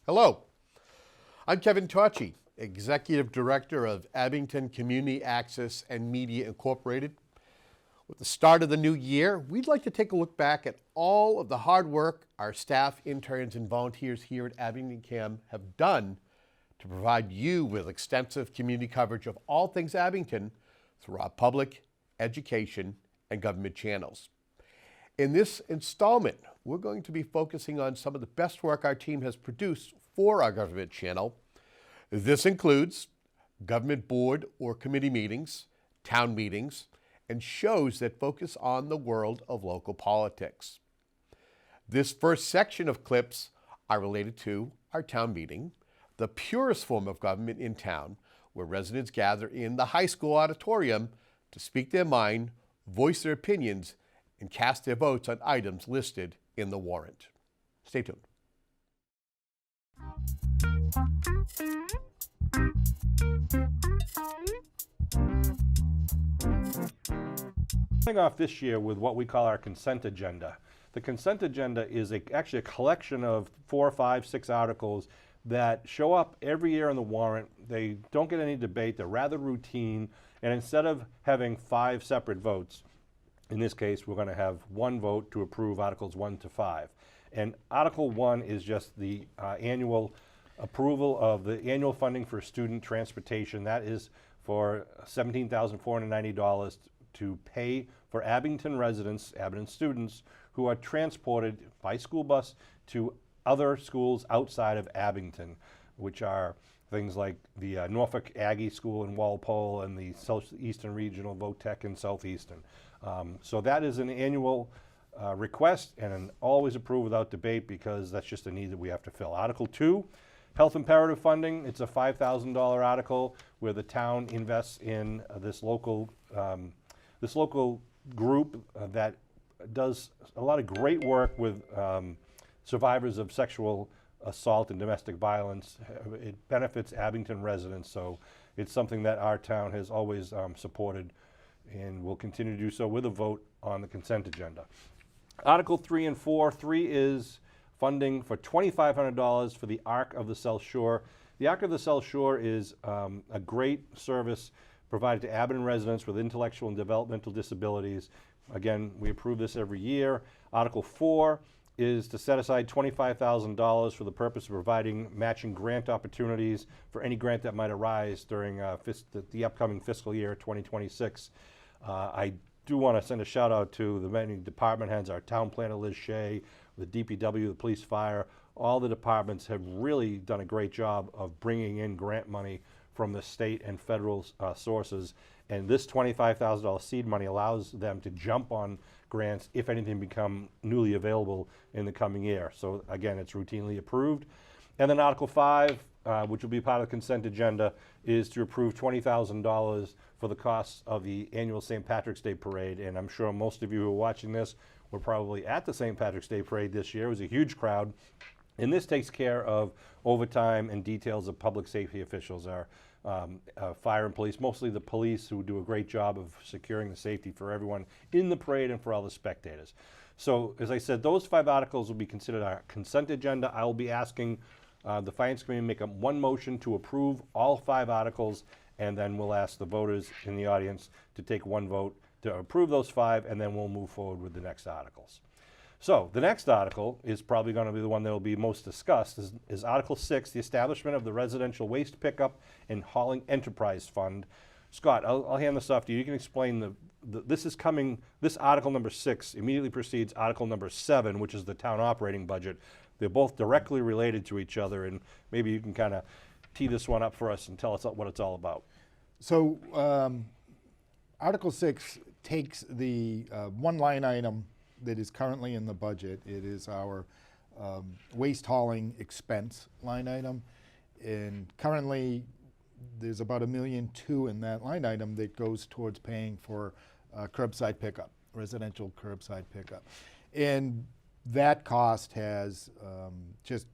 Hello, I'm Kevin Tauchi, Executive Director of Abington Community Access and Media Incorporated. With the start of the new year, we'd like to take a look back at all of the hard work our staff, interns, and volunteers here at Abington CAM have done to provide you with extensive community coverage of all things Abington through our public, education, and government channels. In this installment, we're going to be focusing on some of the best work our team has produced for our government channel. This includes government board or committee meetings, town meetings, and shows that focus on the world of local politics. This first section of clips are related to our town meeting, the purest form of government in town, where residents gather in the high school auditorium to speak their mind, voice their opinions, and cast their votes on items listed in the warrant. Stay tuned. Starting off this year with what we call our consent agenda. The consent agenda is actually a collection of 4, 5, 6 articles that show up every year in the warrant. They don't get any debate, they're rather routine, and instead of having 5 separate votes, in this case we're going to have one vote to approve Articles 1 to 5. And Article 1 is just the annual approval of the annual funding for student transportation. That is for $17,490 to pay for Abington residents, Abington students, who are transported by school bus to other schools outside of Abington, which are things like the Norfolk Aggie School in Walpole and the Southeastern Regional VOTEC in Southeastern. So that is an annual request and always approved without debate because that's just a need that we have to fill. Article 2, health imperative funding. It's a $5,000 article where the town invests in this local group that does a lot of great work with survivors of sexual assault and domestic violence. It benefits Abington residents, so it's something that our town has always supported and will continue to do so with a vote on the consent agenda. Article 3 and 4. 3 is funding for $2,500 for the Arc of the South Shore. The Arc of the South Shore is a great service provided to Abington residents with intellectual and developmental disabilities. Again, we approve this every year. Article 4 is to set aside $25,000 for the purpose of providing matching grant opportunities for any grant that might arise during the upcoming fiscal year 2026. I do want to send a shout out to the many department heads, our town planner Liz Shea, the DPW, the police, fire. All the departments have really done a great job of bringing in grant money from the state and federal sources. And this $25,000 seed money allows them to jump on grants if anything become newly available in the coming year. So again, it's routinely approved. And then Article 5, which will be part of the consent agenda, is to approve $20,000 for the costs of the annual St. Patrick's Day Parade. And I'm sure most of you who are watching this were probably at the St. Patrick's Day Parade this year. It was a huge crowd. And this takes care of overtime and details of public safety officials, our fire and police, mostly the police, who do a great job of securing the safety for everyone in the parade and for all the spectators. So as I said, those 5 articles will be considered our consent agenda. I will be asking the Finance Committee to make one motion to approve all 5 articles, and then we'll ask the voters in the audience to take one vote to approve those 5, and then we'll move forward with the next articles. So the next article is probably going to be the one that will be most discussed, is Article 6, the establishment of the Residential Waste Pickup and Hauling Enterprise Fund. Scott, I'll hand this off to you. You can explain this Article number 6 immediately precedes Article number 7, which is the town operating budget. They're both directly related to each other, and maybe you can kind of tee this one up for us and tell us what it's all about. So Article 6 takes the one line item that is currently in the budget. It is our waste hauling expense line item. And currently there's about $1.2 million in that line item that goes towards paying for curbside pickup, residential curbside pickup. And that cost has just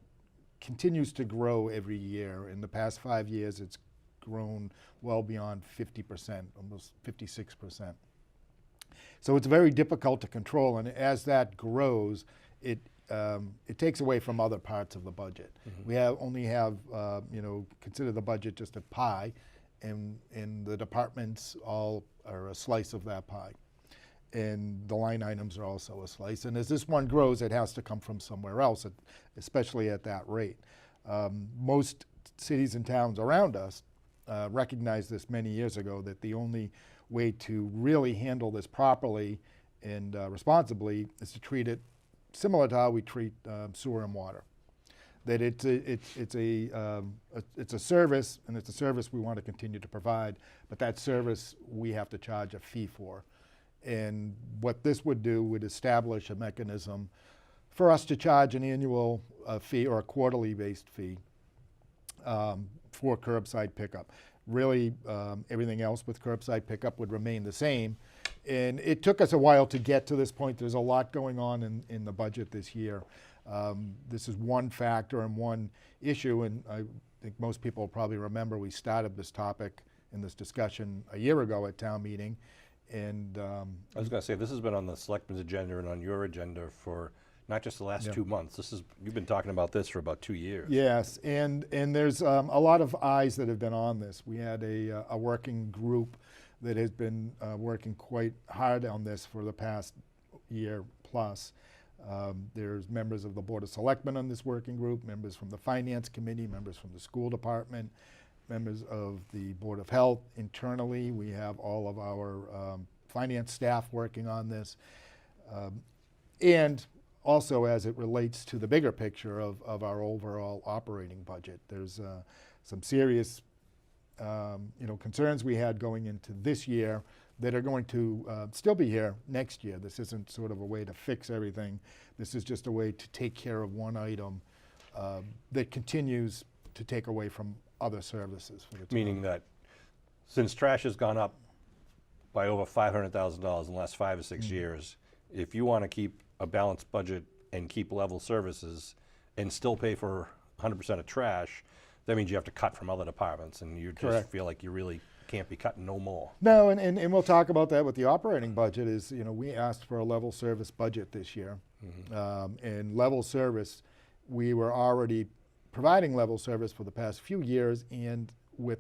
continues to grow every year. In the past 5 years, it's grown well beyond 50%, almost 56%. So it's very difficult to control, and as that grows, it it takes away from other parts of the budget. We only have, consider the budget just a pie, and the departments all are a slice of that pie. And the line items are also a slice. And as this one grows, it has to come from somewhere else, especially at that rate. Most cities and towns around us recognized this many years ago, that the only way to really handle this properly and responsibly is to treat it similar to how we treat sewer and water. That it's a service, and it's a service we want to continue to provide, but that service we have to charge a fee for. And what this would do would establish a mechanism for us to charge an annual fee or a quarterly based fee for curbside pickup. Really, everything else with curbside pickup would remain the same. And it took us a while to get to this point. There's a lot going on in the budget this year. This is one factor and one issue, and I think most people probably remember we started this topic in this discussion a year ago at town meeting. And I was going to say, this has been on the selectmen's agenda and on your agenda for not just the last 2 months. You've been talking about this for about 2 years. Yes, and there's a lot of eyes that have been on this. We had a working group that has been working quite hard on this for the past year plus. There's members of the Board of Selectmen on this working group, members from the Finance Committee, members from the School Department, members of the Board of Health. Internally, we have all of our finance staff working on this. And also as it relates to the bigger picture of our overall operating budget. There's some serious concerns we had going into this year that are going to still be here next year. This isn't sort of a way to fix everything. This is just a way to take care of one item that continues to take away from other services for the town. Meaning that since trash has gone up by over $500,000 in the last 5 or 6 years, if you want to keep a balanced budget and keep level services and still pay for 100% of trash, that means you have to cut from other departments, and you just Correct. feel like you really can't be cutting no more. No, and we'll talk about that with the operating budget. Is we asked for a level service budget this year, and level service, we were already providing level service for the past few years, and with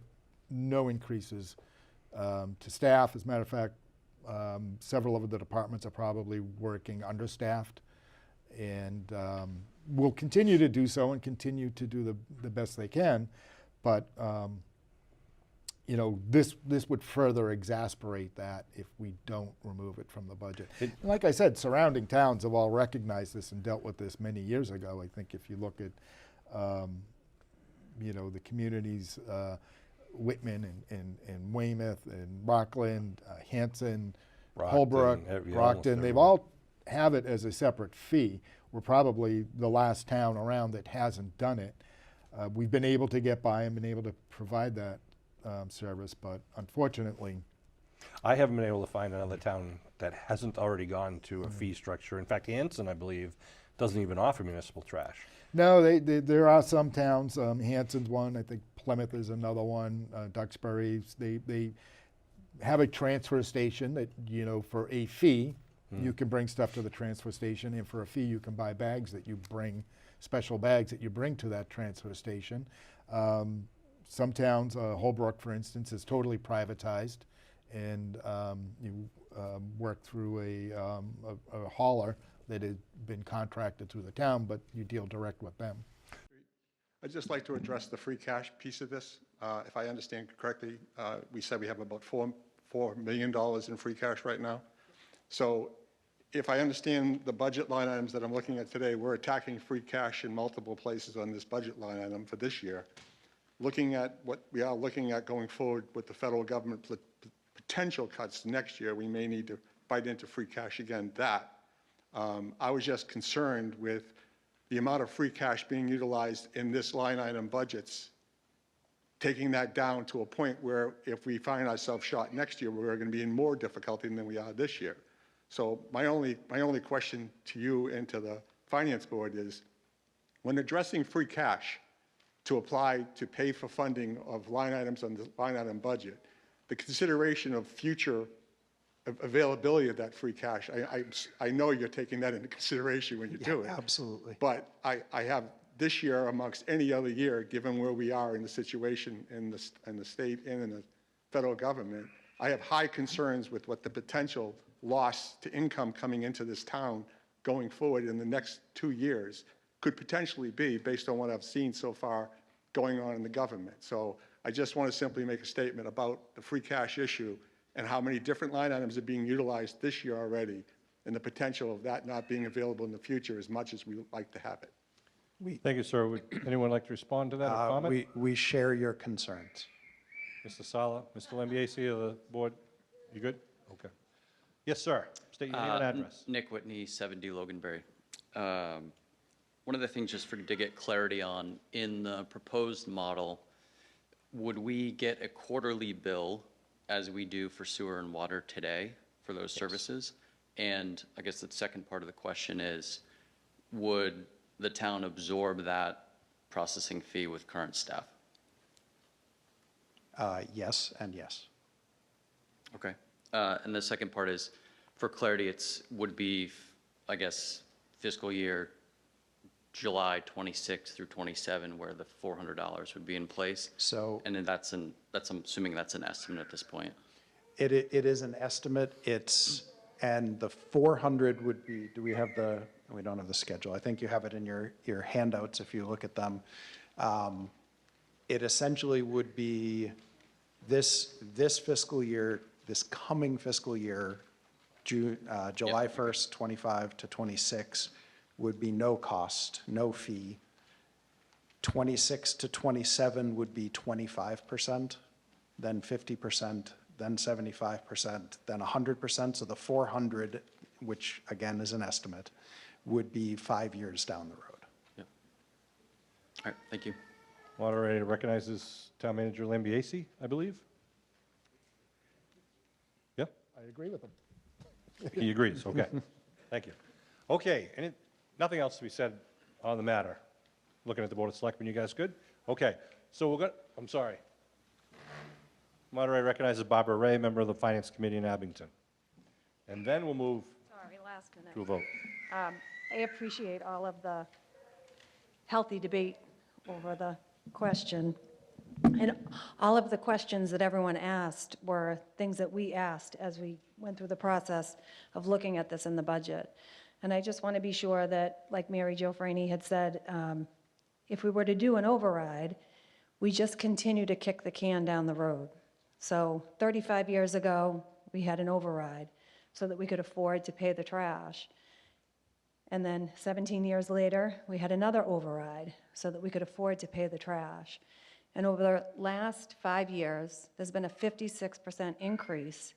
no increases to staff. As a matter of fact, several of the departments are probably working understaffed, and will continue to do so and continue to do the best they can. But this would further exasperate that if we don't remove it from the budget. And like I said, surrounding towns have all recognized this and dealt with this many years ago. I think if you look at the communities, Whitman and Weymouth and Rockland, Hanson, Holbrook, Brockton, they've all have it as a separate fee. We're probably the last town around that hasn't done it. We've been able to get by and been able to provide that service, but unfortunately, I haven't been able to find another town that hasn't already gone to a fee structure. In fact, Hanson, I believe, doesn't even offer municipal trash. no, there are some towns. Hanson's one. I think Plymouth is another one. Duxbury. They have a transfer station that for a fee you can bring stuff to the transfer station, and for a fee you can buy bags that you bring, special bags that you bring to that transfer station. Some towns, Holbrook, for instance, is totally privatized, and you work through a hauler that has been contracted through the town, but you deal direct with them. I'd just like to address the free cash piece of this. If I understand correctly, we said we have about $4 million in free cash right now. So if I understand the budget line items that I'm looking at today, we're attacking free cash in multiple places on this budget line item for this year. Looking at what we are looking at going forward with the federal government potential cuts next year, we may need to bite into free cash again. I was just concerned with the amount of free cash being utilized in this line item budgets, taking that down to a point where if we find ourselves short next year, we're going to be in more difficulty than we are this year. So my only question to you and to the Finance Board is, when addressing free cash to apply to pay for funding of line items on the line item budget, the consideration of future availability of that free cash. I know you're taking that into consideration when you do it. Absolutely. But I have this year amongst any other year, given where we are in the situation in the state and in the federal government, I have high concerns with what the potential loss to income coming into this town going forward in the next 2 years could potentially be based on what I've seen so far going on in the government. So I just want to simply make a statement about the free cash issue and how many different line items are being utilized this year already and the potential of that not being available in the future as much as we would like to have it. Thank you, sir. Would anyone like to respond to that or comment? We share your concerns. Mr. Sala, Mr. Lambiase of the board, you good? Okay. Yes, sir. State your name and address. Nick Whitney, 7D Loganberry. One of the things just to get clarity on, in the proposed model, would we get a quarterly bill as we do for sewer and water today for those services? And I guess the second part of the question is, would the town absorb that processing fee with current staff? Yes and yes. Okay. And the second part is, for clarity, would be, I guess, fiscal year July 26 through 27, where the $400 would be in place. So And then I'm assuming that's an estimate at this point. it is an estimate. And the 400 would be, we don't have the schedule. I think you have it in your handouts if you look at them. It essentially would be this fiscal year, this coming fiscal year, July 1st, 25 to 26, would be no cost, no fee. 26 to 27 would be 25%, then 50%, then 75%, then 100%. So the 400, which again is an estimate, would be 5 years down the road. Yep. All right, thank you. Moderator recognizes Town Manager Lambiase, I believe. Yeah, I agree with them. he agrees, okay. Thank you. Okay, nothing else to be said on the matter? Looking at the Board of Selectmen, you guys good? Okay, so I'm sorry. Moderator recognizes Barbara Ray, member of the Finance Committee in Abington. And then we'll move Sorry, last minute. to a vote. I appreciate all of the healthy debate over the question. And all of the questions that everyone asked were things that we asked as we went through the process of looking at this in the budget. And I just want to be sure that, like Mary Jo Franey had said, if we were to do an override, we just continue to kick the can down the road. So 35 years ago, we had an override so that we could afford to pay the trash. And then 17 years later, we had another override so that we could afford to pay the trash. And over the last 5 years, there's been a 56% increase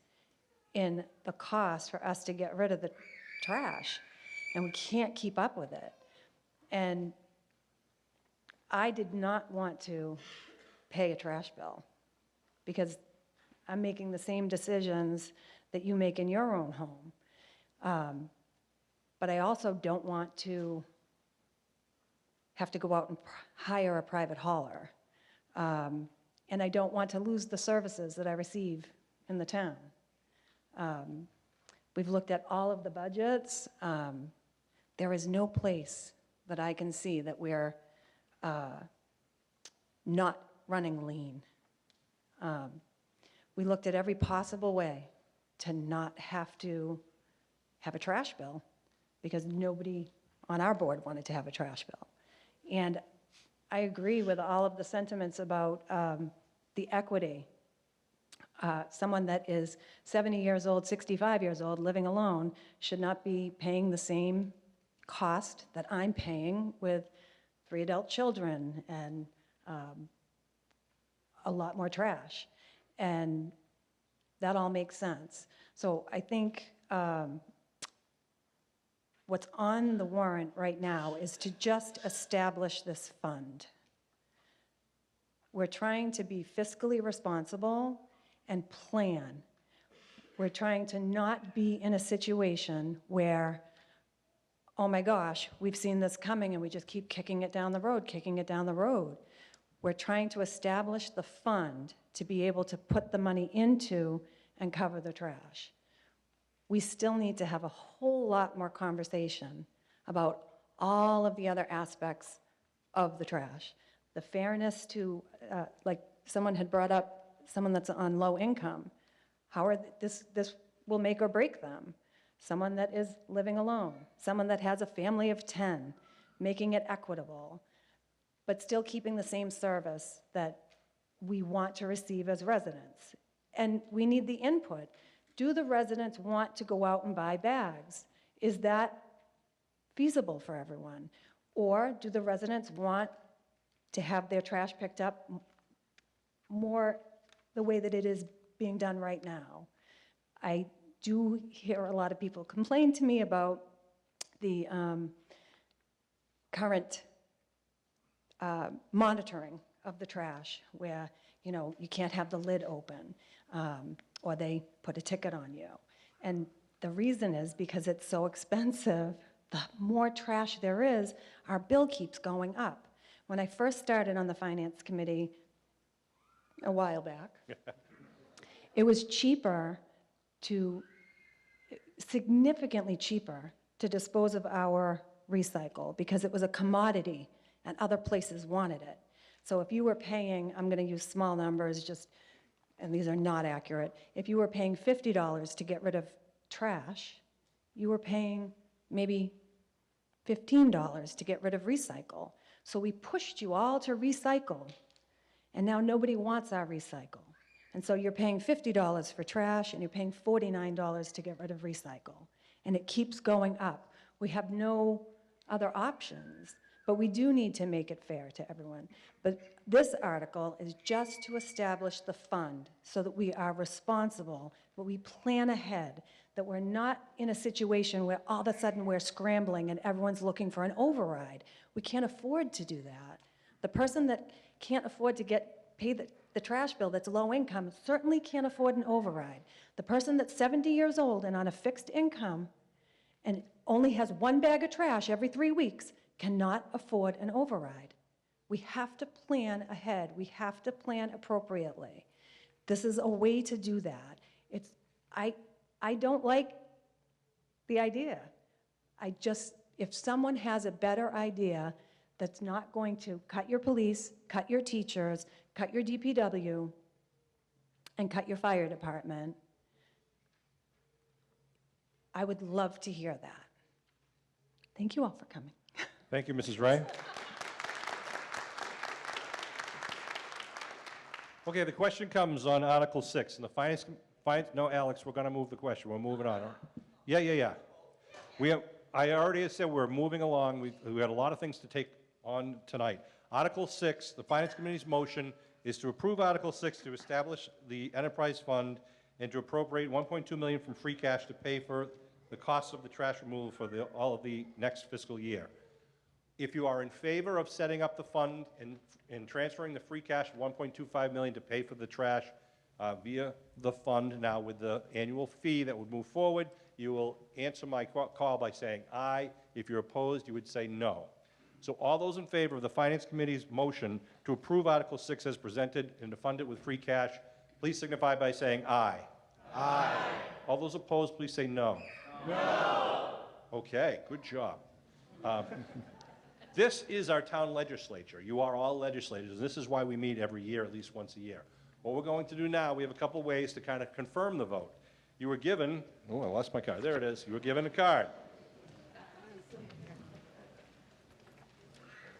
in the cost for us to get rid of the trash. And we can't keep up with it. And I did not want to pay a trash bill because I'm making the same decisions that you make in your own home. But I also don't want to have to go out and hire a private hauler. And I don't want to lose the services that I receive in the town. We've looked at all of the budgets. There is no place that I can see that we're not running lean. We looked at every possible way to not have to have a trash bill because nobody on our board wanted to have a trash bill. And I agree with all of the sentiments about the equity. Someone that is 70 years old, 65 years old, living alone should not be paying the same cost that I'm paying with 3 adult children and a lot more trash. And that all makes sense. So I think what's on the warrant right now is to just establish this fund. We're trying to be fiscally responsible and plan. We're trying to not be in a situation where, oh my gosh, we've seen this coming and we just keep kicking it down the road, kicking it down the road. We're trying to establish the fund to be able to put the money into and cover the trash. we still need to have a whole lot more conversation about all of the other aspects of the trash. The fairness to, like someone had brought up, someone that's on low income, how are, this will make or break them. Someone that is living alone, someone that has a family of 10, making it equitable, but still keeping the same service that we want to receive as residents. And we need the input. Do the residents want to go out and buy bags? Is that feasible for everyone? Or do the residents want to have their trash picked up more the way that it is being done right now? I do hear a lot of people complain to me about the current monitoring of the trash, where, you know, you can't have the lid open, or they put a ticket on you. And the reason is because it's so expensive. The more trash there is, our bill keeps going up. When I first started on the Finance Committee a while back, it was significantly cheaper to dispose of our recycle because it was a commodity and other places wanted it. So if you were paying, I'm going to use small numbers, and these are not accurate, if you were paying $50 to get rid of trash, you were paying maybe $15 to get rid of recycle. So we pushed you all to recycle, and now nobody wants our recycle. And so you're paying $50 for trash, and you're paying $49 to get rid of recycle. And it keeps going up. We have no other options, but we do need to make it fair to everyone. But this article is just to establish the fund so that we are responsible, but we plan ahead, that we're not in a situation where all of a sudden we're scrambling and everyone's looking for an override. We can't afford to do that. The person that can't afford to pay the trash bill that's low income certainly can't afford an override. The person that's 70 years old and on a fixed income and only has one bag of trash every 3 weeks cannot afford an override. We have to plan ahead. We have to plan appropriately. This is a way to do that. I don't like the idea. If someone has a better idea that's not going to cut your police, cut your teachers, cut your DPW, and cut your fire department, I would love to hear that. Thank you all for coming. Thank you, Mrs. Ray. Okay, the question comes on Article 6, and the finance, no, Alex, we're going to move the question. We're moving on. Yeah. I already said we're moving along. We had a lot of things to take on tonight. Article 6, the Finance Committee's motion is to approve Article 6 to establish the enterprise fund and to appropriate $1.2 million from free cash to pay for the costs of the trash removal for all of the next fiscal year. If you are in favor of setting up the fund and transferring the free cash of $1.25 million to pay for the trash via the fund now with the annual fee that would move forward, you will answer my call by saying aye. If you're opposed, you would say no. So all those in favor of the Finance Committee's motion to approve Article 6 as presented and to fund it with free cash, please signify by saying aye. Aye. All those opposed, please say no. No. Okay, good job. This is our town legislature. You are all legislators. This is why we meet every year, at least once a year. What we're going to do now, we have a couple ways to kind of confirm the vote. You were given, oh, I lost my card. There it is. You were given a card.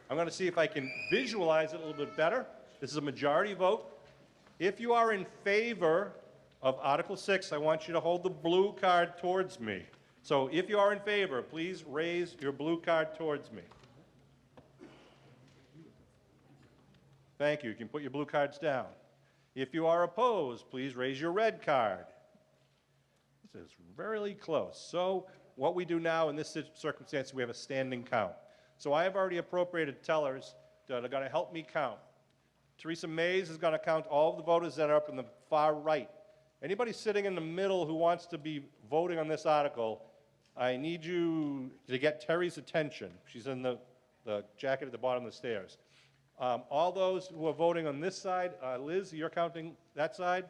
I'm going to see if I can visualize it a little bit better. This is a majority vote. If you are in favor of Article 6, I want you to hold the blue card towards me. So if you are in favor, please raise your blue card towards me. Thank you. You can put your blue cards down. If you are opposed, please raise your red card. This is really close. So what we do now in this circumstance, we have a standing count. So I have already appropriated tellers that are going to help me count. Teresa Mays is going to count all of the voters that are up in the far right. Anybody sitting in the middle who wants to be voting on this article, I need you to get Terry's attention. She's in the jacket at the bottom of the stairs. All those who are voting on this side, Liz, you're counting that side?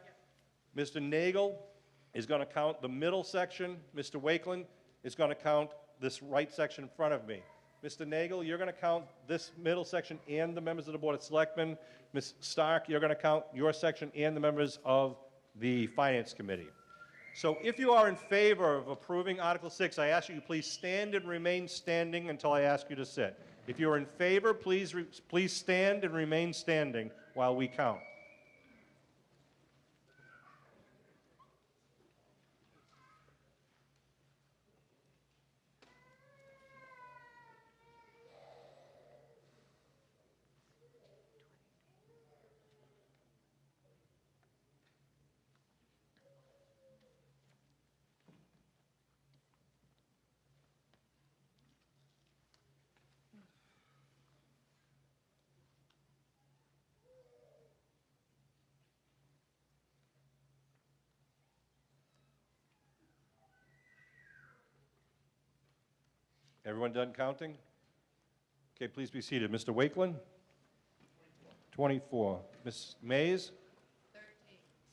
Mr. Nagel, is going to count the middle section. Mr. Wakeland is going to count this right section in front of me. Mr. Nagel, you're going to count this middle section and the members of the Board of Selectmen. Ms. Stark, you're going to count your section and the members of the Finance Committee. So if you are in favor of approving Article 6, I ask you to please stand and remain standing until I ask you to sit. If you're in favor, please stand and remain standing while we count. Everyone done counting? Okay, please be seated. Mr. Wakeland? 24. Ms. Mays?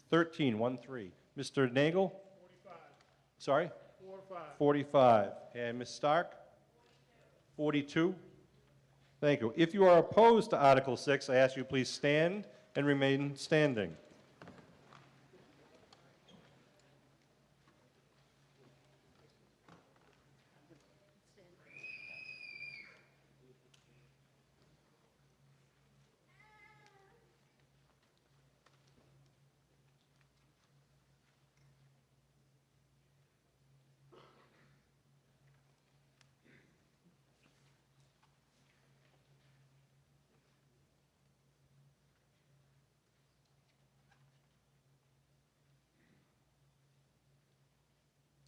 13. 13. Mr. Nagel? 45. Sorry? 45. And Ms. Stark? 42. Thank you. If you are opposed to Article 6, I ask you please stand and remain standing.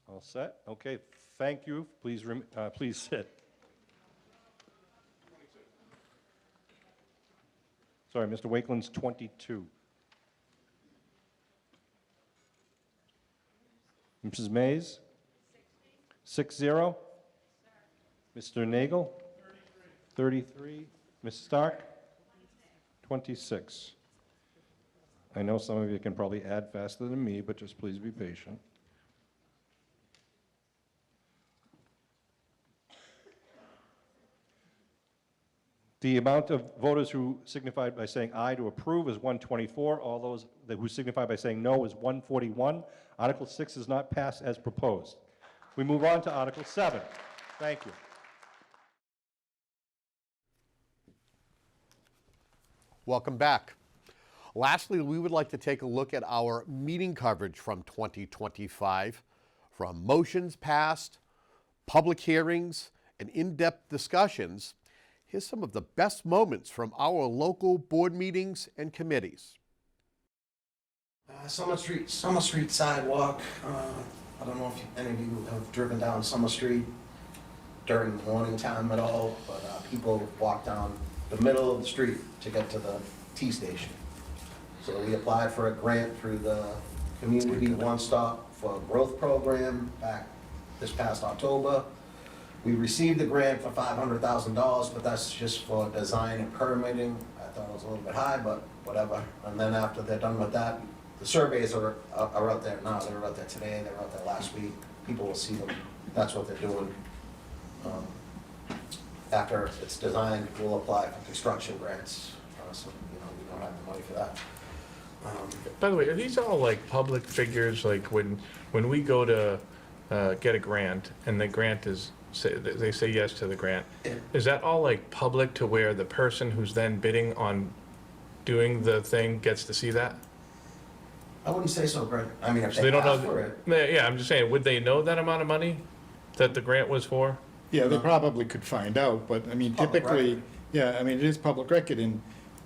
All set? Okay, thank you. Please, please sit. Sorry, Mr. Wakeland's 22. Mrs. Mays? 60. Mr. Nagel? 33. Ms. Stark? 26. I know some of you can probably add faster than me, but just please be patient. The amount of voters who signified by saying aye to approve is 124. All those who signified by saying no is 141. Article 6 is not passed as proposed. We move on to Article 7. Thank you. Welcome back. Lastly, we would like to take a look at our meeting coverage from 2025, from motions passed, public hearings, and in-depth discussions. Here's some of the best moments from our local board meetings and committees. Summer Street sidewalk. I don't know if any of you have driven down Summer Street during the morning time at all, but people walk down the middle of the street to get to the T station. So we applied for a grant through the Community One Stop for Growth Program back this past October. We received the grant for $500,000, but that's just for design and permitting. I thought it was a little bit high, but whatever. And then after they're done with that, the surveys are out there now. They were out there today, they were out there last week. People will see them. That's what they're doing. After it's designed, we'll apply for construction grants. So, we don't have the money for that. By the way, are these all like public figures, like when we go to get a grant and the grant is, they say yes to the grant, is that all like public to where the person who's then bidding on doing the thing gets to see that? I wouldn't say so, Greg. I mean, if So they they don't ask know, for it. yeah, I'm just saying, would they know that amount of money that the grant was for? Yeah, they probably could find out, but I mean, Public typically, record. yeah, I mean, it is public record, and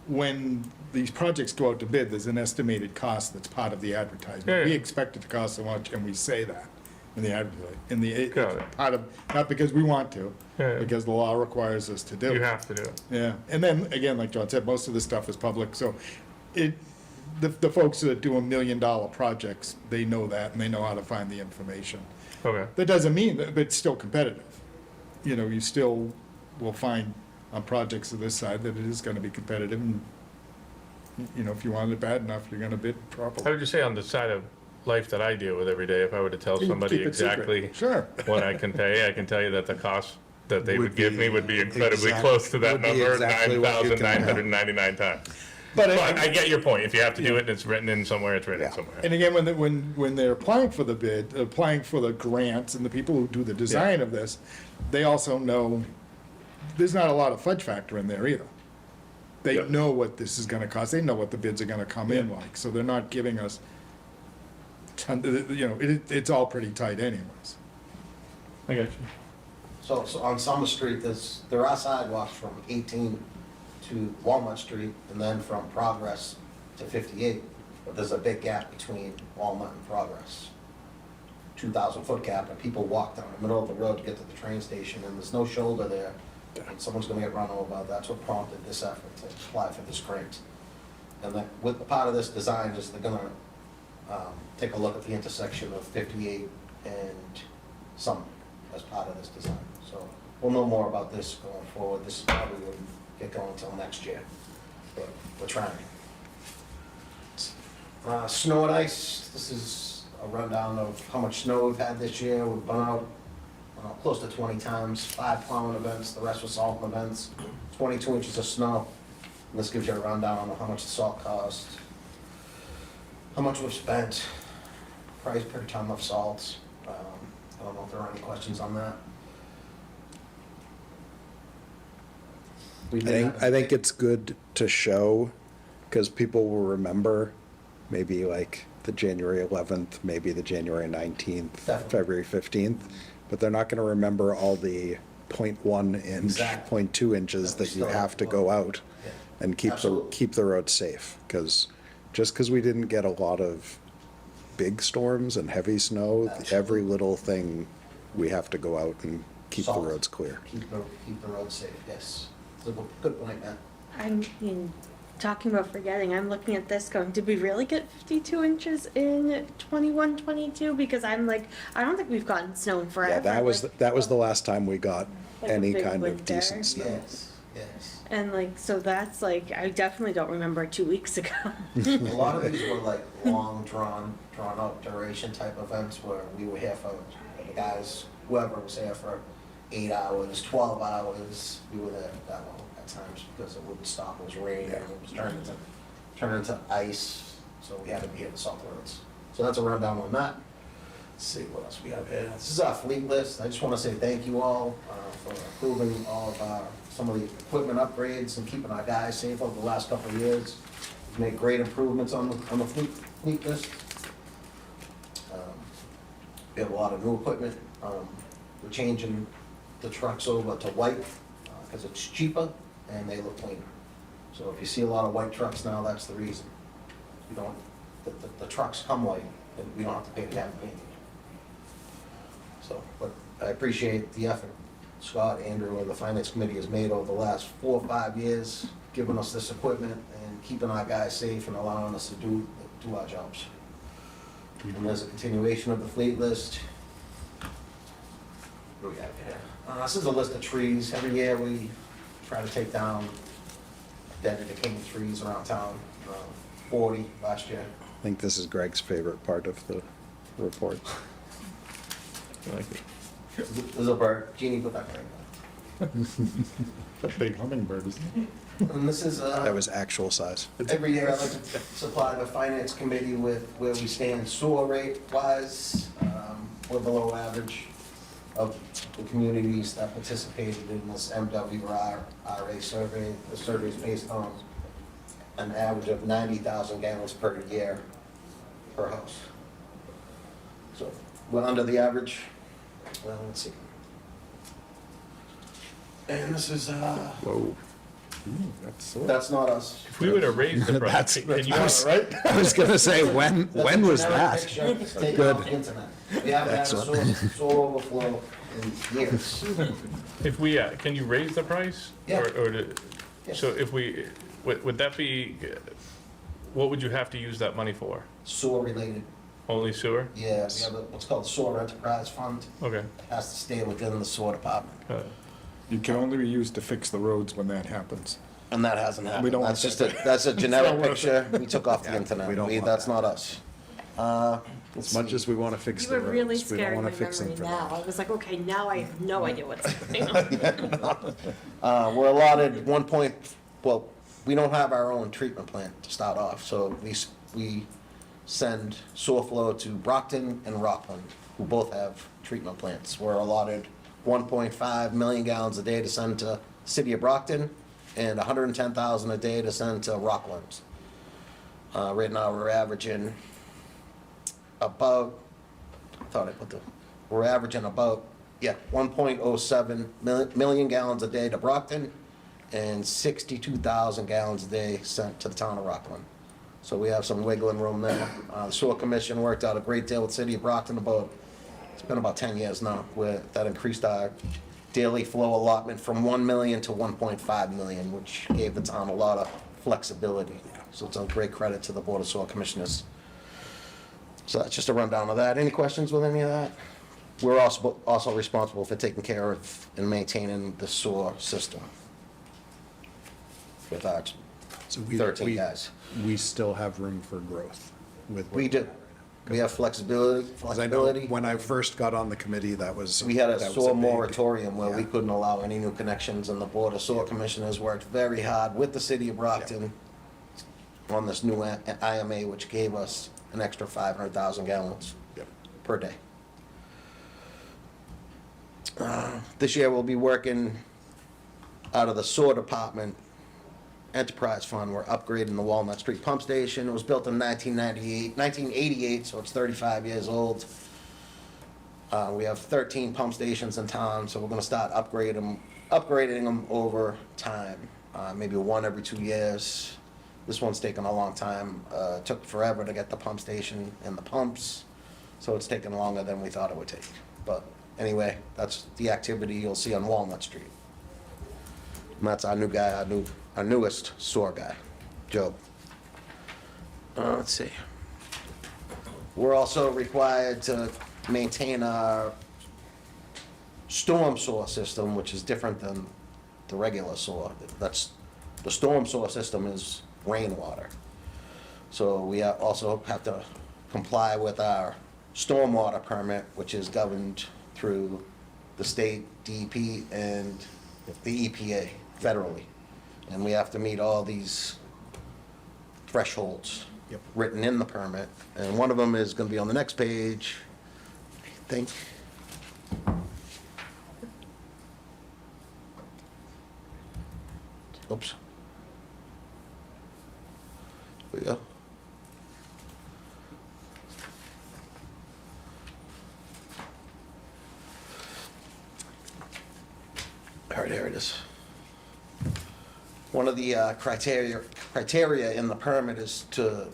when these projects go out to bid, there's an estimated cost that's part of the advertisement. Yeah, yeah. We expect it to cost so much, and we say that in the advertising, it's Got it. part of, not because we want to, Yeah. because the law requires us to do it. You have to do it. Yeah, and then, again, like John said, most of this stuff is public, so the folks that do $1 million projects, they know that, and they know how to find the information. Okay. That doesn't mean that, but it's still competitive. You still will find on projects of this side that it is gonna be competitive, and, if you want it bad enough, you're gonna bid How properly. did you say on the side of life that I deal with every day, if I were to tell You somebody keep it secret. exactly Sure. what I can pay, I can tell you that the cost that they would give me would be incredibly exact- close to that would be number, exactly what you can- 9,999 times. But But I get your point. If you have to do it and it's written in somewhere, it's written somewhere. And again, when they're applying for the bid, applying for the grants, and the people who do the design of this, they also know there's not a lot of fudge factor in there either. They Yeah. know what this is gonna cost, they know what the bids are gonna come in like, so they're not giving us, it's all pretty tight anyways. I got you. So on Summer Street, there are sidewalks from 18 to Walnut Street, and then from Progress to 58. But there's a big gap between Walnut and Progress. 2,000-foot gap, and people walk down the middle of the road to get to the train station, and there's no shoulder there. And someone's gonna get run over. That's what prompted this effort to apply for this grant. And then, with the part of this design is they're gonna take a look at the intersection of 58 and Summer as part of this design. So we'll know more about this going forward. This probably wouldn't get going until next year, but we're trying. Snow and ice, this is a rundown of how much snow we've had this year. We've been out close to 20 times, 5 plowing events, the rest were salt events, 22 inches of snow. And this gives you a rundown on how much the salt cost, how much we've spent, price per ton of salt. I don't know if there are any questions on that. I think it's good to show, because people will remember maybe like the January 11th, maybe the January 19th, Definitely. February 15th, but they're not going to remember all the 0.1 inch, Exactly. 0.2 inches that you have to go out Yeah. and keep Absolutely. the road safe. Because just because we didn't get a lot of big storms and heavy snow, Absolutely. every little thing we have to go out and keep the Salt. roads clear. Keep the road safe, yes. It's a good point, Matt. I mean, talking about forgetting, I'm looking at this going, did we really get 52 inches in 21, 22? Because I'm like, I don't think we've gotten snow in forever. Yeah, that was the last time we got Like a any big kind of winter. decent snow. Yes, yes. And like, so that's like, I definitely don't remember 2 weeks ago. A lot of these were like long, drawn out duration type events where we were here for, the guys, whoever was here for 8 hours, 12 hours. We were there that long at times because it wouldn't stop. It was raining, and it was turning into ice. So we had to be here to salt the roads. So that's a rundown on that. Let's see what else we have here. This is our fleet list. I just want to say thank you all for approving all of some of the equipment upgrades and keeping our guys safe over the last couple of years. We've made great improvements on the fleet list. We have a lot of new equipment. We're changing the trucks over to white because it's cheaper and they look cleaner. So if you see a lot of white trucks now, that's the reason. We don't, the trucks come white and we don't have to pay to have them painted. So, but I appreciate the effort Scott, Andrew, and the finance committee has made over the last 4 or 5 years, giving us this equipment and keeping our guys safe and allowing us to do our jobs. And there's a continuation of the fleet list. What do we have here? This is a list of trees. Every year we try to take down dead and decaying trees around town. 40 last year. I think this is Greg's favorite part of the report. I like it. There's a bird. Jeannie, put that bird A big hummingbird, isn't it? on. And this is, That was actual size. every year I like to supply the finance committee with where we stand sewer rate wise. We're below average of the communities that participated in this MWRA survey. The survey is based on an average of 90,000 gallons per year per house. So we're under the average. Well, let's see. And this is, Whoa. that's not us. If we were to raise the price, can you, Right? I was gonna say, when That's a was generic that? picture taken Good. off the internet. We haven't had a soil overflow in years. if we, can you raise the price? Yeah. Or so if we, would that be, what would you have to use that money for? Sewer related, Only sewer? yeah, we have what's called the sewer enterprise fund. Okay. It has to stay within the sewer department. You can only be used to fix the roads when that happens. And that hasn't happened. don't That's want just that's a generic not worth picture we took off the internet. we don't want That's that. not us. As much as we want to fix You the were really roads, we don't scaring want my to fix them memory for now. that. I was like, okay, now I have no idea what's going on. We're allotted well, we don't have our own treatment plant to start off, so we send sewer flow to Brockton and Rockland, who both have treatment plants. We're allotted 1.5 million gallons a day to send to City of Brockton and 110,000 a day to send to Rockland. Right now, we're averaging about, we're averaging about, 1.07 million gallons a day to Brockton and 62,000 gallons a day sent to the town of Rockland. So we have some wiggling room there. The sewer commission worked out a great deal with City of Brockton it's been about 10 years now, where that increased our daily flow allotment from 1 million to 1.5 million, which gave the town a lot of flexibility. So it's a great credit to the Board of Sewer Commissioners. So that's just a rundown of that. Any questions with any of that? We're also responsible for taking care of and maintaining the sewer system with our So 13 guys. We still have room for growth with. what We do. have right now. We have flexibility. 'Cause I know when I first got on the committee, that was. We had a that was sewer big- moratorium where we yeah. couldn't allow any new connections, and the Board of Sewer Commissioners worked very hard with the City of Brockton on this new IMA, which gave us an extra 500,000 gallons Yep. per day. This year, we'll be working out of the sewer department enterprise fund. We're upgrading the Walnut Street pump station. It was built in 1988, so it's 35 years old. We have 13 pump stations in town, so we're gonna start upgrading them over time. Maybe one every 2 years. This one's taken a long time. It took forever to get the pump station and the pumps, so it's taken longer than we thought it would take. But anyway, that's the activity you'll see on Walnut Street. And that's our new guy, our newest sewer guy, Joe. Let's see. We're also required to maintain our storm sewer system, which is different than the regular sewer. The storm sewer system is rainwater. So we also have to comply with our stormwater permit, which is governed through the state DEP and the EPA federally. And we have to meet all these thresholds Yep. written in the permit. And one of them is gonna be on the next page, I think. Oops. There we go. All right, here it is. One of the criteria in the permit is to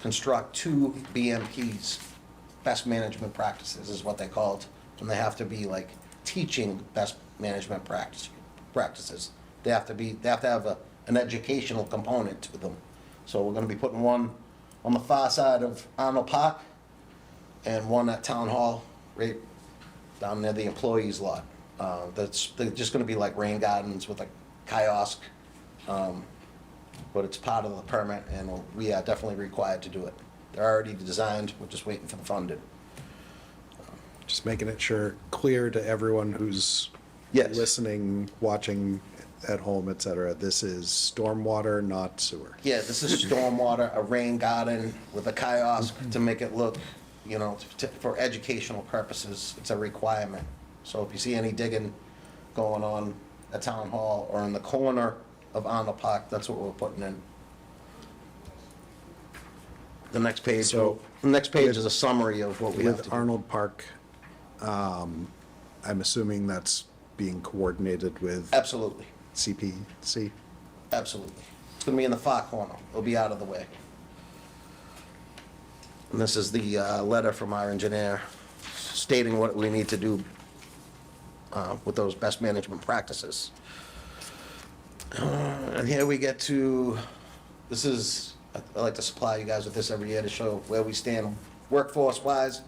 construct 2 BMPs, best management practices is what they called, and they have to be like teaching best management practices. They have to have an educational component to them. So we're gonna be putting one on the far side of Arnold Park and one at Town Hall, right down near the employees lot. They're just gonna be like rain gardens with a kiosk. But it's part of the permit, and we are definitely required to do it. They're already designed, we're just waiting for the funding. Just making it clear to everyone who's Yes. listening, watching at home, et cetera, this is stormwater, not sewer. Yeah, this is stormwater, a rain garden with a kiosk to make it look, for educational purposes, it's a requirement. So if you see any digging going on at Town Hall or in the corner of Arnold Park, that's what we're putting in. The next page, So, is a summary of what we have to With do. Arnold Park, I'm assuming that's being coordinated with Absolutely, CPC? absolutely. It's gonna be in the far corner, it'll be out of the way. And this is the letter from our engineer stating what we need to do with those best management practices. And here we get to, I like to supply you guys with this every year to show where we stand workforce-wise.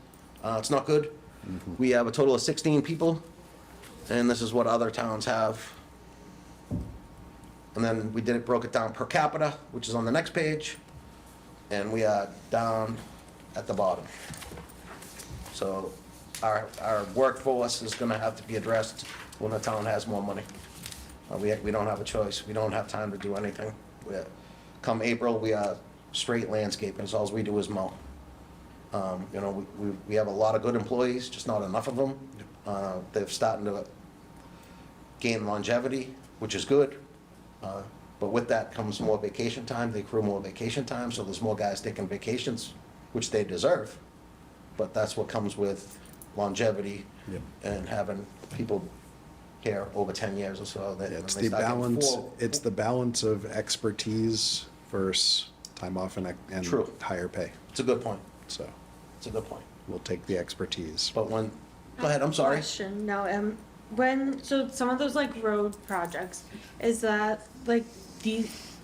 It's not good. We have a total of 16 people, and this is what other towns have. And then broke it down per capita, which is on the next page. And we are down at the bottom. So our workforce is gonna have to be addressed when the town has more money. We don't have a choice. We don't have time to do anything. Come April, we are straight landscaping, so all we do is mow. You know, we have a lot of good employees, just not enough of them. They're starting to gain longevity, which is good. But with that comes more vacation time. They accrue more vacation time, so there's more guys taking vacations, which they deserve. But that's what comes with longevity and having people here over 10 years or so. It's the balance, it's the balance of expertise versus time off and True. higher pay. It's a good point. So It's a good point. we'll take the expertise. But when, go ahead, I'm sorry. Question, no, so some of those like road projects, is that like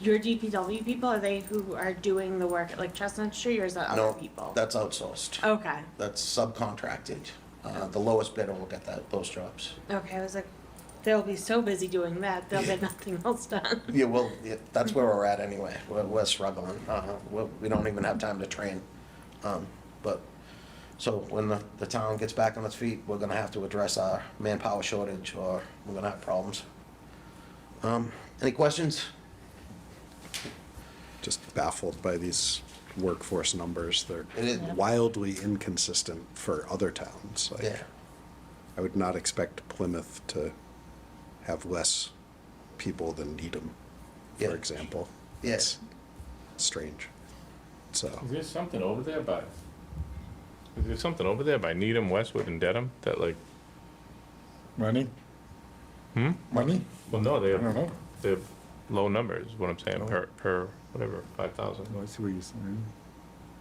your DPW people, are they who are doing the work at like Chestnut Street, or is that other No, people? that's outsourced. Okay, That's subcontracted. The lowest bidder will get those jobs. okay, I was like, they'll be so busy doing that, they'll get nothing else done. Yeah, well, that's where we're at anyway. We're struggling. We don't even have time to train. But, so when the town gets back on its feet, we're gonna have to address our manpower shortage, or we're gonna have problems. Any questions? Just baffled by these workforce numbers. They're It is. wildly inconsistent for other towns. Like, Yeah. I would not expect Plymouth to have less people than Needham, for Yeah. example. Yeah. It's strange. So, Is there something over there by Needham, Westwood, and Dedham that like, Money? Money? well, no, I don't know. they have low numbers, is what I'm saying, per, whatever, 5,000. Oh, I see what you're saying.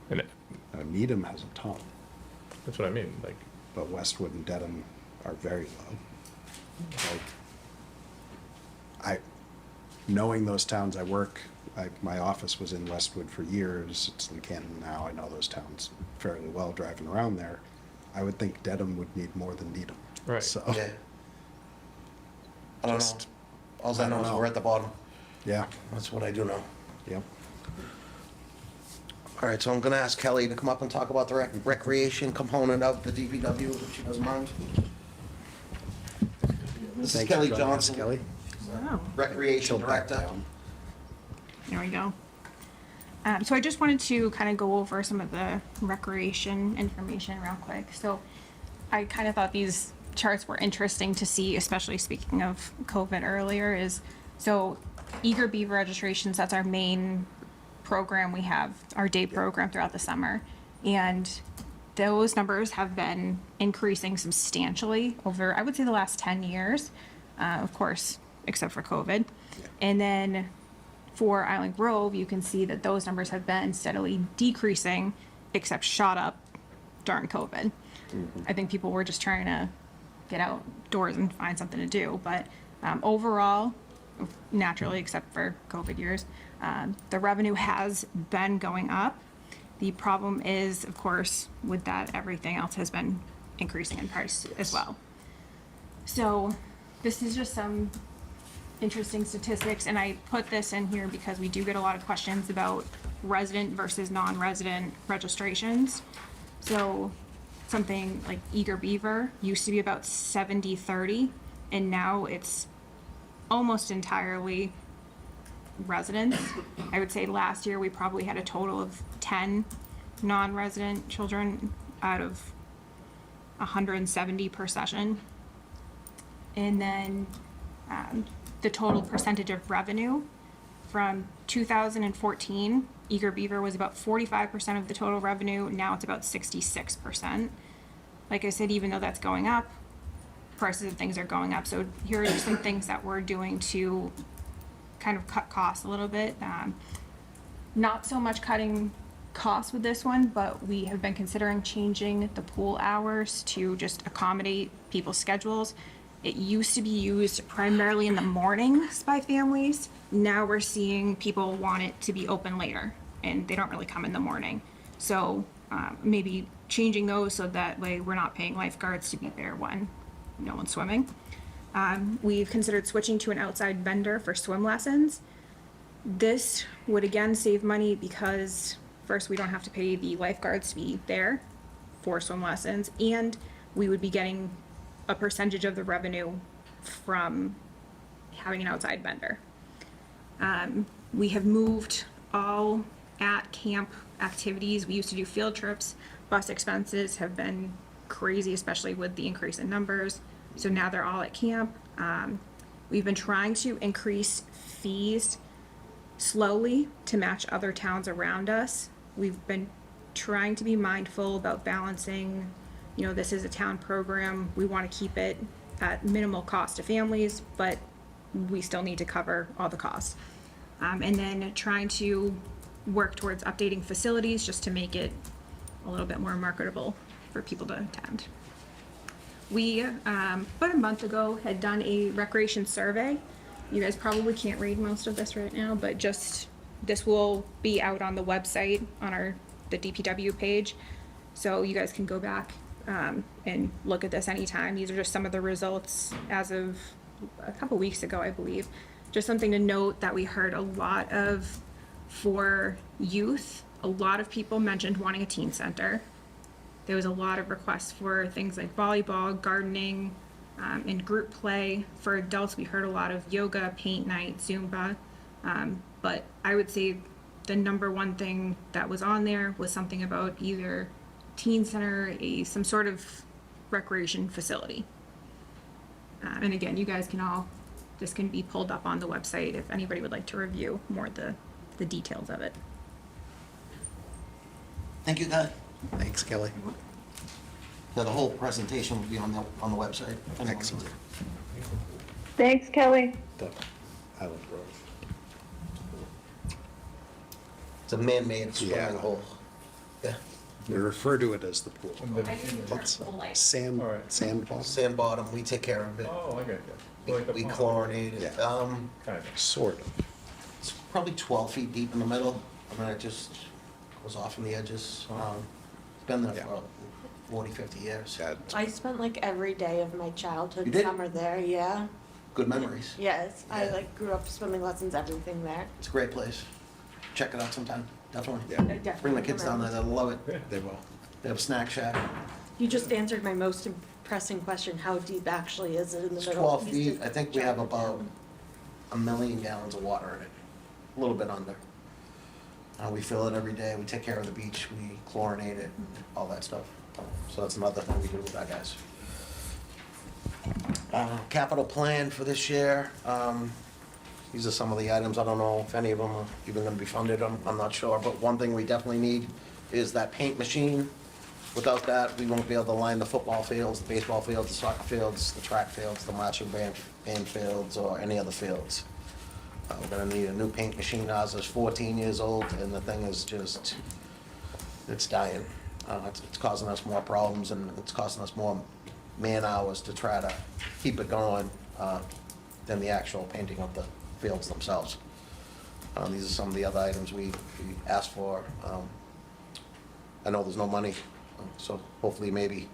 And Needham has a ton, that's what I mean, like, but Westwood and Dedham are very low. Like, knowing those towns my office was in Westwood for years, it's in Canton now, I know those towns fairly well driving around there. I would think Dedham would need more than Needham. Right. So, Yeah. I don't know. Just- All I know is we're at the bottom. yeah, That's what I do know. yep. All right, so I'm gonna ask Kelly to come up and talk about the recreation component of the DPW, if she doesn't mind. This is Thanks for Kelly joining us, Johnson, Kelly. Wow. Recreation She'll back Director. down. There we go. So I just wanted to kind of go over some of the recreation information real quick. So I kind of thought these charts were interesting to see, especially speaking of COVID earlier, so Eager Beaver registrations, that's our main program we have, our day program throughout the summer. And those numbers have been increasing substantially over, I would say, the last 10 years, of course, except for COVID. And then for Island Grove, you can see that those numbers have been steadily decreasing, except shot up during COVID. I think people were just trying to get outdoors and find something to do. But overall, naturally, except for COVID years, the revenue has been going up. The problem is, of course, with that, everything else has been increasing in price as well. So this is just some interesting statistics, and I put this in here because we do get a lot of questions about resident versus non-resident registrations. So something like Eager Beaver used to be about 70-30, and now it's almost entirely residents. I would say last year we probably had a total of 10 non-resident children out of 170 per session. And then the total percentage of revenue from 2014, Eager Beaver was about 45% of the total revenue. Now it's about 66%. Like I said, even though that's going up, prices of things are going up. So here are just some things that we're doing to kind of cut costs a little bit. Not so much cutting costs with this one, but we have been considering changing the pool hours to just accommodate people's schedules. It used to be used primarily in the mornings by families. Now we're seeing people want it to be open later, and they don't really come in the morning. So maybe changing those so that way we're not paying lifeguards to be there when no one's swimming. We've considered switching to an outside vendor for swim lessons. This would again save money because First, we don't have to pay the lifeguards fee there for swim lessons, and we would be getting a percentage of the revenue from having an outside vendor. We have moved all at camp activities. We used to do field trips. Bus expenses have been crazy, especially with the increase in numbers. So now they're all at camp. We've been trying to increase fees slowly to match other towns around us. We've been trying to be mindful about balancing, you know, this is a town program. We want to keep it at minimal cost to families, but we still need to cover all the costs. And then trying to work towards updating facilities just to make it a little bit more marketable for people to attend. We, about a month ago, had done a recreation survey. You guys probably can't read most of this right now, but just, this will be out on the website, on the DPW page. So you guys can go back and look at this anytime. These are just some of the results as of a couple weeks ago, I believe. Just something to note that we heard a lot of, for youth, a lot of people mentioned wanting a teen center. There was a lot of requests for things like volleyball, gardening, and group play. For adults, we heard a lot of yoga, paint night, Zumba. But I would say the number one thing that was on there was something about either teen center, some sort of recreation facility. And again, you guys can all, this can be pulled up on the website if anybody would like to review more of the details of it. Thank you, Guy. Thanks, Kelly. So the whole presentation will be on the website. Excellent. Thanks, Kelly. The Island Road. It's a man-made swimming Yeah. hole. Yeah. We refer to it as the pool. It's sand ball, Sand bottom, we take care of it. Oh, I got you. We chlorinate it. Yeah. Kind of. sort of. It's probably 12 feet deep in the middle, and then it just goes off from the edges. It's been there for 40, 50 years. Yeah, I spent like every day of my You childhood did? summer there, yeah. Good memories. Yes, I Yeah. like grew up swimming lessons, everything there. It's a great place. Check it out sometime, definitely. Yeah. I definitely Bring the kids down there, recommend. they'll love it. They will. They have a snack shack. You just answered my most pressing question, how deep actually is it in the It's middle? 12 East feet. of I think we have Chinatown? about 1 million gallons of water in it, a little bit under. We fill it every day, we take care of the beach, we chlorinate it, all that stuff. So that's another thing we do with our guys. Capital plan for this year, these are some of the items, I don't know if any of them are even gonna be funded, I'm not sure, but one thing we definitely need is that paint machine. Without that, we won't be able to line the football fields, the baseball fields, the soccer fields, the track fields, the marching band fields, or any other fields. We're gonna need a new paint machine. Ours is 14 years old, and the thing is just, it's dying. It's causing us more problems, and it's costing us more man-hours to try to keep it going than the actual painting of the fields themselves. These are some of the other items we asked for. I know there's no money, so hopefully maybe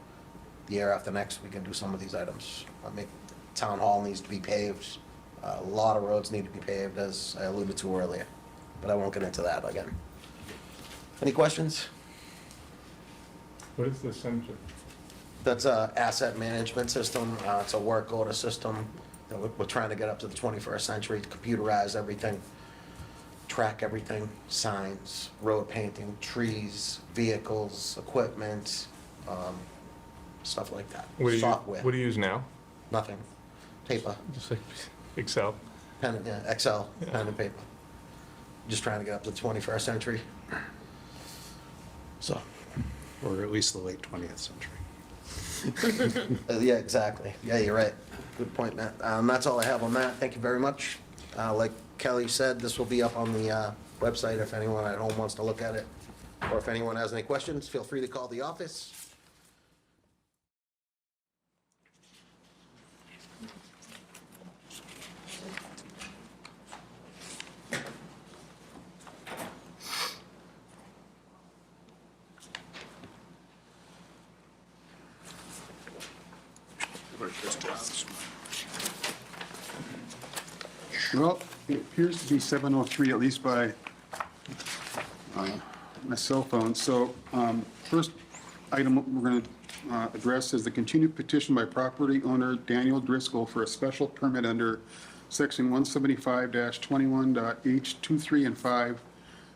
the year after next, we can do some of these items. Town hall needs to be paved. A lot of roads need to be paved, as I alluded to earlier, but I won't get into that again. Any questions? What is the center? That's a asset management system. It's a work order system. We're trying to get up to the 21st century, computerize everything, track everything, signs, road painting, trees, vehicles, equipment, stuff like that. What do you, Software, what do you use now? nothing. Paper, Just like Excel? pen, yeah, Excel, pen and paper. Just trying to get up to the 21st century. So, Or at least the late 20th century. yeah, exactly. Yeah, you're right. Good point, Matt. That's all I have on that. Thank you very much. Like Kelly said, this will be up on the website if anyone at home wants to look at it. Or if anyone has any questions, feel free to call the office. Well, it appears to be 7:03, at least by my cell phone. So first item we're going to address is the continued petition by property owner Daniel Driscoll for a special permit under section 175-21.h 2, 3, and 5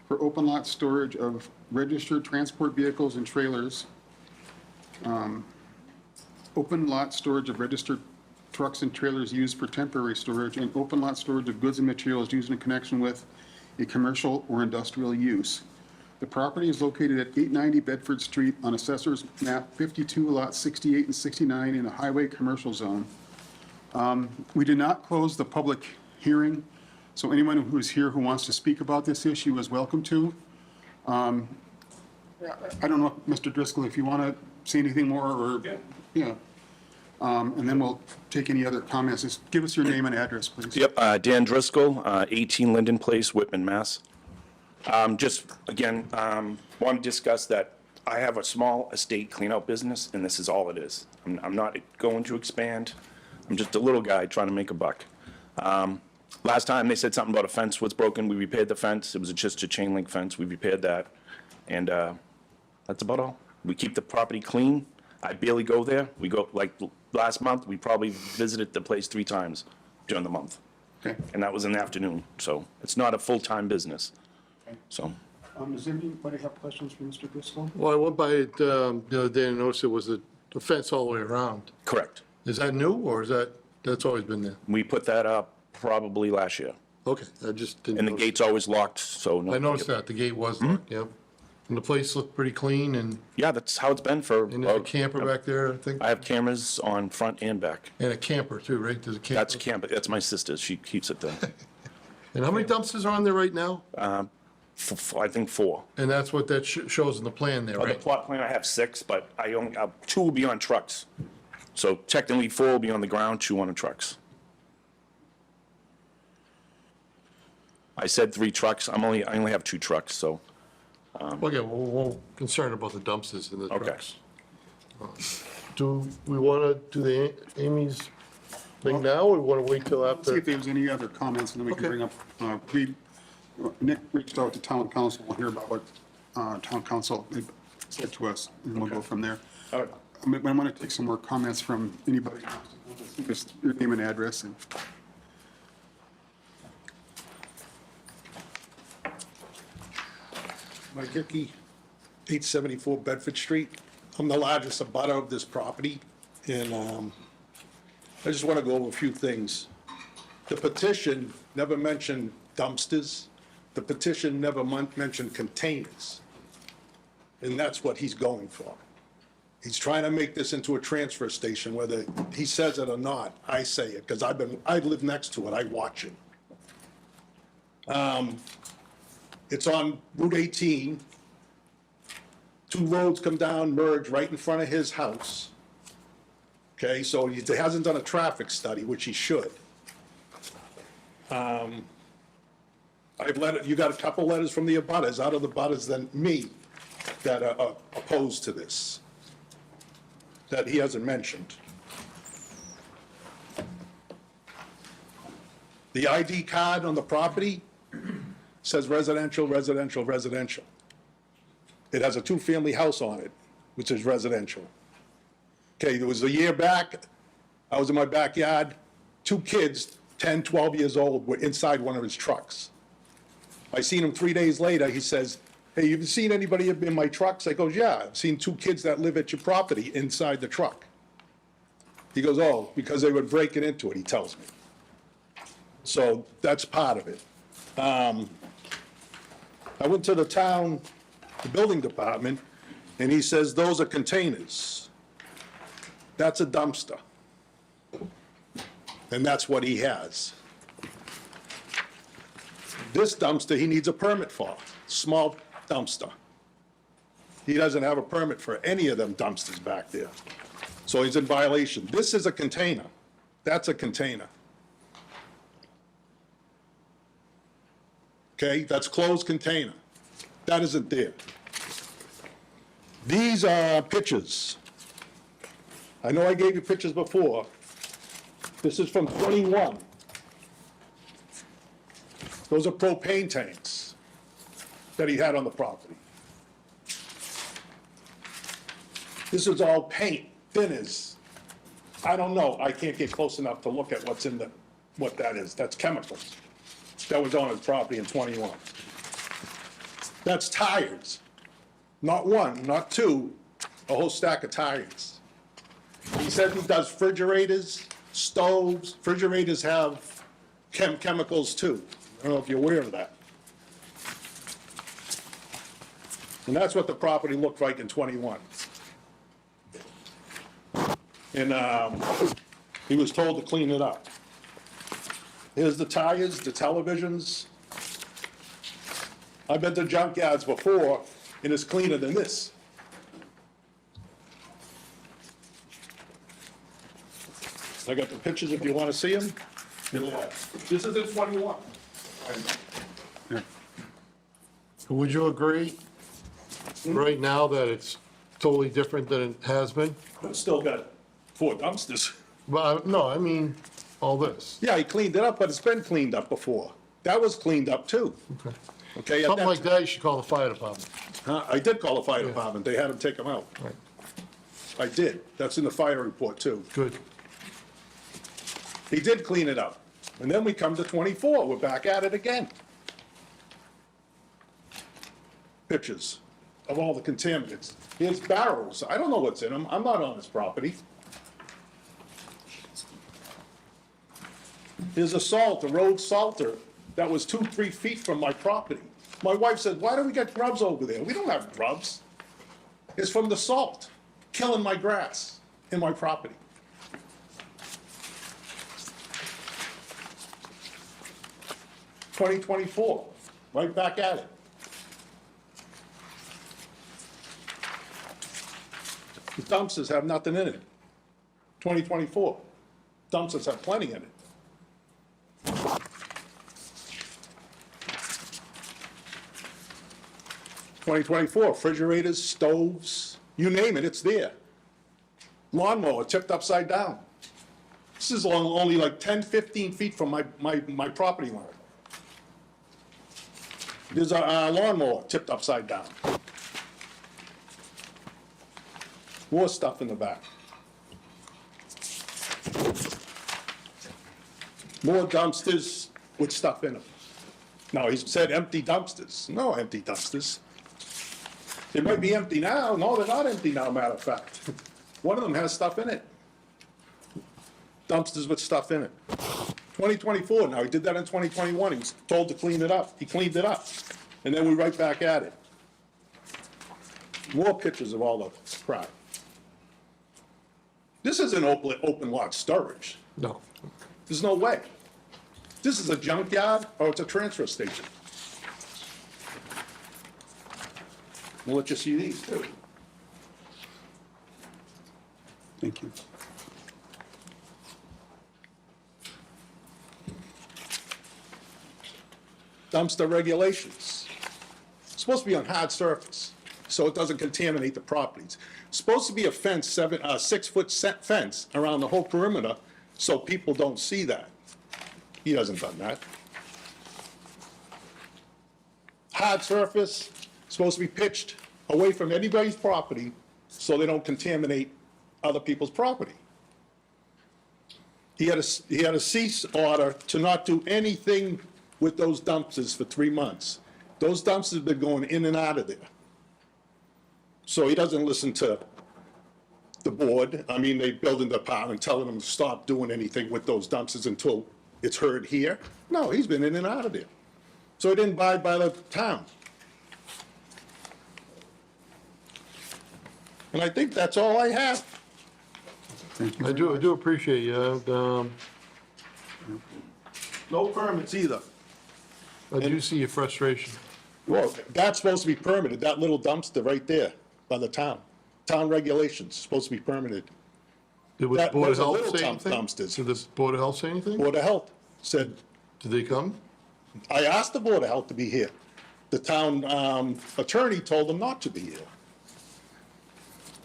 for open lot storage of registered transport vehicles and trailers, open lot storage of registered trucks and trailers used for temporary storage, and open lot storage of goods and materials used in connection with a commercial or industrial use. The property is located at 890 Bedford Street on Assessor's Map 52, Lot 68 and 69 in a highway commercial zone. We did not close the public hearing, so anyone who is here who wants to speak about this issue is welcome to. I don't know, Mr. Driscoll, if you want to say anything more or, yeah. And then we'll take any other comments. Just give us your name and address, please. Yep, Dan Driscoll, 18 Linden Place, Whitman, Mass. Just, again, want to discuss that I have a small estate cleanout business, and this is all it is. I'm not going to expand. I'm just a little guy trying to make a buck. Last time, they said something about a fence was broken. We repaired the fence. It was just a chain link fence. We repaired that. And that's about all. We keep the property clean. I barely go there. We go, like last month, we probably visited the place 3 times during the month. Okay. And that was in the afternoon. So it's not a full-time business. So. Does anybody have questions for Mr. Driscoll? Well, I went by it the other day and noticed it was a fence all the way around. Correct. Is that new, or is that's always been there? We put that up probably last year. Okay, I just didn't And the notice. gate's always locked, so. no- I noticed that, the gate was locked, yep. And the place looked pretty clean, and Yeah, that's how it's been for. there's a camper back there, I think, I have cameras on front and back. and a camper too, right? There's a camper. That's a camper, that's my sister, she keeps it there. And how many dumpsters are on there right now? I think 4. And that's what that shows in the plan there, On the right? plot plan, I have 6, but I only, 2 will be on trucks. So technically 4 will be on the ground, 2 on the trucks. I said 3 trucks, I only have 2 trucks, so. Okay, well, we're concerned about the dumpsters and the Okay. trucks. Do we want to do the Amy's thing now, or we want to wait till See after? if there's any other comments, and then we can Okay. bring up, Nick reached out to town council. We'll hear about what town council said to us, and we'll go from there. All right. I want to take some more comments from anybody. Just your name and address. And Mike Hickey, 874 Bedford Street. I'm the largest abutter of this property, and I just want to go over a few things. The petition never mentioned dumpsters. The petition never mentioned containers, and that's what he's going for. He's trying to make this into a transfer station, whether he says it or not. I say it, because I live next to it, I watch it. It's on Route 18. 2 roads come down, merge right in front of his house. Okay, so he hasn't done a traffic study, which he should. You got a couple letters from the abutters, out of the abutters than me, that are opposed to this, that he hasn't mentioned. The ID card on the property says residential, residential, residential. It has a 2-family house on it, which is residential. Okay, it was a year back, I was in my backyard, 2 kids, 10, 12 years old, were inside one of his trucks. I seen him 3 days later, he says, "Hey, you seen anybody in my trucks?" I goes, "Yeah, I've seen 2 kids that live at your property inside the truck." He goes, "Oh, because they were breaking into it," he tells me. So that's part of it. I went to the building department, and he says, "Those are containers." That's a dumpster. And that's what he has. This dumpster, he needs a permit for, small dumpster. He doesn't have a permit for any of them dumpsters back there. So he's in violation. This is a container. That's a container. Okay, that's closed container. That isn't there. These are pictures. I know I gave you pictures before. This is from 21. Those are propane tanks that he had on the property. This is all paint, thinners. I don't know, I can't get close enough to look at what's in the, what that is. That's chemicals. That was on his property in 21. That's tires. Not one, not two, a whole stack of tires. He said he does refrigerators, stoves. Refrigerators have chemicals too. I don't know if you're aware of that. And that's what the property looked like in 21. And he was told to clean it up. Here's the tires, the televisions. I've been to junkyards before, and it's cleaner than this. I got the pictures if you want to see them. This is in 21. Would you agree right now that it's totally different than it has been? It's still got 4 dumpsters. Well, no, I mean, all this. Yeah, he cleaned it up, but it's been cleaned up before. That was cleaned up too. Okay. Okay. at Something like that, you should call the fire department. I did call the fire department. They had him take them out. Right. I did. That's in the fire report too. Good. He did clean it up. And then we come to 24. We're back at it again. Pictures of all the contaminants. Here's barrels. I don't know what's in them. I'm not on his property. Here's a salt, a road salter that was 2-3 feet from my property. My wife said, why do we get grubs over there? We don't have grubs. It's from the salt, killing my grass in my property. (2024), right back at it. The dumpsters have nothing in it. 2024, dumpsters have plenty in it. (2024), refrigerators, stoves, you name it, it's there. Lawnmower tipped upside down. This is only like 10, 15 feet from my property line. There's a lawnmower tipped upside down. More stuff in the back. More dumpsters with stuff in them. Now, he said empty dumpsters. No empty dumpsters. They might be empty now. No, they're not empty now, matter of fact. One of them has stuff in it. Dumpsters with stuff in it. 2024, now he did that in 2021. He was told to clean it up. He cleaned it up. And then we're right back at it. More pictures of all the crap. This isn't open lot storage. No. There's no way. This is a junkyard or it's a transfer station. We'll let you see these too. Thank you. Dumpster regulations. It's supposed to be on hard surface, so it doesn't contaminate the properties. It's supposed to be a fence, 6-foot fence around the whole perimeter, so people don't see that. He hasn't done that. Hard surface, supposed to be pitched away from anybody's property, so they don't contaminate other people's property. He had a cease order to not do anything with those dumpsters for 3 months. Those dumpsters have been going in and out of there. So he doesn't listen to the board. I mean, the building department telling him to stop doing anything with those dumpsters until it's heard here. No, he's been in and out of there. So he didn't abide by the town. And I think that's all I have. I do appreciate you. No permits either. I do see your frustration. Well, that's supposed to be permitted, that little dumpster right there by the town. Town regulations, supposed to be permitted. Did the That Board of was a Health little say anything? dumpsters. Did the Board of Health say anything? Board of Health said, Did they come? I asked the Board of Health to be here. The town attorney told them not to be here.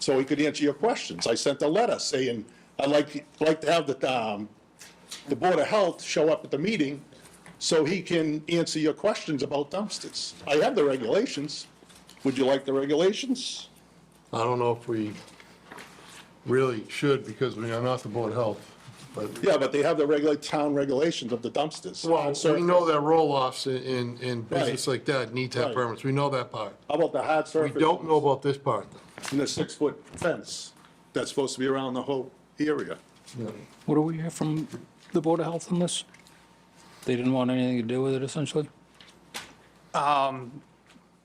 So he could answer your questions. I sent a letter saying, I'd like to have the Board of Health show up at the meeting so he can answer your questions about dumpsters. I have the regulations. Would you like the regulations? I don't know if we really should, because we are not the Board of Health, but. Yeah, but they have the town regulations of the dumpsters. Well, we know that roll-offs in business like that need to have Right. permits, we know that part. How about the hard We surface? don't know about this part. And the 6-foot fence that's supposed to be around the whole area. What do we hear from the Board of Health on this? They didn't want anything to do with it, essentially?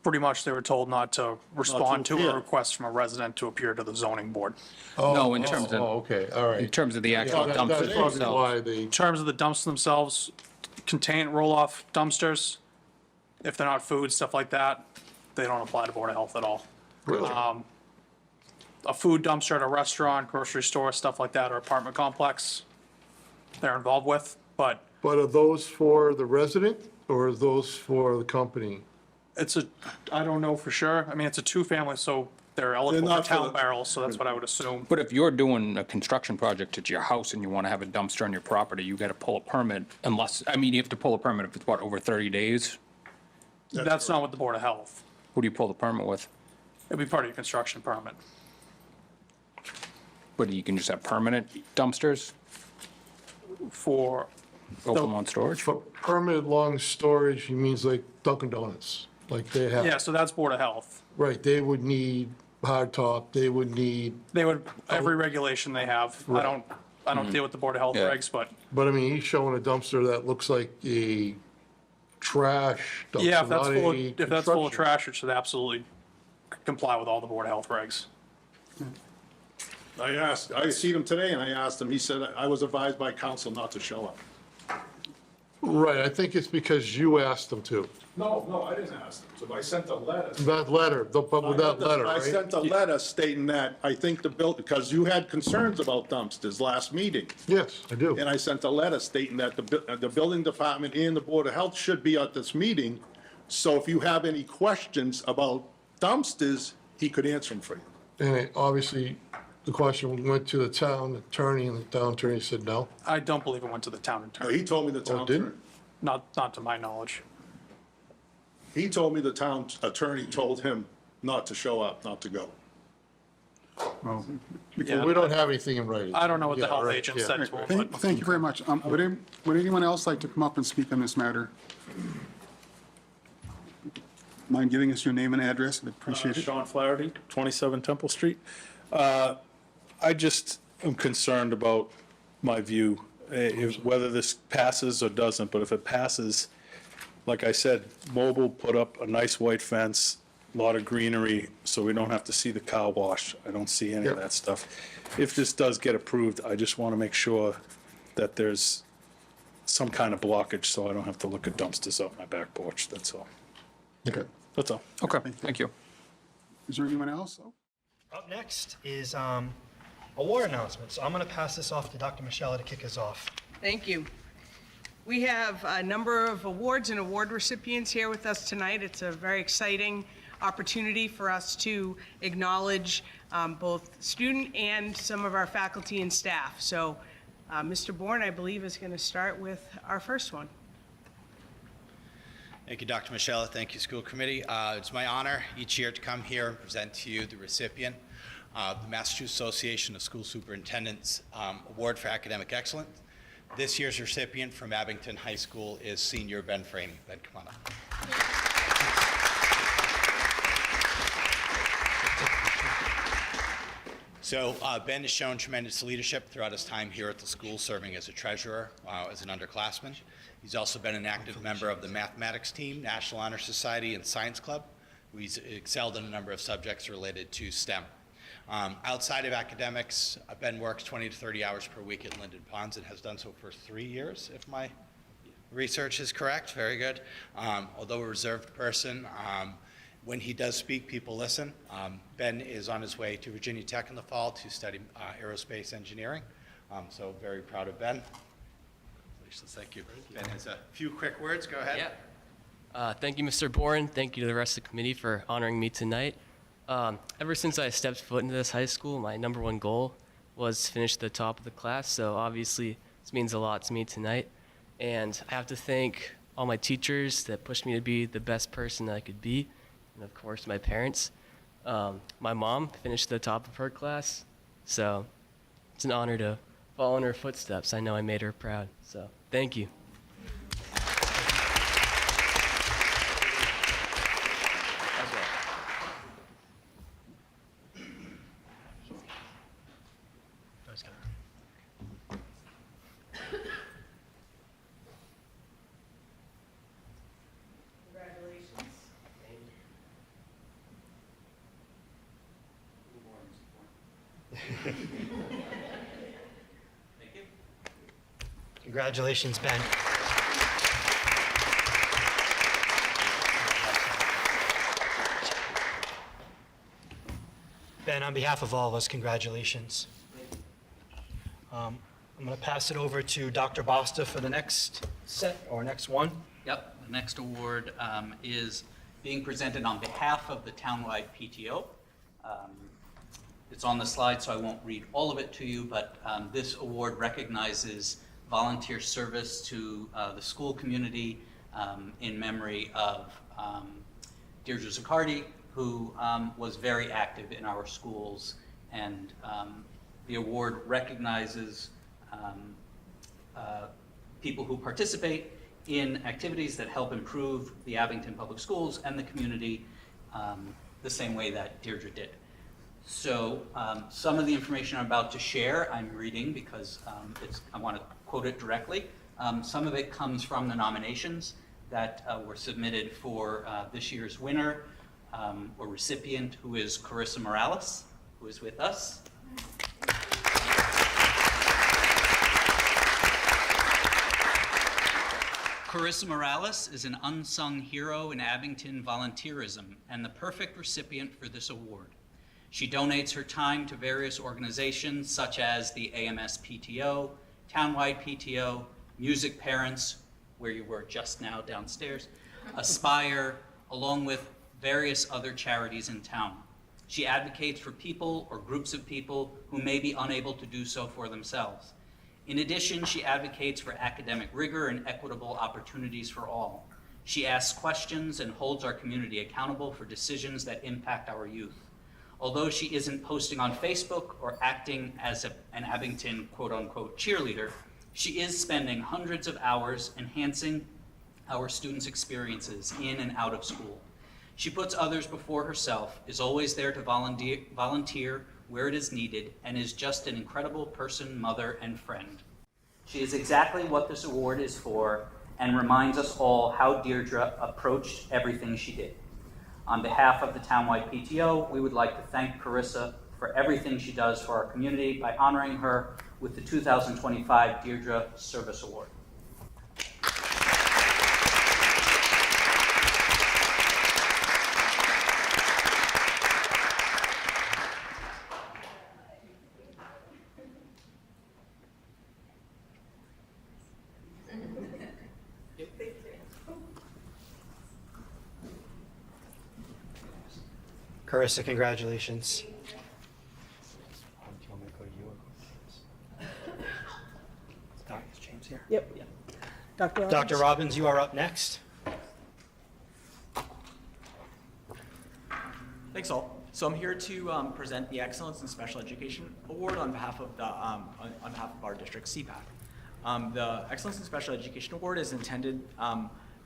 Pretty much, they were told not to respond to appear. a request from a resident to appear to the zoning board. No, in terms of, Okay, all right. in terms of the actual That's dumpsters probably themselves. why they, In terms of the dumpsters themselves, contain roll-off dumpsters, if they're not food, stuff like that, they don't apply to Board of Health at all. really? A food dumpster at a restaurant, grocery store, stuff like that, or apartment complex, they're involved with, but But are those for the resident, or are those for the company? I don't know for sure. I mean, it's a two-family, so they're eligible for not for town the- barrels, so that's what I would assume. But if you're doing a construction project at your house and you want to have a dumpster on your property, you got to pull a permit unless, I mean, you have to pull a permit if it's what, over 30 days? That's not with the Board of Health. Who do you pull the permit with? It'd be part of your construction permit. But you can just have permanent dumpsters, For, open lawn storage? For permitted long storage, he means like Dunkin' Donuts, like they have. yeah, so that's Board of Health. Right, they would need hard top, they would need, They would, every regulation they have. I don't deal with the Board of Health Yeah. regs, but but I mean, he's showing a dumpster that looks like a trash dumpster, yeah, if that's not full, a if that's full of construction. trash, it should absolutely comply with all the Board of Health regs. I seen him today and I asked him, he said, I was advised by council not to show up. Right, I think it's because you asked them to. No, I didn't ask him. So I sent a letter. That letter, but with that letter, I right? sent a letter stating that I think because you had concerns about dumpsters last meeting. Yes, I do. And I sent a letter stating that the building department and the Board of Health should be at this meeting. So if you have any questions about dumpsters, he could answer them for you. And it, obviously, the question went to the town attorney, and the town attorney said no. I don't believe it went to the town attorney, He told me the town didn't? attorney. not to my knowledge. He told me the town attorney told him not to show up, not to go. Yeah, We don't have anything in writing. I don't know what the Yeah, health right, agent yeah. said to him, but Thank you very much. Would anyone else like to come up and speak on this matter? Mind giving us your name and address? I'd appreciate it. Sean Flaherty, 27 Temple Street. I just am concerned about my view, whether this passes or doesn't, but if it passes, like I said, Mobile put up a nice white fence, a lot of greenery, so we don't have to see the car wash. I don't see any of that stuff. If this does get approved, I just want to make sure that there's some kind of blockage, so I don't have to look at dumpsters out my back porch, that's all. Okay. That's all. Okay, thank you. Is there anyone else? Up next is award announcements. I'm going to pass this off to Dr. Michelle to kick us off. Thank you. We have a number of awards and award recipients here with us tonight. It's a very exciting opportunity for us to acknowledge both student and some of our faculty and staff. So Mr. Bourne, I believe, is going to start with our first one. Thank you, Dr. Michelle. Thank you, school committee. It's my honor each year to come here and present to you the recipient of the Massachusetts Association of School Superintendents Award for Academic Excellence. This year's recipient from Abington High School is senior Ben Framey. Ben, come on up. So Ben has shown tremendous leadership throughout his time here at the school, serving as a treasurer, as an underclassman. He's also been an active member of the mathematics team, National Honor Society, and Science Club. He's excelled in a number of subjects related to STEM. Outside of academics, Ben works 20 to 30 hours per week at Linden Ponds and has done so for 3 years, if my research is correct. Very good. Although a reserved person, when he does speak, people listen. Ben is on his way to Virginia Tech in the fall to study aerospace engineering. So very proud of Ben. Thank you. Ben has a few quick words. Go ahead. Yeah. Thank you, Mr. Bourne. Thank you to the rest of the committee for honoring me tonight. Ever since I stepped foot into this high school, my #1 goal was to finish at the top of the class. So obviously, this means a lot to me tonight. And I have to thank all my teachers that pushed me to be the best person that I could be. And of course, my parents. My mom finished at the top of her class. So it's an honor to follow in her footsteps. I know I made her proud. So thank you. Congratulations, Ben. Ben, on behalf of all of us, congratulations. I'm going to pass it over to Dr. Basta for the next set, or next one. Yep, the next award is being presented on behalf of the townwide PTO. It's on the slide, so I won't read all of it to you, but this award recognizes volunteer service to the school community in memory of Deirdre Zaccardi, who was very active in our schools, and the award recognizes people who participate in activities that help improve the Abington Public Schools and the community the same way that Deirdre did. So some of the information I'm about to share, I'm reading because I want to quote it directly. Some of it comes from the nominations that were submitted for this year's winner or recipient, who is Carissa Morales, who is with us. Carissa Morales is an unsung hero in Abington volunteerism and the perfect recipient for this award. She donates her time to various organizations such as the AMS PTO, Townwide PTO, Music Parents, where you were just now downstairs, Aspire, along with various other charities in town. She advocates for people or groups of people who may be unable to do so for themselves. In addition, she advocates for academic rigor and equitable opportunities for all. She asks questions and holds our community accountable for decisions that impact our youth. Although she isn't posting on Facebook or acting as an Abington quote-unquote cheerleader, she is spending hundreds of hours enhancing our students' experiences in and out of school. She puts others before herself, is always there to volunteer where it is needed, and is just an incredible person, mother, and friend. She is exactly what this award is for, and reminds us all how Deirdre approached everything she did. On behalf of the Townwide PTO, we would like to thank Carissa for everything she does for our community by honoring her with the 2025 Deirdre Service Award. Carissa, congratulations. Is James here? Yep. Dr. Robbins, you are up next. Thanks all. So I'm here to present the Excellence in Special Education Award on behalf of the on behalf of our district CPAC. The Excellence in Special Education Award is intended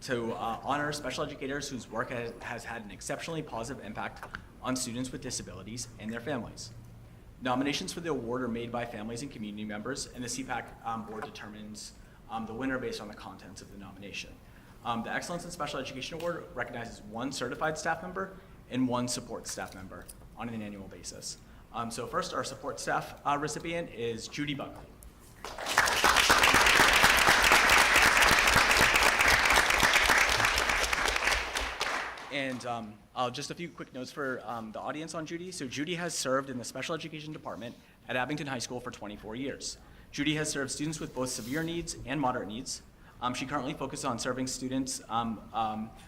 to honor special educators whose work has had an exceptionally positive impact on students with disabilities and their families. Nominations for the award are made by families and community members, and the CPAC board determines the winner based on the contents of the nomination. The Excellence in Special Education Award recognizes one certified staff member and one support staff member on an annual basis. So first, our support staff recipient is Judy Buckley. And just a few quick notes for the audience on Judy. So Judy has served in the special education department at Abington High School for 24 years. Judy has served students with both severe needs and moderate needs. She currently focuses on serving students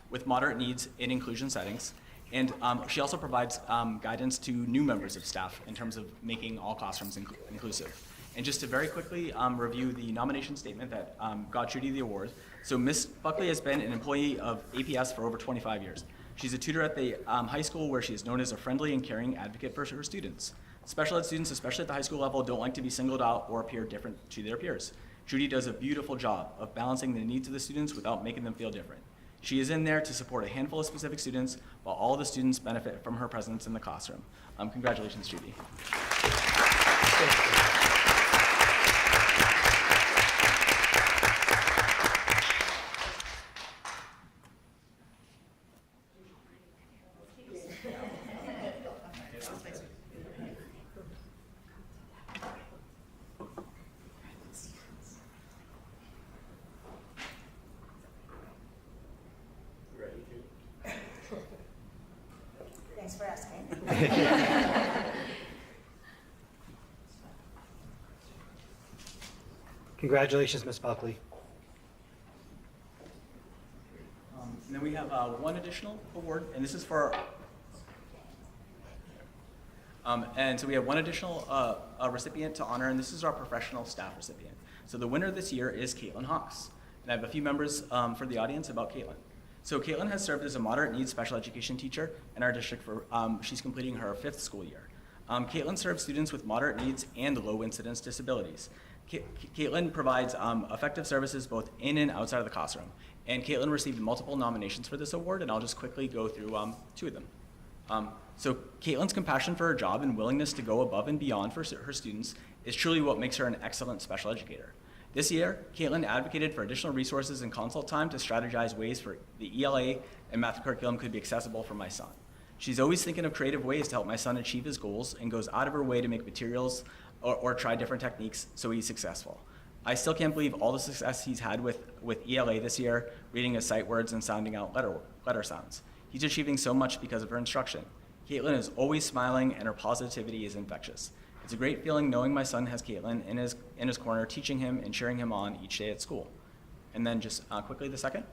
with moderate needs in inclusion settings. And she also provides guidance to new members of staff in terms of making all classrooms inclusive. And just to very quickly review the nomination statement that got Judy the award. So Ms. Buckley has been an employee of APS for over 25 years. She's a tutor at the high school where she is known as a friendly and caring advocate for her students. Special ed students, especially at the high school level, don't like to be singled out or appear different to their peers. Judy does a beautiful job of balancing the needs of the students without making them feel different. She is in there to support a handful of specific students, while all the students benefit from her presence in the classroom. Congratulations, Judy. Thanks for asking. Congratulations, Ms. Buckley. And then we have one additional award, and this is for, and so we have one additional recipient to honor, and this is our professional staff recipient. So the winner this year is Caitlin Hawks. And I have a few members for the audience about Caitlin. So Caitlin has served as a moderate needs special education teacher in our district for, she's completing her 5th school year. Caitlin serves students with moderate needs and low incidence disabilities. Caitlin provides effective services both in and outside of the classroom. And Caitlin received multiple nominations for this award, and I'll just quickly go through 2 of them. So Caitlin's compassion for her job and willingness to go above and beyond for her students is truly what makes her an excellent special educator. This year, Caitlin advocated for additional resources and consult time to strategize ways for the ELA and math curriculum could be accessible for my son. She's always thinking of creative ways to help my son achieve his goals and goes out of her way to make materials or try different techniques so he's successful. I still can't believe all the success he's had with ELA this year, reading his sight words and sounding out letter sounds. He's achieving so much because of her instruction. Caitlin is always smiling and her positivity is infectious. It's a great feeling knowing my son has Caitlin in his corner, teaching him and cheering him on each day at school. And then just quickly the second.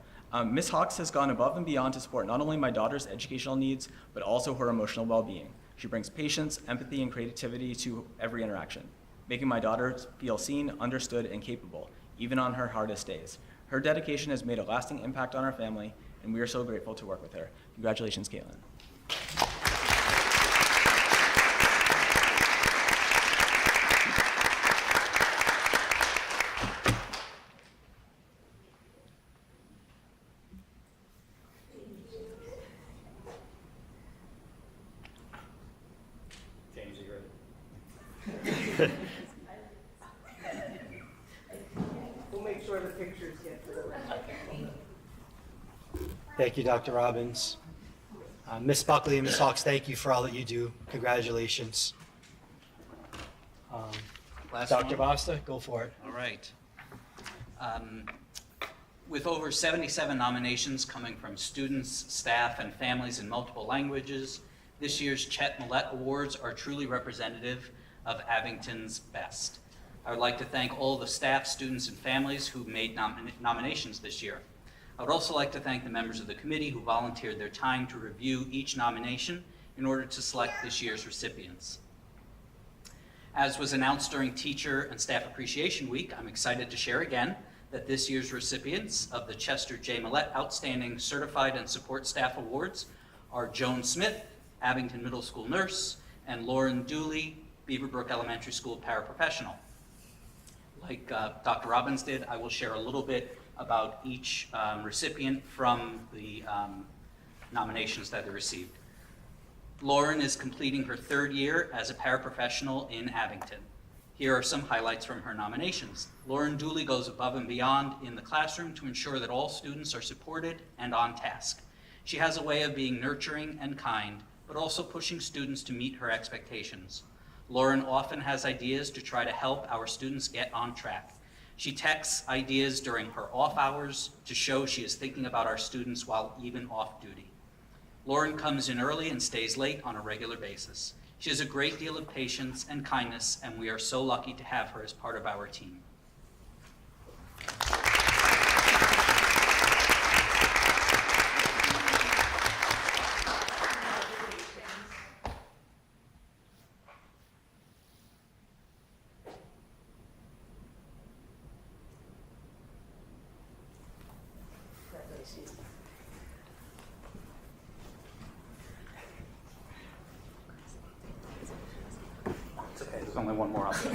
Ms. Hawks has gone above and beyond to support not only my daughter's educational needs, but also her emotional well-being. She brings patience, empathy, and creativity to every interaction, making my daughter feel seen, understood, and capable, even on her hardest days. Her dedication has made a lasting impact on our family, and we are so grateful to work with her. Congratulations, Caitlin. We'll make sure the pictures get to the Thank you, Dr. Robbins. Ms. Buckley and Ms. Hawks, thank you for all that you do. Congratulations. Last Dr. one. Basta, go for it. All right. With over 77 nominations coming from students, staff, and families in multiple languages, this year's Chet Millett Awards are truly representative of Abington's best. I would like to thank all the staff, students, and families who made nominations this year. I would also like to thank the members of the committee who volunteered their time to review each nomination in order to select this year's recipients. As was announced during Teacher and Staff Appreciation Week, I'm excited to share again that this year's recipients of the Chester J. Millett Outstanding Certified and Support Staff Awards are Joan Smith, Abington Middle School nurse, and Lauren Dooley, Beaverbrook Elementary School paraprofessional. Like Dr. Robbins did, I will share a little bit about each recipient from the nominations that they received. Lauren is completing her 3rd year as a paraprofessional in Abington. Here are some highlights from her nominations. Lauren Dooley goes above and beyond in the classroom to ensure that all students are supported and on task. She has a way of being nurturing and kind, but also pushing students to meet her expectations. Lauren often has ideas to try to help our students get on track. She texts ideas during her off hours to show she is thinking about our students while even off duty. Lauren comes in early and stays late on a regular basis. She has a great deal of patience and kindness, and we are so lucky to have her as part of our team. there's only one more out there.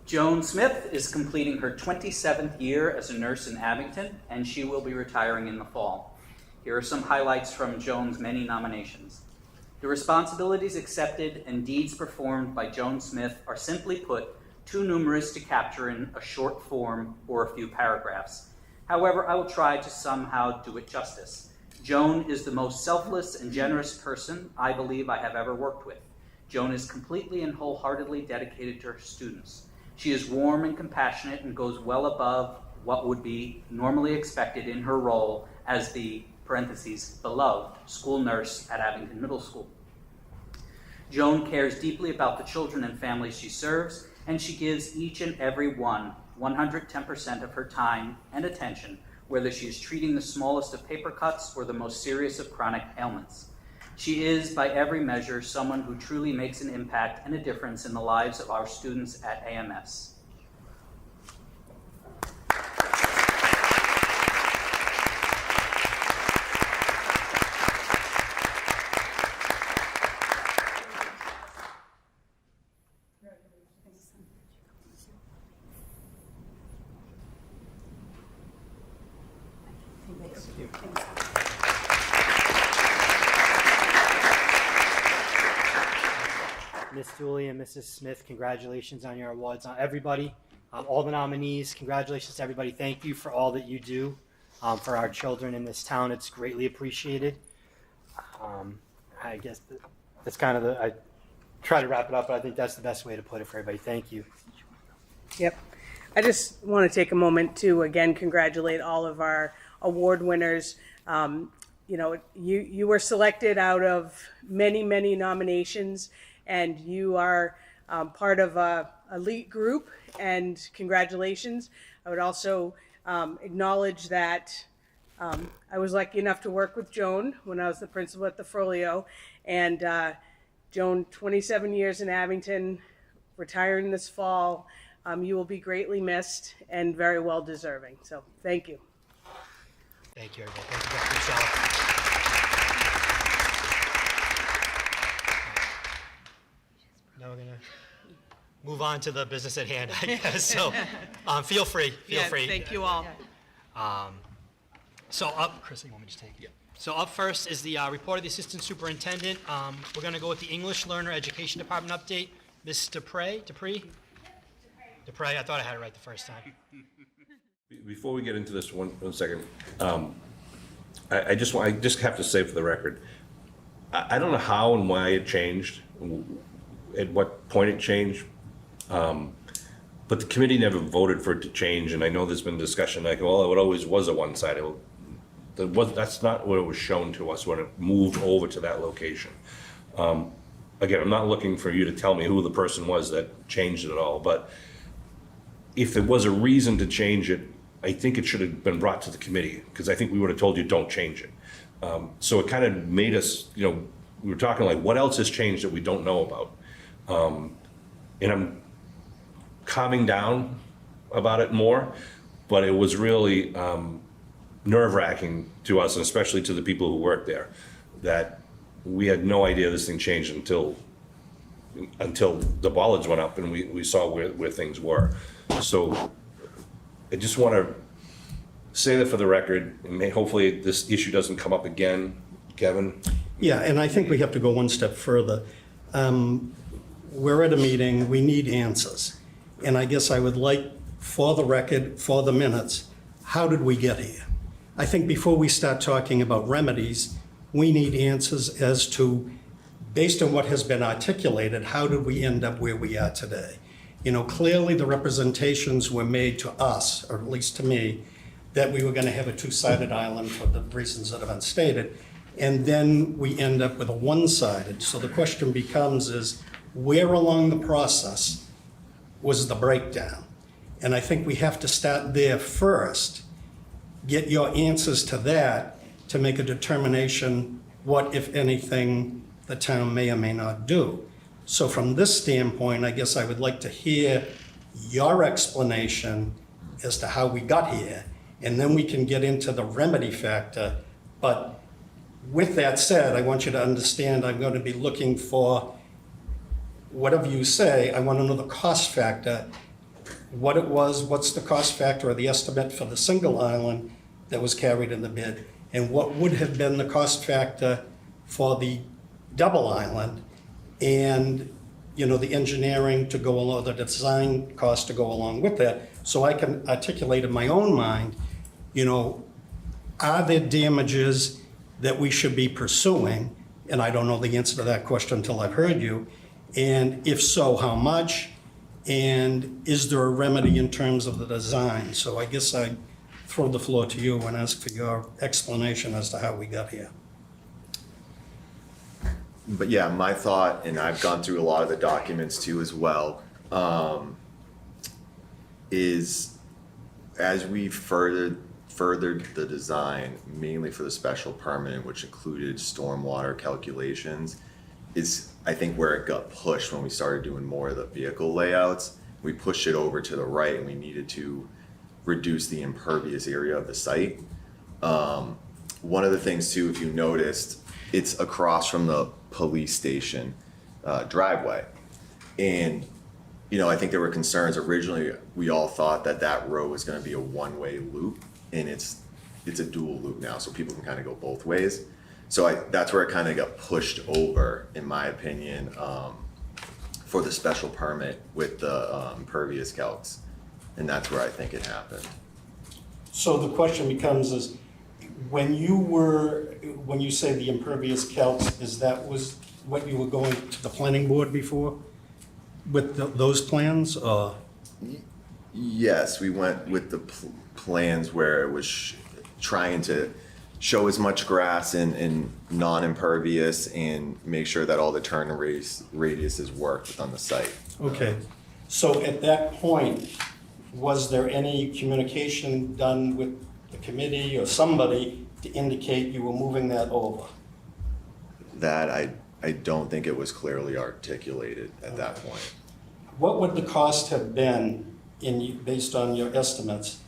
Joan Smith is completing her 27th year as a nurse in Abington, and she will be retiring in the fall. Here are some highlights from Joan's many nominations. The responsibilities accepted and deeds performed by Joan Smith are, simply put, too numerous to capture in a short form or a few paragraphs. However, I will try to somehow do it justice. Joan is the most selfless and generous person I believe I have ever worked with. Joan is completely and wholeheartedly dedicated to her students. She is warm and compassionate and goes well above what would be normally expected in her role as the, parentheses, beloved school nurse at Abington Middle School. Joan cares deeply about the children and families she serves, and she gives each and every one 110% of her time and attention, whether she is treating the smallest of paper cuts or the most serious of chronic ailments. She is, by every measure, someone who truly makes an impact and a difference in the lives of our students at AMS. Miss Dooley and Mrs. Smith, congratulations on your awards. Everybody, all the nominees, congratulations to everybody. Thank you for all that you do for our children in this town. It's greatly appreciated. I guess that's kind of I try to wrap it up, but I think that's the best way to put it for everybody. Thank you. Yep. I just want to take a moment to, again, congratulate all of our award winners. You know, you were selected out of many, many nominations, and you are part of a elite group, and congratulations. I would also acknowledge that I was lucky enough to work with Joan when I was the principal at the Frollo, and Joan, 27 years in Abington, retiring this fall. You will be greatly missed and very well deserving. So thank you. Thank you, everybody. Thank you, Dr. Michelle. Now we're gonna move on to the business at hand, I guess. So feel free. Thank you all. So up, Chris, you want me to take it? Yeah. So up first is the report of the assistant superintendent. We're going to go with the English Learner Education Department update. Ms. Dupree? Dupree, I thought I had it right the first time. Before we get into this, one second. I just have to say for the record, I don't know how and why it changed, at what point it changed, but the committee never voted for it to change, and I know there's been discussion like, well, it always was a one-sided. That's not what it was shown to us when it moved over to that location. Again, I'm not looking for you to tell me who the person was that changed it at all, but if there was a reason to change it, I think it should have been brought to the committee, because I think we would have told you, don't change it. So it kind of made us, we were talking like, what else has changed that we don't know about? And I'm calming down about it more, but it was really nerve-wracking to us, and especially to the people who work there, that we had no idea this thing changed until the bollards went up and we saw where things were. So I just want to say that for the record, and hopefully this issue doesn't come up again. Kevin? Yeah, and I think we have to go one step further. We're at a meeting, we need answers. And I guess I would like, for the record, for the minutes, how did we get here? I think before we start talking about remedies, we need answers as to, based on what has been articulated, how did we end up where we are today? Clearly the representations were made to us, or at least to me, that we were going to have a two-sided island for the reasons that have been stated, and then we end up with a one-sided. So the question becomes is, where along the process was the breakdown? And I think we have to start there first, get your answers to that, to make a determination what, if anything, the town may or may not do. So from this standpoint, I guess I would like to hear your explanation as to how we got here, and then we can get into the remedy factor. But With that said, I want you to understand I'm going to be looking for, whatever you say, I want to know the cost factor, what it was, what's the cost factor or the estimate for the single island that was carried in the bid, and what would have been the cost factor for the double island, and, you know, the engineering to go along, the design cost to go along with that, so I can articulate in my own mind, you know, are there damages that we should be pursuing? And I don't know the answer to that question until I've heard you. And if so, how much? And is there a remedy in terms of the design? So I guess I throw the floor to you and ask for your explanation as to how we got here. But yeah, my thought, and I've gone through a lot of the documents too as well, is as we furthered the design, mainly for the special permit, which included stormwater calculations, is I think where it got pushed when we started doing more of the vehicle layouts. We pushed it over to the right and we needed to reduce the impervious area of the site. One of the things too, if you noticed, it's across from the police station driveway. And, you know, I think there were concerns originally, we all thought that that road was gonna be a one-way loop, and it's a dual loop now, so people can kind of go both ways. So that's where it kind of got pushed over, in my opinion, for the special permit with the impervious calcs. And that's where I think it happened. So the question becomes is, when you say the impervious calcs, was what you were going to the planning board before with those plans? Yes, we went with the plans where it was trying to show as much grass and non-impervious and make sure that all the turn radiuses worked on the site. Okay, so at that point, was there any communication done with the committee or somebody to indicate you were moving that over? That I don't think it was clearly articulated at that point. What would the cost have been based on your estimates?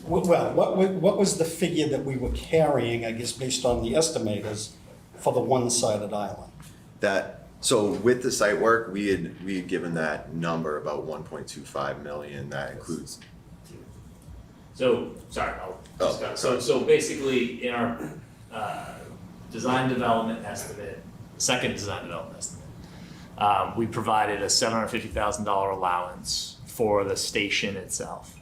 What was the figure that we were carrying, I guess, based on the estimators for the one-sided island? So with the site work, we had given that number about 1.25 million. That includes. So, sorry, so basically in our design development estimate, second design development estimate, we provided a $750,000 allowance for the station itself.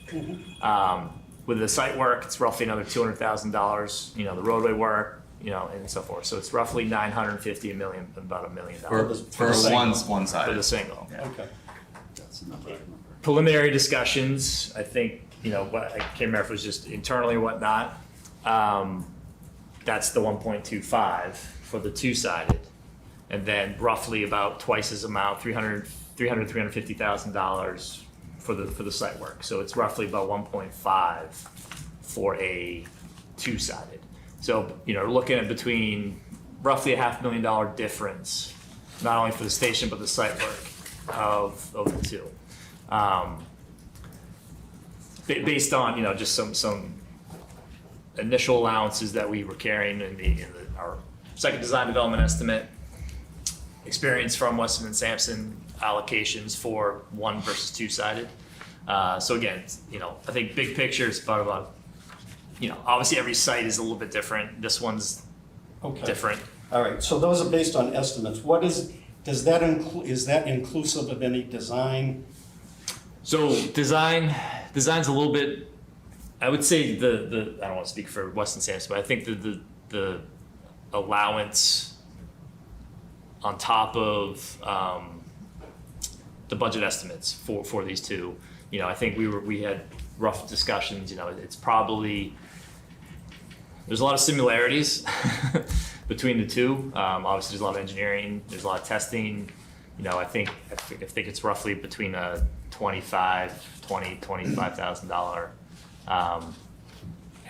With the site work, it's roughly another $200,000, you know, the roadway work, you know, and so forth. So it's roughly $950 million, about $1 million. For one side. For the single. Yeah. Okay. That's the number I remember. Preliminary discussions, I think, you know, I can't remember if it was just internally or whatnot. That's the 1.25 for the two-sided. And then roughly about twice as amount, $350,000 for the site work. So it's roughly about 1.5 for a two-sided. So, you know, looking at between roughly a $500,000 difference, not only for the station, but the site work of the two. Based on, you know, just some initial allowances that we were carrying in our second design development estimate, experience from Weston and Sampson allocations for one versus two-sided. So again, you know, I think big picture is about, you know, obviously every site is a little bit different. This one's different. All right, so those are based on estimates. Is that inclusive of any design? So design's a little bit, I would say I don't want to speak for Weston Sampson, but I think the allowance on top of the budget estimates for these two, you know, I think we had rough discussions. You know, it's probably, there's a lot of similarities between the two. Obviously, there's a lot of engineering, there's a lot of testing. You know, I think it's roughly between a $25,000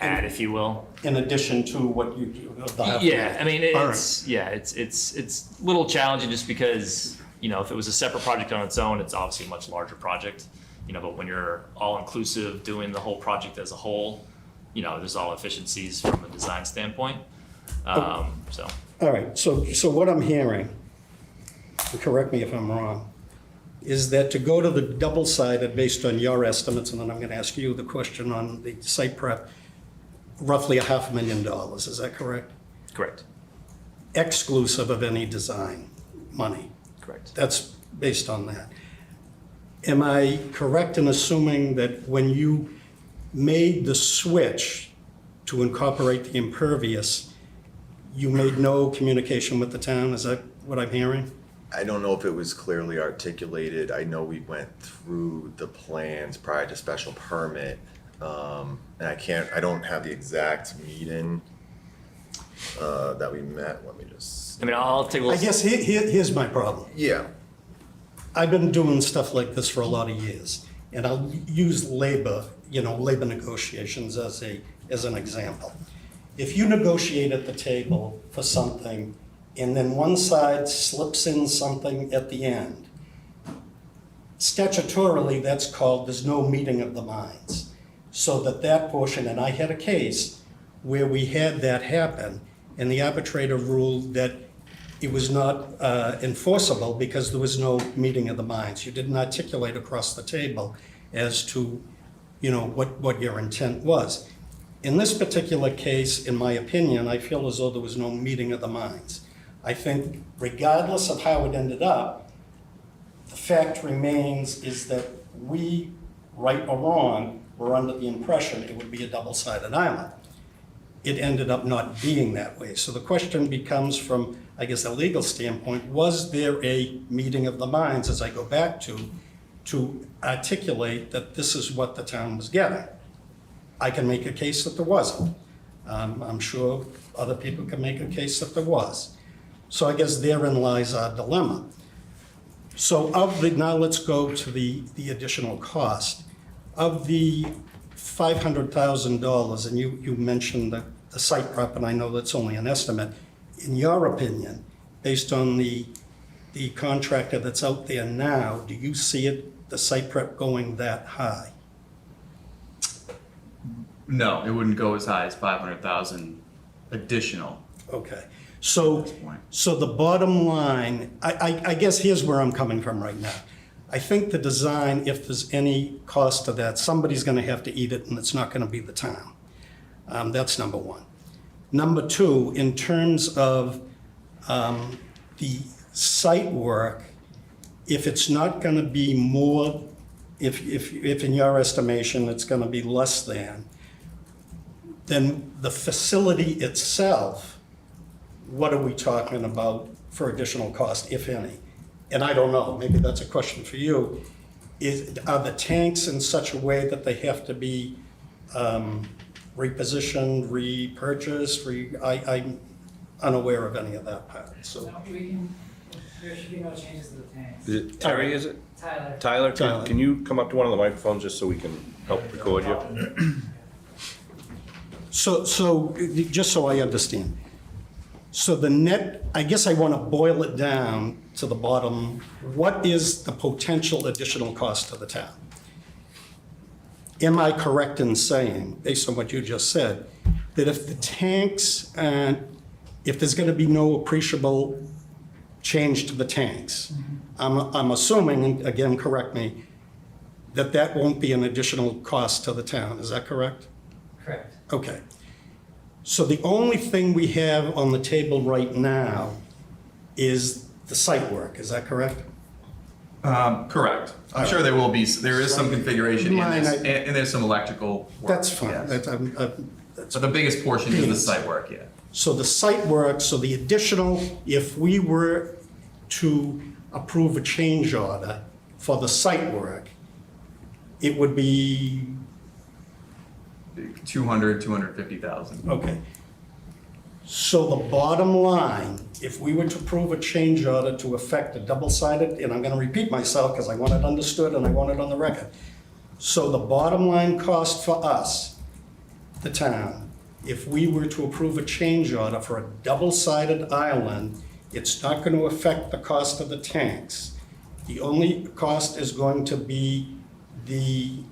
add, if you will. In addition to what you do. Yeah, I mean, it's a little challenging just because, you know, if it was a separate project on its own, it's obviously a much larger project. You know, but when you're all inclusive, doing the whole project as a whole, there's all efficiencies from a design standpoint. So. All right, so what I'm hearing, and correct me if I'm wrong, is that to go to the double-sided based on your estimates, and then I'm gonna ask you the question on the site prep, roughly $500,000, is that correct? Correct. Exclusive of any design money? Correct. That's based on that. Am I correct in assuming that when you made the switch to incorporate the impervious, you made no communication with the town? Is that what I'm hearing? I don't know if it was clearly articulated. I know we went through the plans prior to special permit. And I don't have the exact meeting that we met. Let me just. I'll take a look. I guess here's my problem. Yeah. I've been doing stuff like this for a lot of years, and I'll use labor negotiations as an example. If you negotiate at the table for something, and then one side slips in something at the end, statutorily, that's called, there's no meeting of the minds. So that portion, and I had a case where we had that happen, and the arbitrator ruled that it was not enforceable because there was no meeting of the minds. You didn't articulate across the table as to, what your intent was. In this particular case, in my opinion, I feel as though there was no meeting of the minds. I think regardless of how it ended up, the fact remains is that we, right or wrong, were under the impression it would be a double-sided island. It ended up not being that way. So the question becomes from, I guess, a legal standpoint, was there a meeting of the minds, as I go back to articulate that this is what the town was getting? I can make a case that there wasn't. I'm sure other people can make a case that there was. So I guess therein lies our dilemma. So now let's go to the additional cost. Of the $500,000, and you mentioned the site prep, and I know that's only an estimate. In your opinion, based on the contractor that's out there now, do you see the site prep going that high? No, it wouldn't go as high as 500,000 additional. Okay. So the bottom line, I guess here's where I'm coming from right now. I think the design, if there's any cost to that, somebody's going to have to eat it, and it's not going to be the town. That's number one. Number two, in terms of the site work, if it's not going to be more, if in your estimation it's going to be less than, then the facility itself, what are we talking about for additional cost, if any? And I don't know, maybe that's a question for you. Are the tanks in such a way that they have to be repositioned, repurchased? I'm unaware of any of that part, so. No, there should be no changes to the tanks. Is it Terry, is it? Tyler. Tyler, can you come up to one of the microphones just so we can help record you? So just so I understand, so the net, I guess I want to boil it down to the bottom. What is the potential additional cost to the town? Am I correct in saying, based on what you just said, that if the tanks, if there's going to be no appreciable change to the tanks, I'm assuming, and again, correct me, that won't be an additional cost to the town, is that correct? Correct. Okay. So the only thing we have on the table right now is the site work, is that correct? Correct. I'm sure there is some configuration in this, and there's some electrical work. That's fine. Yes. But the biggest portion is the site work, yeah. So the site work, so the additional, if we were to approve a change order for the site work, it would be 250,000. Okay. So the bottom line, if we were to approve a change order to affect a double-sided, and I'm going to repeat myself because I want it understood and I want it on the record. So the bottom line cost for us, the town, if we were to approve a change order for a double-sided island, it's not going to affect the cost of the tanks. The only cost is going to be the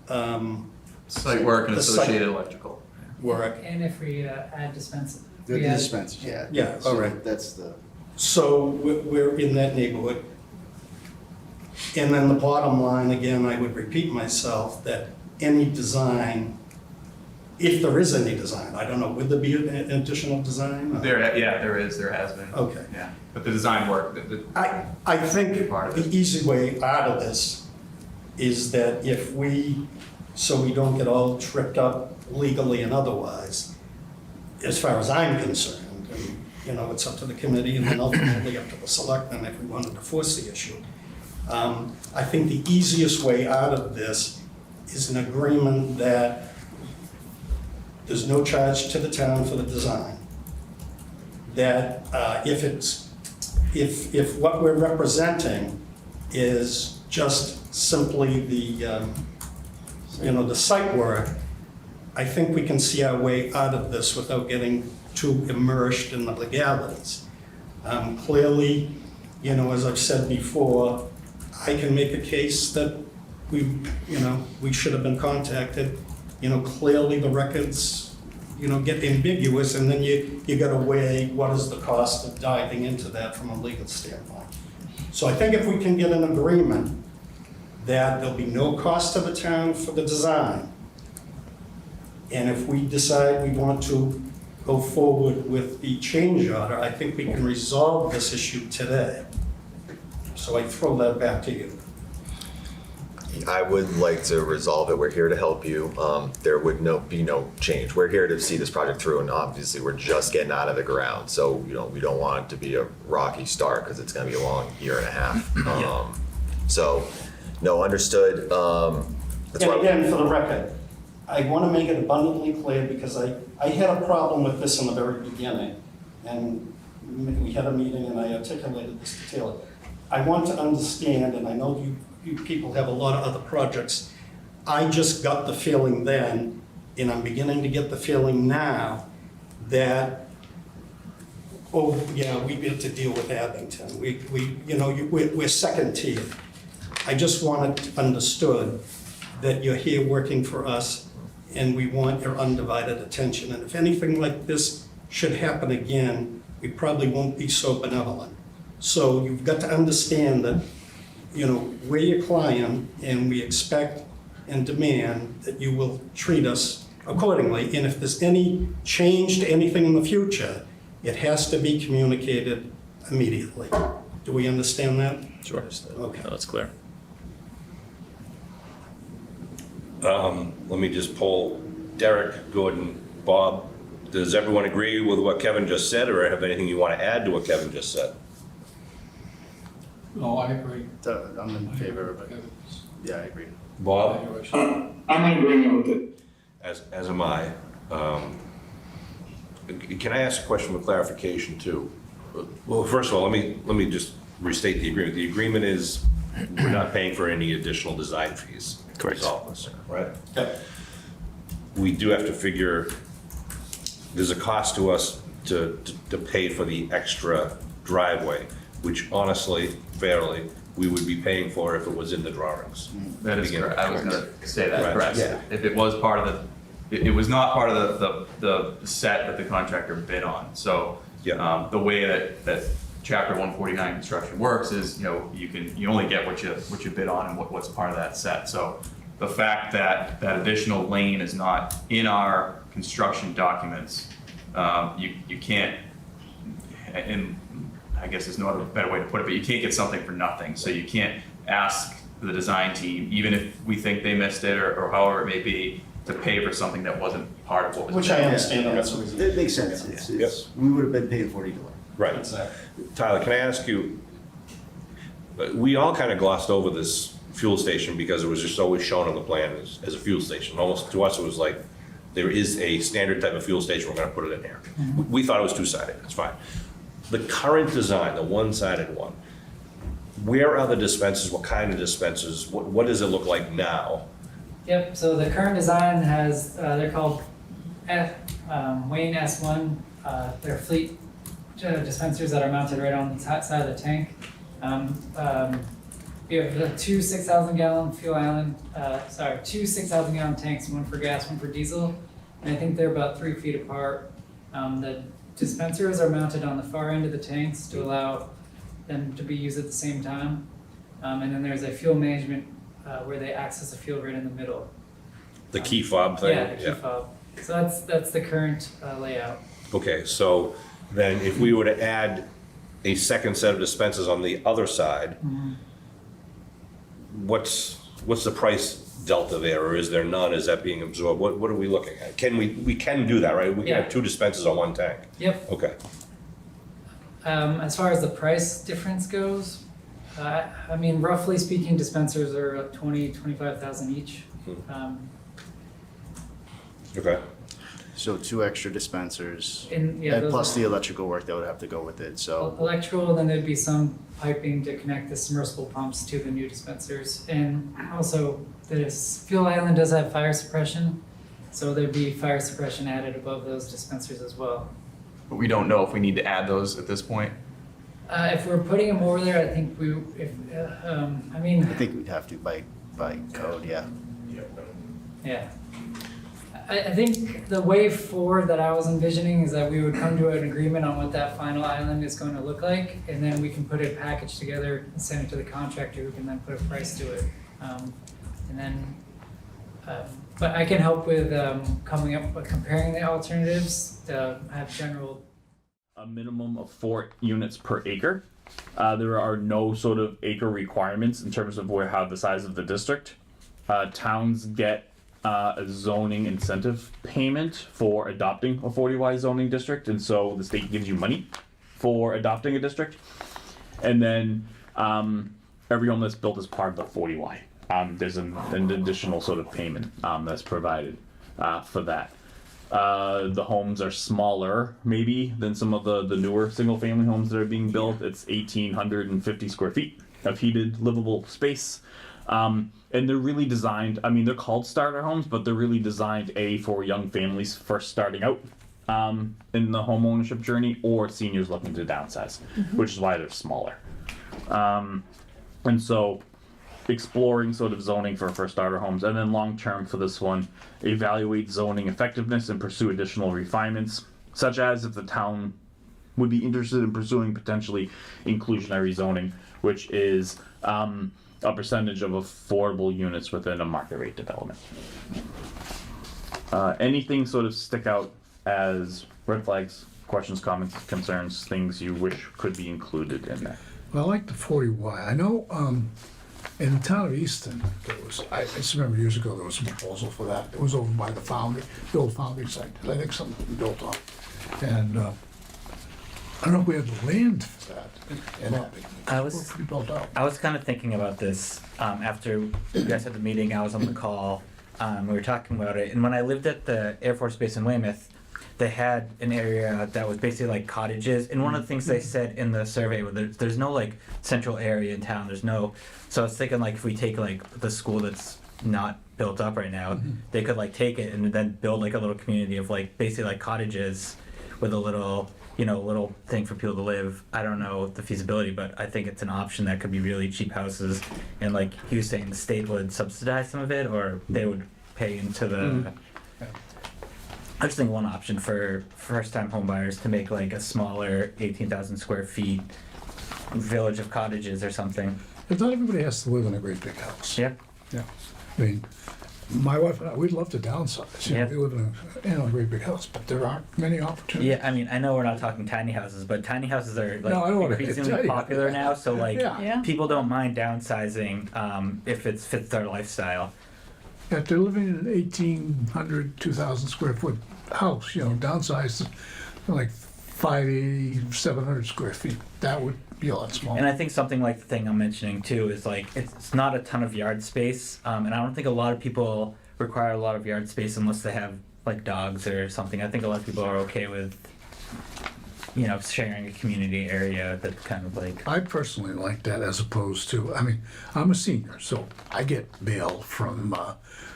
Site work and the associated electrical. work. And if we add dispensers. The dispensers, yeah. Yeah, So all right. That's the. So we're in that neighborhood. And then the bottom line, again, I would repeat myself, that any design, if there is any design, I don't know, would there be an additional design? There is, there has been. Okay. Yeah, but the design work, I think the easy way out of this is that if we, so we don't get all tripped up legally and otherwise, as far as I'm concerned, and, you know, it's up to the committee and then ultimately up to the selectmen if we wanted to force the issue. I think the easiest way out of this is an agreement that there's no charge to the town for the design. That if what we're representing is just simply the, the site work, I think we can see our way out of this without getting too immersed in the legalities. Clearly, as I've said before, I can make a case that we should have been contacted. Clearly the records, get ambiguous, and then you gotta weigh what is the cost of diving into that from a legal standpoint. So I think if we can get an agreement that there'll be no cost to the town for the design, and if we decide we want to go forward with the change order, I think we can resolve this issue today. So I throw that back to you. I would like to resolve it. We're here to help you. There would be no change. We're here to see this project through, and obviously we're just getting out of the ground. So, we don't want it to be a rocky start because it's going to be a long year and a half. So, no, understood. That's And why again, for the record, I want to make it abundantly clear because I had a problem with this in the very beginning. And we had a meeting and I articulated this to Taylor. I want to understand, and I know you people have a lot of other projects. I just got the feeling then, and I'm beginning to get the feeling now, that, oh, yeah, we get to deal with Abington. We're second tier. I just want it understood that you're here working for us, and we want your undivided attention. And if anything like this should happen again, we probably won't be so benevolent. So you've got to understand that, we're your client, and we expect and demand that you will treat us accordingly. And if there's any change to anything in the future, it has to be communicated immediately. Do we understand that? Sure. Okay. That's clear. Let me just poll Derek, Gordon, Bob. Does everyone agree with what Kevin just said, or have anything you want to add to what Kevin just said? No, I agree. I'm in favor of it. Yeah, I agree. Bob? I'm in agreement with it. As am I. Can I ask a question with clarification too? Well, first of all, let me just restate the agreement. The agreement is we're not paying for any additional design fees. Correct. Resolve this, right? Okay. We do have to figure there's a cost to us to pay for the extra driveway, which honestly, fairly, we would be paying for if it was in the drawings. that is correct. I was gonna say that, Right. correct. Yeah. If it was part of it was not part of the set that the contractor bid on. So, the way that Chapter 149 construction works is, you only get what you bid on and what's part of that set. So the fact that that additional lane is not in our construction documents, you can't, and I guess there's no other better way to put it, but you can't get something for nothing. So you can't ask the design team, even if we think they missed it or however it may be, to pay for something that wasn't part of what was. Which I understand. That's what It makes sense. It's, we would have been paying $40. Right. Tyler, can I ask you, we all kind of glossed over this fuel station because it was just always shown on the plan as a fuel station. Almost to us, it was like, there is a standard type of fuel station, we're gonna put it in here. We thought it was two-sided, it's fine. The current design, the one-sided one, where are the dispensers, what kind of dispensers, what does it look like now? Yep, so the current design has, they're called Wayne S1. They're fleet dispensers that are mounted right on the side of the tank. We have the two 6,000 gallon fuel island, two 6,000 gallon tanks, one for gas, one for diesel. and I think they're about 3 feet apart. The dispensers are mounted on the far end of the tanks to allow them to be used at the same time. And then there's a fuel management where they access the fuel right in the middle. The key fob thing? Yeah, the key fob. So that's the current layout. Okay, so then if we were to add a second set of dispensers on the other side, what's the price delta there, or is there none? Is that being absorbed? What are we looking at? Can we can do that, right? We can have 2 dispensers on 1 tank? Yep. Okay. As far as the price difference goes, I mean, roughly speaking, dispensers are 25,000 each. Okay. So 2 extra dispensers, And, yeah, and those plus are- the electrical work that would have to go with it, so. Electrical, then there'd be some piping to connect the submersible pumps to the new dispensers. And also, this fuel island does have fire suppression, so there'd be fire suppression added above those dispensers as well. But we don't know if we need to add those at this point. If we're putting them over there, I think I mean. I think we'd have to by code, yeah. Yeah. I think the way forward that I was envisioning is that we would come to an agreement on what that final island is going to look like, and then we can put a package together and send it to the contractor who can then put a price to it. But I can help with coming up with comparing the alternatives to have general. A minimum of 4 units per acre. There are no sort of acre requirements in terms of how the size of the district. Towns get a zoning incentive payment for adopting a 40Y zoning district, and so the state gives you money for adopting a district. And then every home that's built is part of the 40Y. There's an additional sort of payment that's provided for that. The homes are smaller, maybe, than some of the newer single-family homes that are being built. It's 1,850 square feet of heated, livable space. And they're really designed, I mean, they're called starter homes, but they're really designed, for young families first starting out in the home ownership journey, or seniors looking to downsize, which is why they're smaller. And so exploring sort of zoning for starter homes, and then long-term for this one, evaluate zoning effectiveness and pursue additional refinements, such as if the town would be interested in pursuing potentially inclusionary zoning, which is a percentage of affordable units within a market rate development. Anything sort of stick out as red flags, questions, comments, concerns, things you wish could be included in there? Well, I like the 40Y. I know in the town of Easton, I just remember years ago there was a proposal for that. It was over by the old foundry site. I think something built on. And I don't know if we have the land for that. And I was kind of thinking about this after you guys had the meeting. I was on the call. We were talking about it. And when I lived at the Air Force Base in Weymouth, they had an area that was basically like cottages. And one of the things they said in the survey was there's no like central area in town. So I was thinking like if we take like the school that's not built up right now, they could like take it and then build like a little community of like basically like cottages with a little thing for people to live. I don't know the feasibility, but I think it's an option that could be really cheap houses. And like he was saying, the state would subsidize some of it, or they would pay into the. I just think one option for first-time home buyers to make like a smaller 18,000 square feet village of cottages or something. But not everybody has to live in a great big house. Yeah. Yeah. I mean, my wife and I, we'd love to downsize. You know, we live in a great big house, but there aren't many opportunities. Yeah, I mean, I know we're not talking tiny houses, but tiny houses are like No, I don't wanna- increasingly tiny- popular now. So like Yeah. people don't mind downsizing if it fits their lifestyle. If they're living in an 1,800, 2,000 square foot house, downsize to like 580, 700 square feet, that would be a lot smaller. And I think something like the thing I'm mentioning too is like it's not a ton of yard space, and I don't think a lot of people require a lot of yard space unless they have like dogs or something. I think a lot of people are okay with sharing a community area that's kind of like. I personally like that as opposed to, I mean, I'm a senior, so I get mail from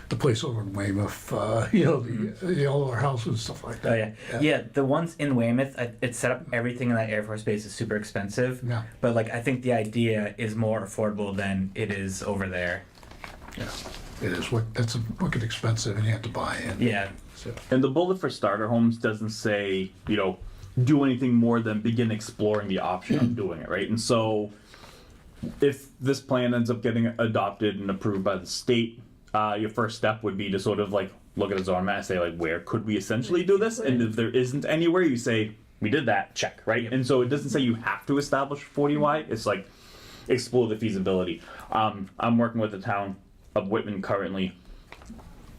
the place over in Weymouth, the older houses and stuff like that. Oh yeah. The ones in Weymouth, it's set up. Everything in that Air Force Base is super expensive. Yeah. But like, I think the idea is more affordable than it is over there. Yeah, it is. That's wicked expensive, and you have to buy in. Yeah. And the bullet for starter homes doesn't say, you know, do anything more than begin exploring the option of doing it, right? And so if this plan ends up getting adopted and approved by the state, your first step would be to sort of like look at a zone map and say like, where could we essentially do this? And if there isn't anywhere, you say, we did that, check, right? And so it doesn't say you have to establish 40Y. It's like, explore the feasibility. I'm working with the town of Whitman currently,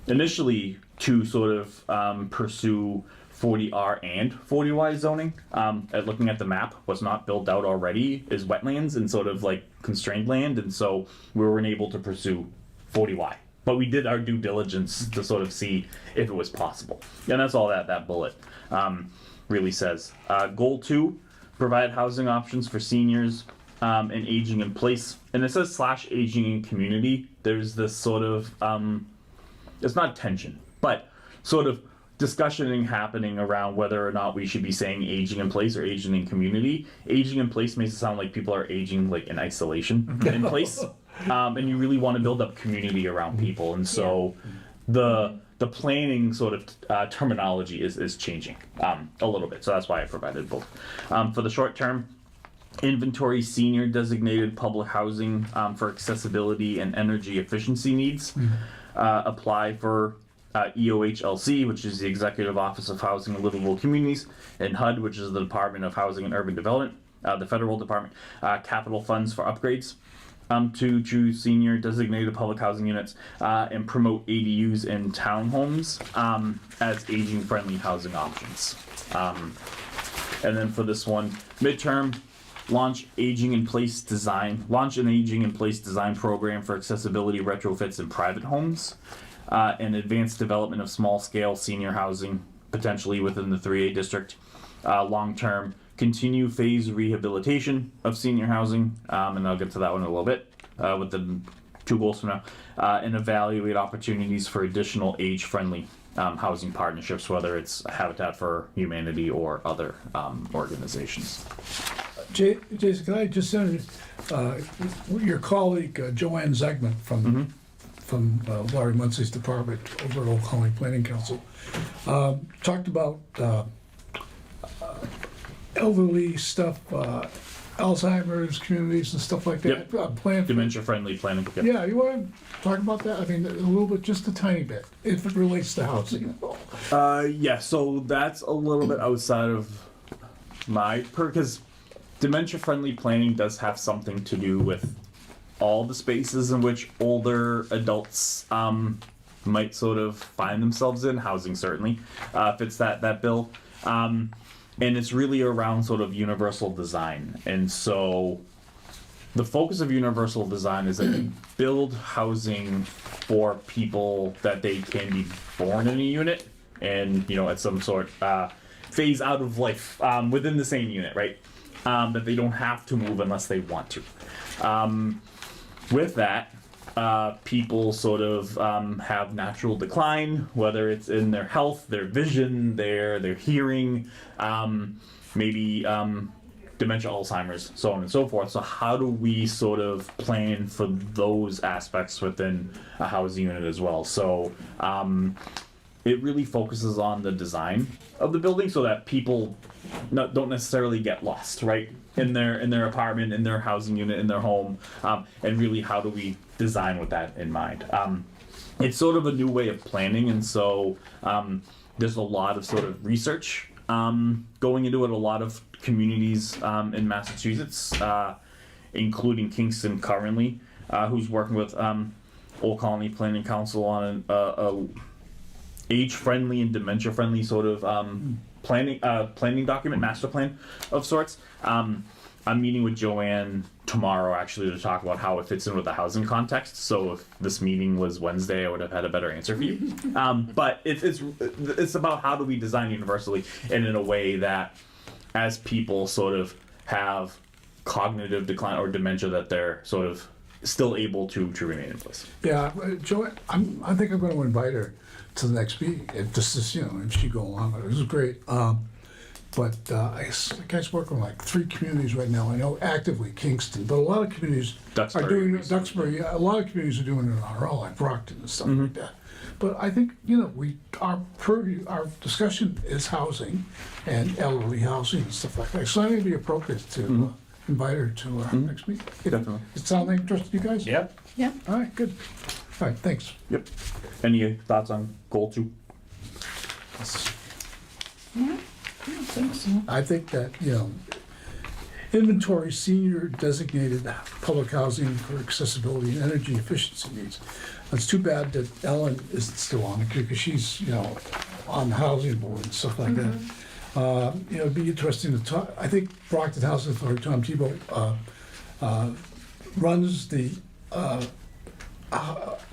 initially to sort of pursue 40R and 40Y zoning. At looking at the map, what's not built out already is wetlands and sort of like constrained land, and so we weren't able to pursue 40Y. But we did our due diligence to sort of see if it was possible. And that's all that bullet really says. Goal 2, provide housing options for seniors and aging in place. And it says / aging in community. There's this sort of, it's not tension, but sort of discussion happening around whether or not we should be saying aging in place or aging in community. Aging in place makes it sound like people are aging like in isolation in place. And you really want to build up community around people. And so the planning sort of terminology is changing a little bit. So that's why I provided both. For the short term, inventory senior designated public housing for accessibility and energy efficiency needs. Apply for EOHLC, which is the Executive Office of Housing and Livable Communities, and HUD, which is the Department of Housing and Urban Development, the federal department, capital funds for upgrades to choose senior designated public housing units and promote ADUs and townhomes as aging-friendly housing options. And then for this one, midterm, launch an aging in place design program for accessibility retrofits in private homes. And advanced development of small-scale senior housing, potentially within the 3A district. Long-term, continue phase rehabilitation of senior housing, and I'll get to that one in a little bit, with the 2 goals from now, and evaluate opportunities for additional age-friendly housing partnerships, whether it's Habitat for Humanity or other organizations. Jason, can I just send your colleague Joanne Zegman from Larry Munsey's department over at Old Colony Planning Council, talked about elderly stuff, Alzheimer's communities and stuff like that. Dementia-friendly planning. Yep. Yeah, you want to talk about that? I mean, a little bit, just a tiny bit, if it relates to housing. Yeah, so that's a little bit outside of my because dementia-friendly planning does have something to do with all the spaces in which older adults might sort of find themselves in, housing certainly fits that bill. And it's really around sort of universal design. And so the focus of universal design is that you build housing for people that they can be born in a unit and, you know, at some sort phase out of life within the same unit, right? That they don't have to move unless they want to. With that, people sort of have natural decline, whether it's in their health, their vision, their hearing, maybe dementia, Alzheimer's, so on and so forth. So how do we sort of plan for those aspects within a housing unit as well? So it really focuses on the design of the building so that people don't necessarily get lost, right? In their apartment, in their housing unit, in their home, and really how do we design with that in mind? It's sort of a new way of planning, and so there's a lot of sort of research going into it. A lot of communities in Massachusetts, including Kingston currently, who's working with Old Colony Planning Council on a age-friendly and dementia-friendly sort of planning document, master plan of sorts. I'm meeting with Joanne tomorrow actually to talk about how it fits in with the housing context. So if this meeting was Wednesday, I would have had a better answer for you. But it's about how do we design universally and in a way that as people sort of have cognitive decline or dementia that they're sort of still able to remain in place. Yeah, Joanne, I think I'm going to invite her to the next meeting. If this is, if she go along with it. This is great. But I guess working with like 3 communities right now. I know actively Kingston, but a lot of communities are doing Duxbury. Yeah, a lot of communities are doing it on their own, like Brockton and stuff like that. But I think, our purview, our discussion is housing and elderly housing and stuff like that. So it may be appropriate to invite her to our next meeting. Definitely. Does it sound like interest to you guys? Yep. Yeah. All right, good. All right, thanks. Yep. Any thoughts on goal 2? Yeah, I don't think so. I think that, inventory senior designated public housing for accessibility and energy efficiency needs. It's too bad that Ellen isn't still on it because she's, on the housing board and stuff like that. It'd be interesting to talk. I think Brockton Housing Authority, Tom Tebow, runs the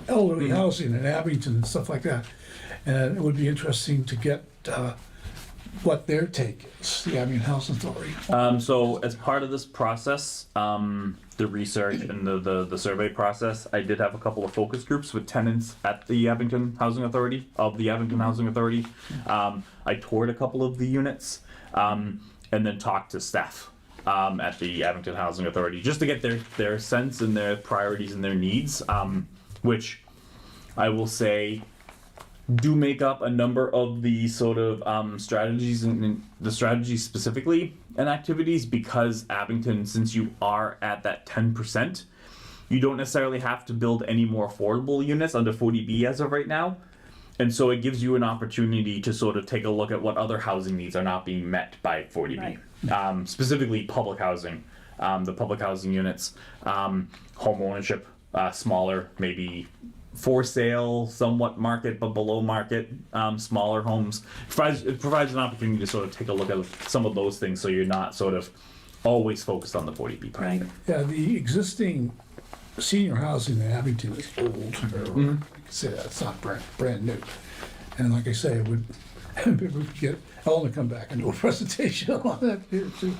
elderly housing in Abington and stuff like that. And it would be interesting to get what their take is, the Abington Housing Authority. So as part of this process, the research and the survey process, I did have a couple of focus groups with tenants at the Abington Housing Authority, I toured a couple of the units, and then talked to staff at the Abington Housing Authority, just to get their sense and their priorities and their needs, which I will say do make up a number of the sort of strategies and the strategies specifically and activities, because Abington, since you are at that 10%, you don't necessarily have to build any more affordable units under 40B as of right now. And so it gives you an opportunity to sort of take a look at what other housing needs are not being met by 40B. Right. Specifically public housing, the public housing units, home ownership, smaller, maybe for sale, somewhat market, but below market, smaller homes. It provides an opportunity to sort of take a look at some of those things so you're not sort of always focused on the 40B part. Right. Yeah, the existing senior housing in Abington is old. Like I said, it's not brand new. And like I say, it would, maybe we could get Ellen to come back and do a presentation on that here too.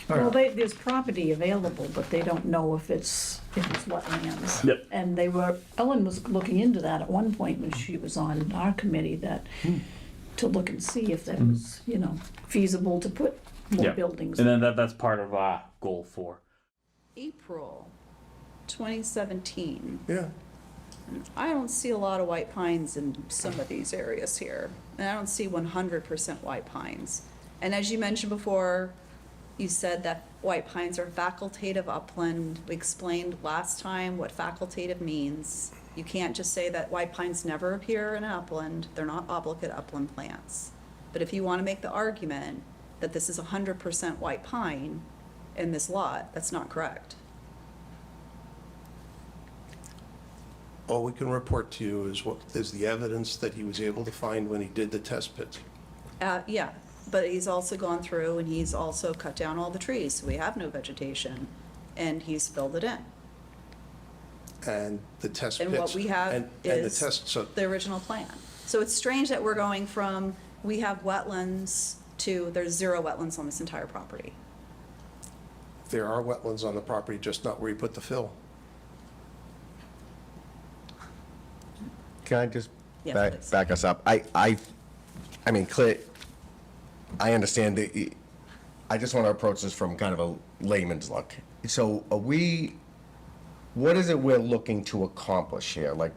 All Well, right. there's property available, but they don't know if it's wetlands. Yep. And Ellen was looking into that at one point when she was on our committee, to look and see if that was, feasible to put more Yeah. buildings. And then that's part of goal 4. April 2017. Yeah. I don't see a lot of white pines in some of these areas here. And I don't see 100% white pines. And as you mentioned before, you said that white pines are facultative upland. We explained last time what facultative means. You can't just say that white pines never appear in an upland. They're not obligate upland plants. But if you want to make the argument that this is 100% white pine in this lot, that's not correct. All we can report to you is the evidence that he was able to find when he did the test pits. Yeah, but he's also gone through and he's also cut down all the trees, so we have no vegetation, and he's filled it in. And the test pits. And what we have and the is test, so the original plan. So it's strange that we're going from, we have wetlands, to there's 0 wetlands on this entire property. there are wetlands on the property, just not where you put the fill. Can I just Yeah, please. back us up? I mean, clear, I understand that, I just want to approach this from kind of a layman's look. So what is it we're looking to accomplish here? Like,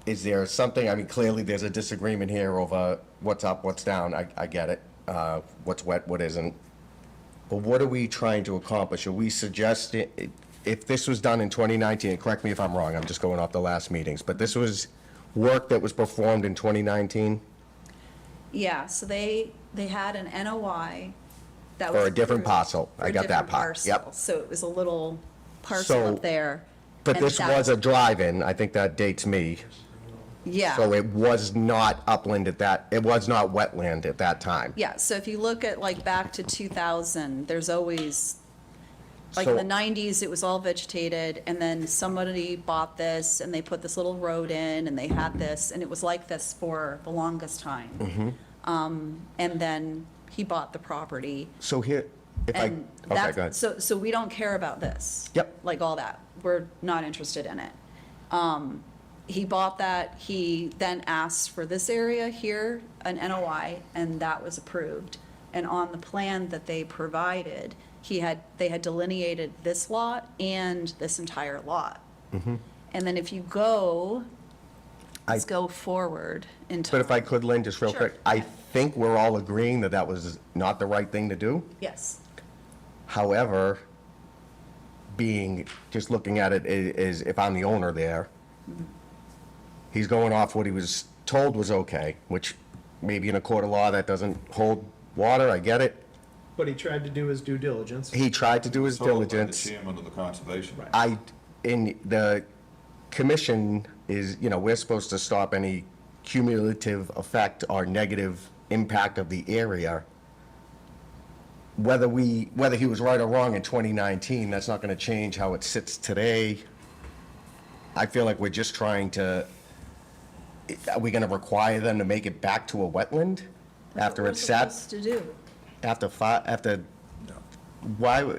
is there something, I mean, clearly there's a disagreement here over what's up, what's down, I get it. What's wet, what isn't. But what are we trying to accomplish? Are we suggesting, if this was done in 2019, and correct me if I'm wrong, I'm just going off the last meetings, but this was work that was performed in 2019? Yeah, so they had an NOI that was. For a different approved parcel. for I a got that different part. parcel. Yep. So it was a little parcel So- up there. But and this that was a drive-in, I think that dates me. Yeah. So it was not upland it was not wetland at that time. Yeah, so if you look at like back to 2000, there's always, like in So- the 90s, it was all vegetated, and then somebody bought this, and they put this little road in, and they had this, and it was like this for the longest time. Mm-hmm. And then he bought the property. So here, if I, And okay, that's, go ahead. so we don't care about this. Yep. Like all that. We're not interested in it. He bought that, he then asked for this area here, an NOI, and that was approved. And on the plan that they provided, they had delineated this lot and this entire lot. Mhm. And then if you go let's go forward in time. But if I could, Lynn, just real Sure. quick, I think we're all agreeing that that was not the right thing to do. Yes. However, just looking at it is if I'm the owner there, he's going off what he was told was okay, which maybe in a court of law that doesn't hold water, I get it. But he tried to do his due diligence. He tried to do his diligence. Chairman of the conservation. In the commission is, we're supposed to stop any cumulative effect or negative impact of the area. Whether he was right or wrong in 2019, that's not gonna change how it sits today. I feel like we're just trying to, are we gonna require them to make it back to a wetland after it's sat? What's to do? Why,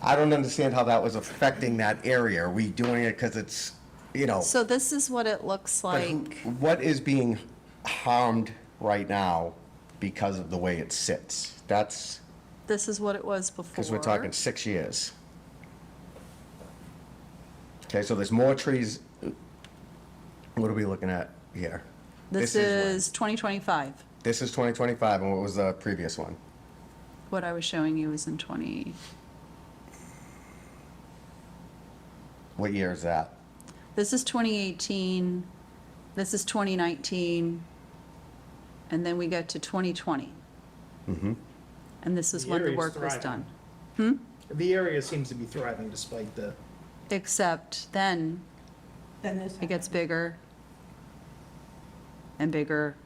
I don't understand how that was affecting that area. Are we doing it because it's, So this is what it looks but like. what is being harmed right now because of the way it sits? This is what it was before. Because we're talking 6 years. Okay, so there's more trees. What are we looking at here? This when? is 2025. This is 2025, and what was the previous one? What I was showing you is in 20, What year is that? this is 2018, this is 2019, and then we get to 2020. Mm-hmm. And this is The when the area's work was thriving. done. The area seems to be thriving despite the. Except then it gets bigger and bigger.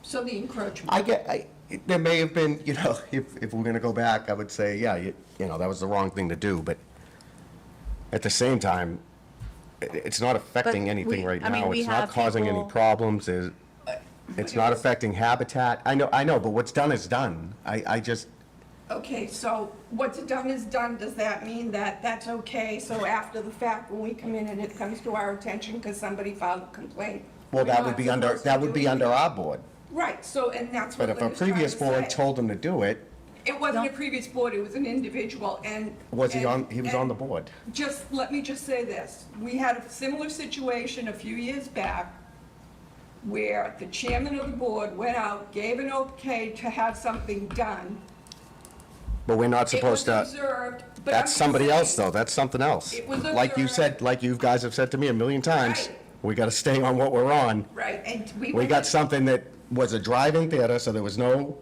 So the encroachment. There may have been, if we're gonna go back, I would say, yeah, that was the wrong thing to do, but at the same time, it's not affecting But anything we- right I mean, now. we It's not have causing any people- problems. It's not affecting habitat. I know, but what's done is done. Okay, so what's done is done, does that mean that that's okay? So after the fact, when we come in and it comes to our attention because somebody filed a complaint? Well, we're that not would be supposed to do under anything? our board. Right, so, and that's what But if a Linda's trying previous to board say. told him to do it, It wasn't a previous board, it was an individual, and. he was on the and board. let me just say this, we had a similar situation a few years back where the chairman of the board went out, gave an okay to have something done. But we're not supposed It was to. observed, but I'm That's just somebody saying, else, though. That's something else. It was Like you observed. said, like you guys have said to me a million times, Right. we gotta stay on what we're on. Right, and We got something that was a drive-in theater, so there was no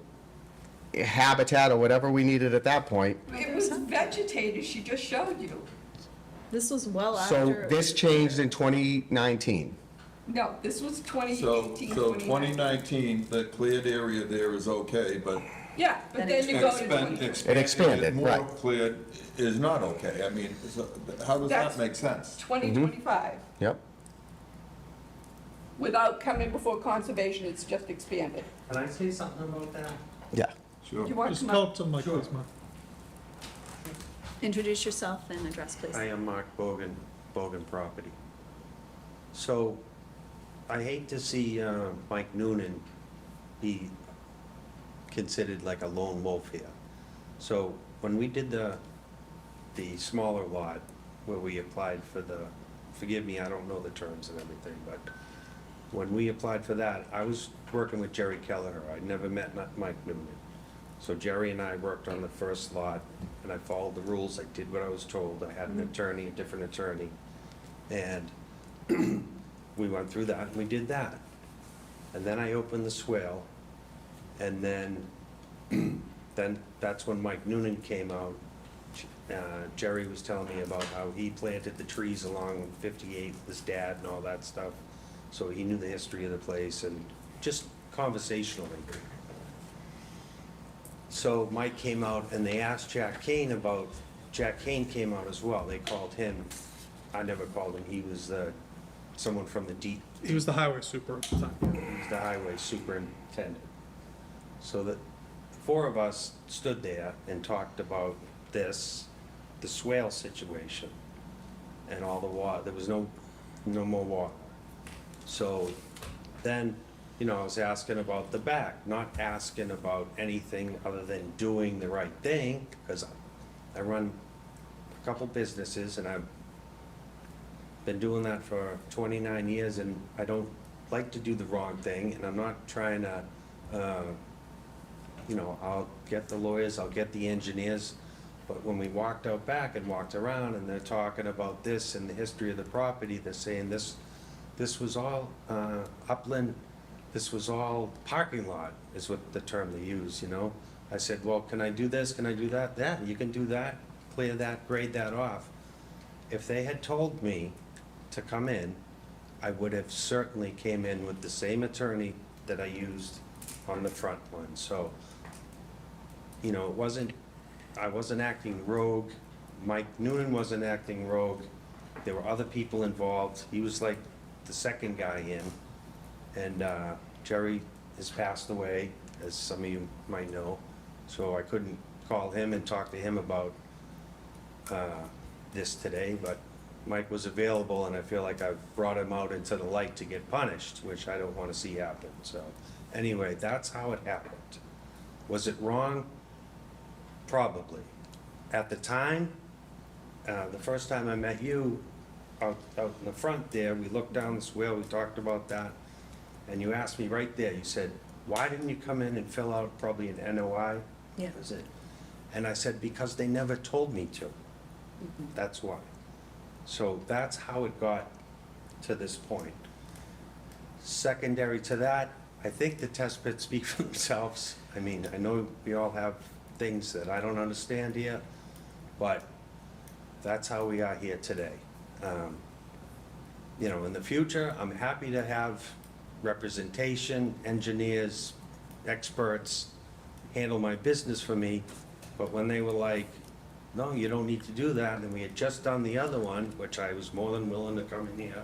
habitat or whatever we needed at that point. It was vegetated, she just showed you. This was well So after. this changed in 2019. No, this was So 2018, 2019, the cleared area there is okay, but Yeah, but then you go to 20. It expanded, more right. cleared is not okay. I mean, how does That's- that make sense? 2025. Yep. Without coming before conservation, it's just expanded. Can I say something about that? Yeah. Sure. Do you want to Just come tell up? it to Mike, please, Mike. Introduce yourself and address, please. I am Mark Bogan, Bogan Property. So, I hate to see Mike Noonan be considered like a lone wolf here. So, when we did the smaller lot, where we applied for forgive me, I don't know the terms and everything, but when we applied for that, I was working with Jerry Kelleher. I'd never met Mike Noonan. So Jerry and I worked on the first lot, and I followed the rules. I did what I was told. I had an attorney, a different attorney, and we went through that, and we did that. And then I opened the swale, and then that's when Mike Noonan came out. Jerry was telling me about how he planted the trees along 58 with his dad and all that stuff. So he knew the history of the place, and just conversationally. So Mike came out and they asked Jack Kane about, Jack Kane came out as well. They called him, I never called him, he was someone from the He was the highway super at the time. he was the highway superintendent. So the four of us stood there and talked about the swale situation and all the water. There was no more water. So then, I was asking about the back, not asking about anything other than doing the right thing, because I run a couple businesses and I've been doing that for 29 years, and I don't like to do the wrong thing, and I'm not trying to, I'll get the lawyers, I'll get the engineers, but when we walked out back and walked around, and they're talking about this and the history of the property, they're saying this was all upland, this was all parking lot, is what the term they use, I said, well, can I do this, can I do that? Yeah, you can do that, clear that, grade that off. If they had told me to come in, I would have certainly came in with the same attorney that I used on the front one, so, I wasn't acting rogue, Mike Noonan wasn't acting rogue, there were other people involved, he was like the second guy in, and Jerry has passed away, as some of you might know, so I couldn't call him and talk to him about this today, but Mike was available, and I feel like I've brought him out into the light to get punished, which I don't want to see happen, so anyway, that's how it happened. Was it wrong? Probably. At the time, the first time I met you, out in the front there, we looked down the swale, we talked about that, and you asked me right there, you said, why didn't you come in and fill out probably an NOI? Yeah. Was it? And I said, because they never told me to. That's why. So that's how it got to this point. Secondary to that, I think the test pits speak for themselves. I mean, I know we all have things that I don't understand here, but that's how we are here today. In the future, I'm happy to have representation, engineers, experts handle my business for me, but when they were like, no, you don't need to do that, and we had just done the other one, which I was more than willing to come in here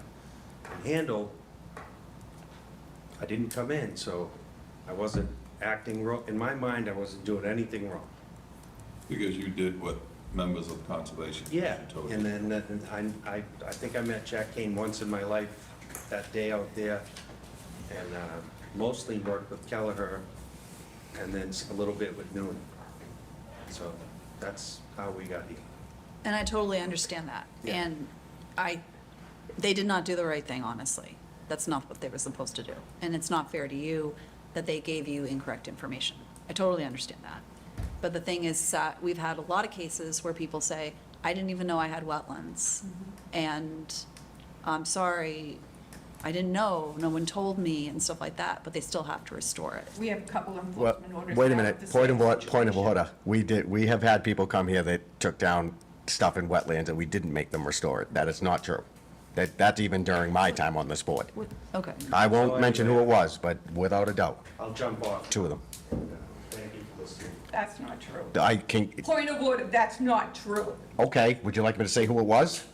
and handle, I didn't come in, so I wasn't acting wrong. In my mind, I wasn't doing anything wrong. Because you did what members of the Conservation Yeah, Commission told you. and then I think I met Jack Kane once in my life, that day out there, and mostly worked with Kelleher, and then a little bit with Noonan. So that's how we got here. And I totally understand that. Yeah. And they did not do the right thing, honestly. That's not what they were supposed to do. And it's not fair to you that they gave you incorrect information. I totally understand that. But the thing is that we've had a lot of cases where people say, I didn't even know I had wetlands. And I'm sorry, I didn't know, no one told me and stuff like that, but they still have to restore it. We have a couple of Well, enforcement orders. wait a now minute, with the point same of situation. order. We have had people come here that took down stuff in wetlands and we didn't make them restore it. That is not true. That's even during my time on this board. Okay. I won't mention who it was, but without a doubt, I'll jump off. two of them. That's not true. I can, Point of order, that's not true. okay, would you like me to say who it was?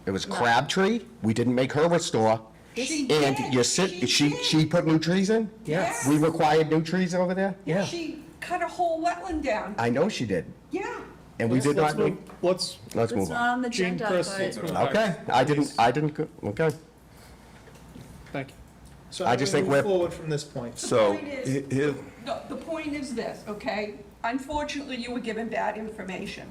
It was Crabtree. We didn't make her restore. She And did. she put new trees in? Yes. We required new trees over there? She cut a whole wetland down. I know she did. Yeah. And we did not make, Let's let's It's move not on. on the agenda, but Okay, I didn't, okay. Thank you. So I just think move we're- forward from this point. So, point is- The point is this, okay? Unfortunately, you were given bad information.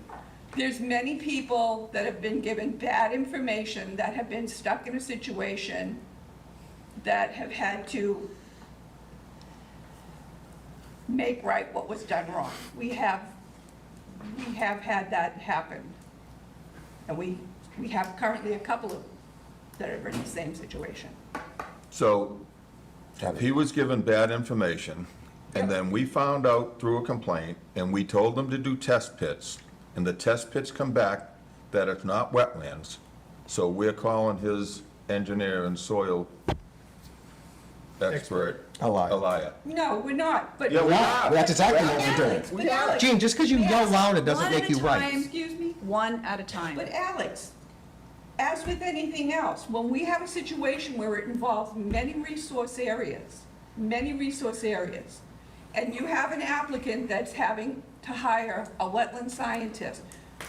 There's many people that have been given bad information that have been stuck in a situation that have had to make right what was done wrong. We have had that happen. And we have currently a couple of that are in the same situation. so he was given bad information, and then we found out through a complaint, and we told them to do test pits, and the test pits come back that it's not wetlands. So we're calling his engineer and soil expert, a liar. No, we're not, but. Yeah, we are. That's exactly what we're doing. Alex, but Alex, Gene, just because you yell loud, it doesn't make you right. Excuse me? one at a time. But Alex, as with anything else, when we have a situation where it involves many resource areas, and you have an applicant that's having to hire a wetland scientist,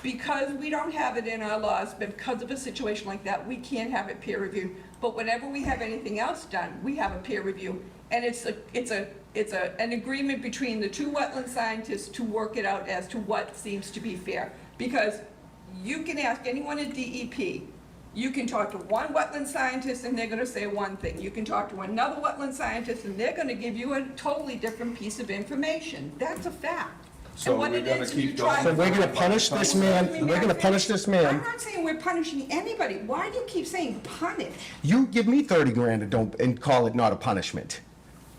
because we don't have it in our laws, but because of a situation like that, we can't have it peer reviewed. But whenever we have anything else done, we have a peer review. And it's an agreement between the two wetland scientists to work it out as to what seems to be fair. Because you can ask anyone at DEP, You can talk to one wetland scientist and they're gonna say one thing. You can talk to another wetland scientist and they're gonna give you a totally different piece of information. That's a fact. So And what we're it gonna is, keep you try going. to- So we're gonna punish this man, we're gonna punish this I'm man. not saying we're punishing anybody. Why do you keep saying punish? You give me 30 grand and call it not a punishment.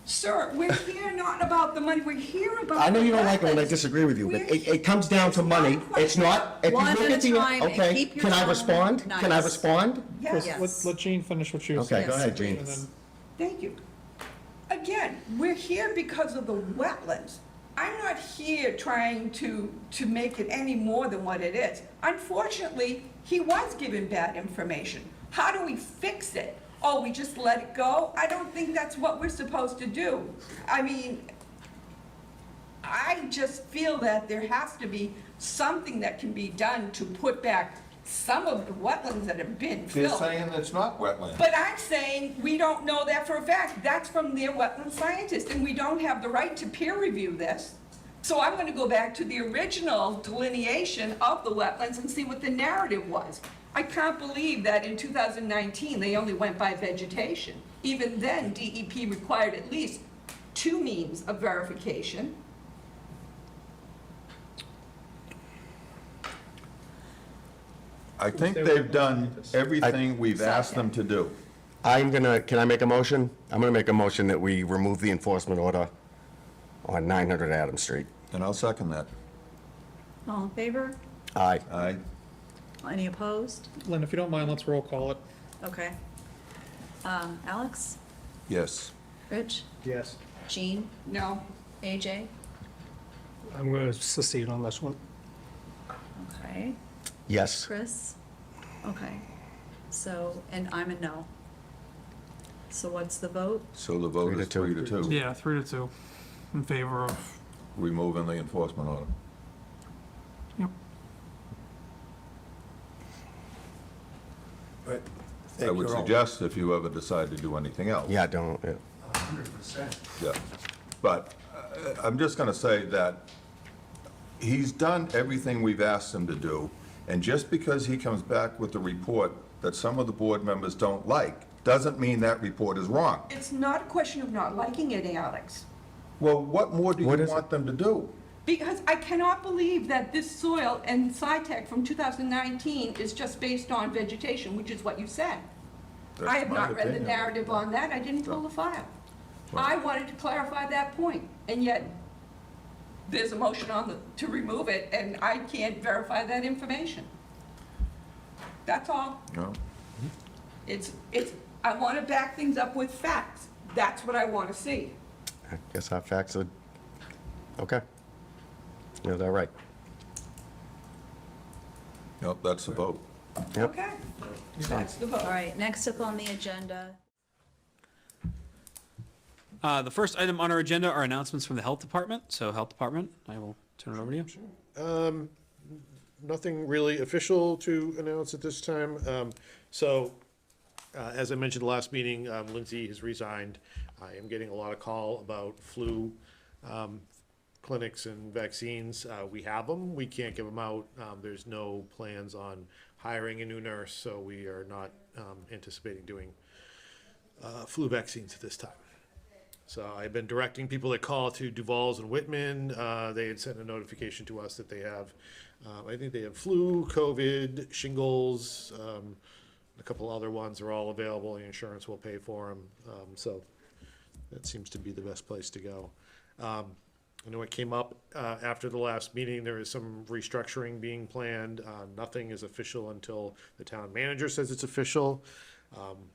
Sir, we're here not about the money, we're here about. I know you don't like it when I wetlands. disagree with you, but it comes down to money. It's not, if you One look at at a the, time and okay, keep your can I tone respond? Can I nice. respond? Chris, Yes. let Jean finish what she was Okay, saying. go ahead, Jean. And then- Thank you. Again, we're here because of the wetlands. I'm not here trying to make it any more than what it is. Unfortunately, he was given bad information. How do we fix it? Oh, we just let it go? I don't think that's what we're supposed to do. I mean, I just feel that there has to be something that can be done to put back some of the wetlands that have been They're filled. saying it's not wetland. But I'm saying, we don't know that for a fact. That's from their wetland scientist, and we don't have the right to peer review this. So I'm gonna go back to the original delineation of the wetlands and see what the narrative was. I can't believe that in 2019, they only went by vegetation. Even then, DEP required at least 2 means of verification. I think they've done everything we've asked them to do. Can I make a motion? I'm gonna make a motion that we remove the enforcement order on 900 Adams Street. And I'll second that. All in favor? Aye. Aye. Any opposed? Lynn, if you don't mind, let's roll call it. Okay. Alex? Yes. Rich? Yes. Jean? No. AJ? I'm going to secede on this one. Okay. Yes. Chris? Okay. So, and I'm a no. So what's the vote? So the vote is 3-2. Yeah, 3-2 in favor of. Removing the enforcement order. Yep. But I would suggest if you ever decide to do anything else. Yeah, don't, yeah. 100%. Yeah. But I'm just gonna say that he's done everything we've asked him to do, and just because he comes back with a report that some of the board members don't like, doesn't mean that report is wrong. It's not a question of not liking it, Alex. Well, what more do you want them to do? Because I cannot believe that this soil and SciTech from 2019 is just based on vegetation, which is what you said. I have my not read the opinion. narrative on that, I didn't pull the file. I wanted to clarify that point, and yet there's a motion on to remove it, and I can't verify that information. That's all. No. I want to back things up with facts. That's what I want to see. I guess our facts are, okay. Is that right? Nope, that's the vote. Yep. Okay, that's the vote. All right, next up on the agenda. The first item on our agenda are announcements from the Health Department. So Health Department, I will turn it over to you. Nothing really official to announce at this time. As I mentioned last meeting, Lindsay has resigned. I am getting a lot of call about flu clinics and vaccines. We have them. We can't give them out. There's no plans on hiring a new nurse, so we are not anticipating doing flu vaccines at this time. So I've been directing people that call to Duval's and Whitman. They had sent a notification to us that they have, I think they have flu, COVID, shingles, a couple other ones are all available. The insurance will pay for them. So that seems to be the best place to go. I know it came up after the last meeting. There is some restructuring being planned. Nothing is official until the town manager says it's official.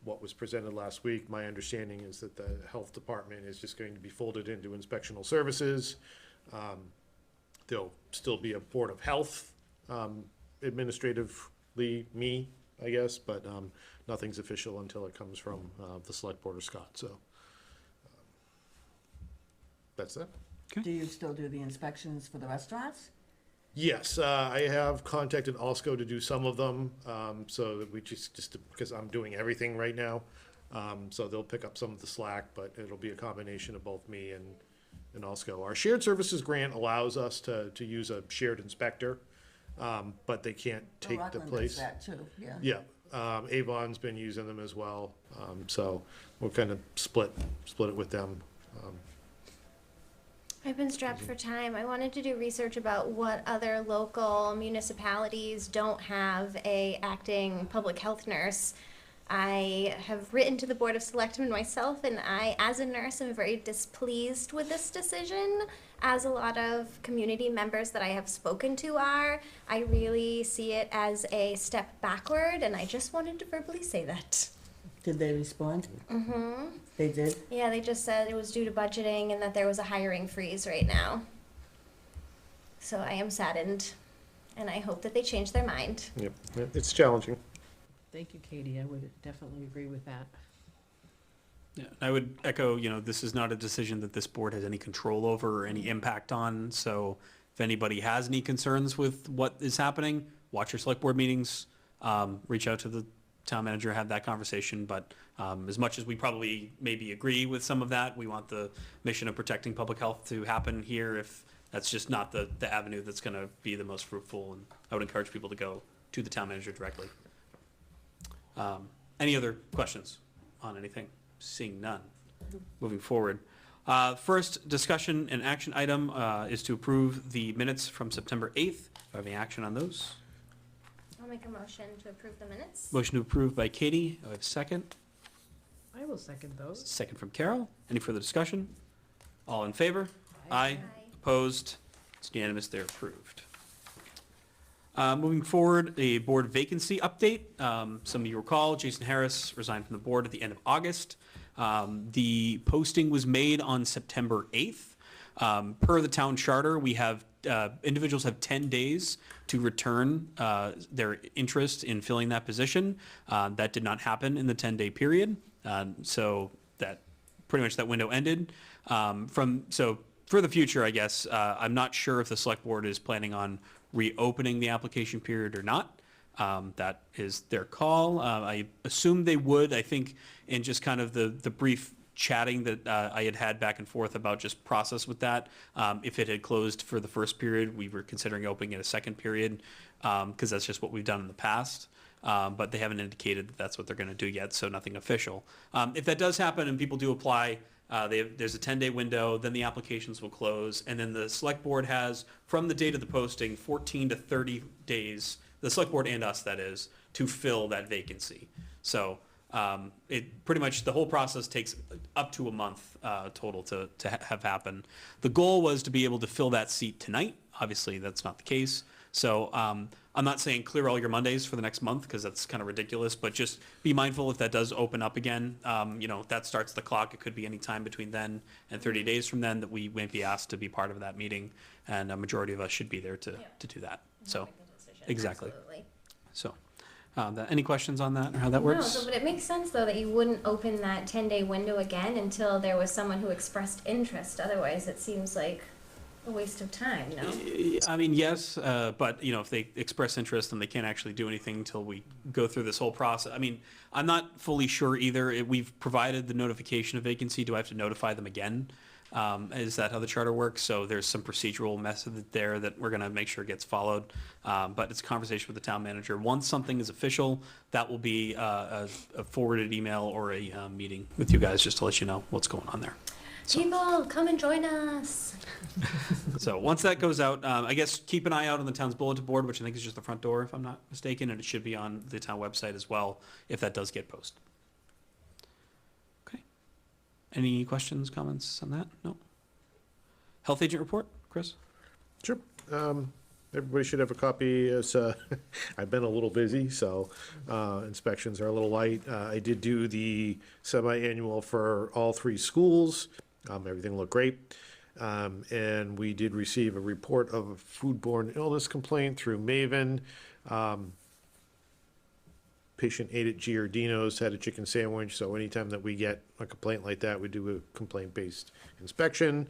What was presented last week, my understanding is that the health department is just going to be folded into inspectional services. There'll still be a board of health, administratively me, I guess, but nothing's official until it comes from the select board or Scott, so. That's it. Do you still do the inspections for the restaurants? Yes, I have contacted Alsco to do some of them, so that we just because I'm doing everything right now. So they'll pick up some of the slack, but it'll be a combination of both me and Alsco. Our shared services grant allows us to use a shared inspector, but they can't take the Rockland does place. that too, yeah. Yeah, Avon's been using them as well, so we'll kind of split it with them. I've been strapped for time. I wanted to do research about what other local municipalities don't have a acting public health nurse. I have written to the Board of Selectmen myself, and I, as a nurse, am very displeased with this decision, as a lot of community members that I have spoken to are. I really see it as a step backward, and I just wanted to verbally say that. Did they respond? Mm-hmm. They did? Yeah, they just said it was due to budgeting and that there was a hiring freeze right now. So I am saddened, and I hope that they change their mind. Yep, it's challenging. Thank you, Katie. I would definitely agree with that. Yeah, I would echo, this is not a decision that this board has any control over or any impact on. So if anybody has any concerns with what is happening, watch your select board meetings, reach out to the town manager, have that conversation. But as much as we probably maybe agree with some of that, we want the mission of protecting public health to happen here. If that's just not the avenue that's going to be the most fruitful, and I would encourage people to go to the town manager directly. Any other questions on anything? Seeing none. Moving forward. First discussion and action item is to approve the minutes from September 8th. Do I have any action on those? I'll make a motion to approve the minutes. Motion to approve by Katie. Do I have a second? I will second those. Second from Carol. Any further discussion? All in favor? Aye. Opposed? It's unanimous. They're approved. Moving forward, a board vacancy update. Some of you recall, Jason Harris resigned from the board at the end of August. The posting was made on September 8th. Per the town charter, we have individuals have 10 days to return their interest in filling that position. That did not happen in the 10-day period. So that pretty much that window ended. So for the future, I guess, I'm not sure if the select board is planning on reopening the application period or not. That is their call. I assume they would. I think in just kind of the brief chatting that I had back and forth about just process with that, if it had closed for the first period, we were considering opening it a second period, because that's just what we've done in the past. But they haven't indicated that that's what they're going to do yet, so nothing official. If that does happen and people do apply, there's a 10-day window, then the applications will close, and then the select board has, from the date of the posting, 14 to 30 days, the select board and us, that is, to fill that vacancy. So it pretty much, the whole process takes up to a month total to have happen. The goal was to be able to fill that seat tonight. Obviously, that's not the case. So I'm not saying clear all your Mondays for the next month, because that's kind of ridiculous, but just be mindful if that does open up again, that starts the clock. It could be any time between then and 30 days from then that we may be asked to be part of that meeting, and a majority of us should be there to do that. So, exactly. Absolutely. So, any questions on that or how that works? No, but it makes sense though that you wouldn't open that 10-day window again until there was someone who expressed interest. Otherwise, it seems like a waste of time, no? I mean, yes, but if they express interest, then they can't actually do anything until we go through this whole process. I mean, I'm not fully sure either. We've provided the notification of vacancy. Do I have to notify them again? Is that how the charter works? So there's some procedural method there that we're going to make sure gets followed. But it's a conversation with the town manager. Once something is official, that will be a forwarded email or a meeting with you guys just to let you know what's going on there. People, come and join us. So once that goes out, I guess keep an eye out on the town's bulletin board, which I think is just the front door, if I'm not mistaken, and it should be on the town website as well, if that does get posted. Okay. Any questions, comments on that? No? Health agent report, Chris? Sure. Everybody should have a copy. I've been a little busy, so inspections are a little light. I did do the semi-annual for all 3 schools. Everything looked great. And we did receive a report of a foodborne illness complaint through Maven. Patient ate at Giardino's, had a chicken sandwich, so anytime that we get a complaint like that, we do a complaint-based inspection.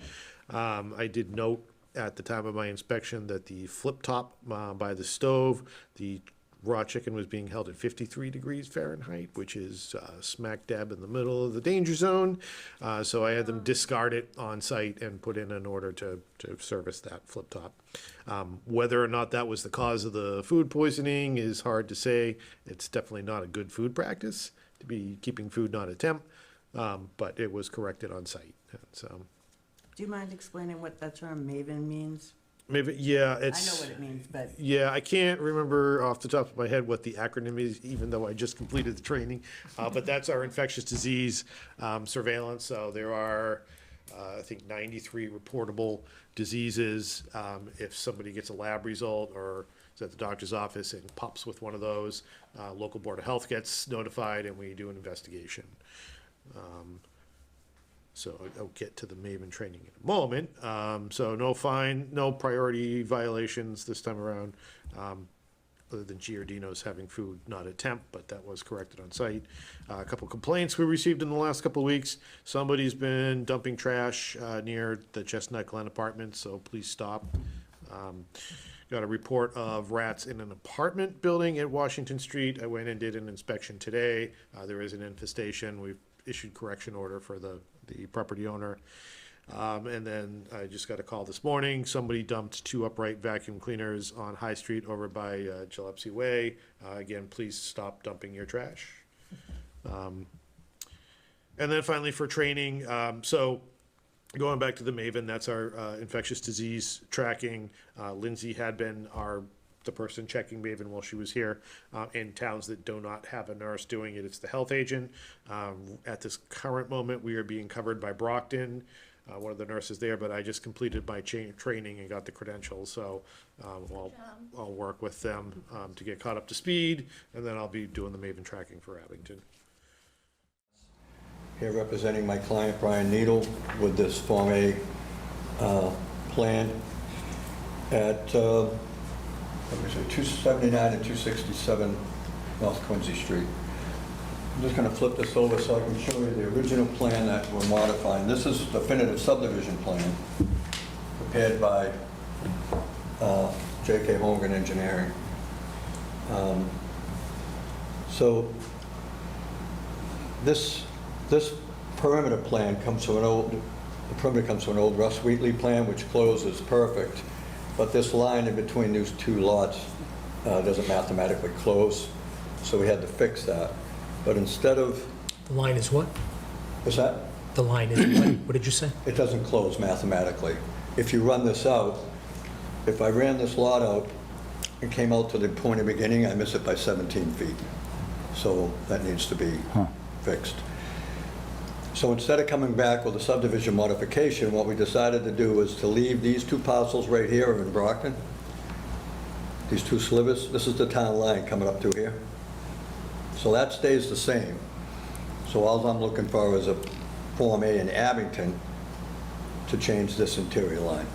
I did note at the time of my inspection that the flip top by the stove, the raw chicken was being held at 53 degrees Fahrenheit, which is smack dab in the middle of the danger zone. So I had them discard it on site and put in an order to service that flip top. Whether or not that was the cause of the food poisoning is hard to say. It's definitely not a good food practice to be keeping food not at temp, but it was corrected on site. So, Do you mind explaining what the term MAVEN means? maybe, yeah, I it's. know what it means, but Yeah, I can't remember off the top of my head what the acronym is, even though I just completed the training. But that's our infectious disease surveillance. So there are, I think, 93 reportable diseases. If somebody gets a lab result or is at the doctor's office and pops with one of those, local board of health gets notified and we do an investigation. So I'll get to the MAVEN training in a moment. So no fine, no priority violations this time around, other than Giardino's having food not at temp, but that was corrected on site. A couple complaints we received in the last couple of weeks. Somebody's been dumping trash near the Chestnut Glen apartment, so please stop. Got a report of rats in an apartment building at Washington Street. I went and did an inspection today. There is an infestation. We've issued correction order for the property owner. And then I just got a call this morning. Somebody dumped 2 upright vacuum cleaners on High Street over by Gillespie Way. Again, please stop dumping your trash. And then finally for training, so going back to the MAVEN, that's our infectious disease tracking. Lindsay had been the person checking MAVEN while she was here. In towns that do not have a nurse doing it, it's the health agent. At this current moment, we are being covered by Brockton, one of the nurses there, but I just completed my training and got the credentials, so I'll work with them to get caught up to speed, and then I'll be doing the MAVEN tracking for Abington. Here representing my client, Brian Needle, with this Form A plan at 279 and 267 North Quincy Street. I'm just going to flip this over so I can show you the original plan that we're modifying. This is the definitive subdivision plan prepared by J.K. Holmgren Engineering. So this perimeter plan comes from an old Russ Wheatley plan, which closes perfect. But this line in between these 2 lots doesn't mathematically close, so we had to fix that. But instead of... The line is what? What's that? The line is what? What did you say? It doesn't close mathematically. If you run this out, if I ran this lot out and came out to the point of beginning, I miss it by 17 feet. So that needs to be fixed. So instead of coming back with a subdivision modification, what we decided to do was to leave these 2 parcels right here in Brockton, these 2 slivers. This is the town line coming up through here. So that stays the same. So all I'm looking for is a Form A in Abington to change this interior line.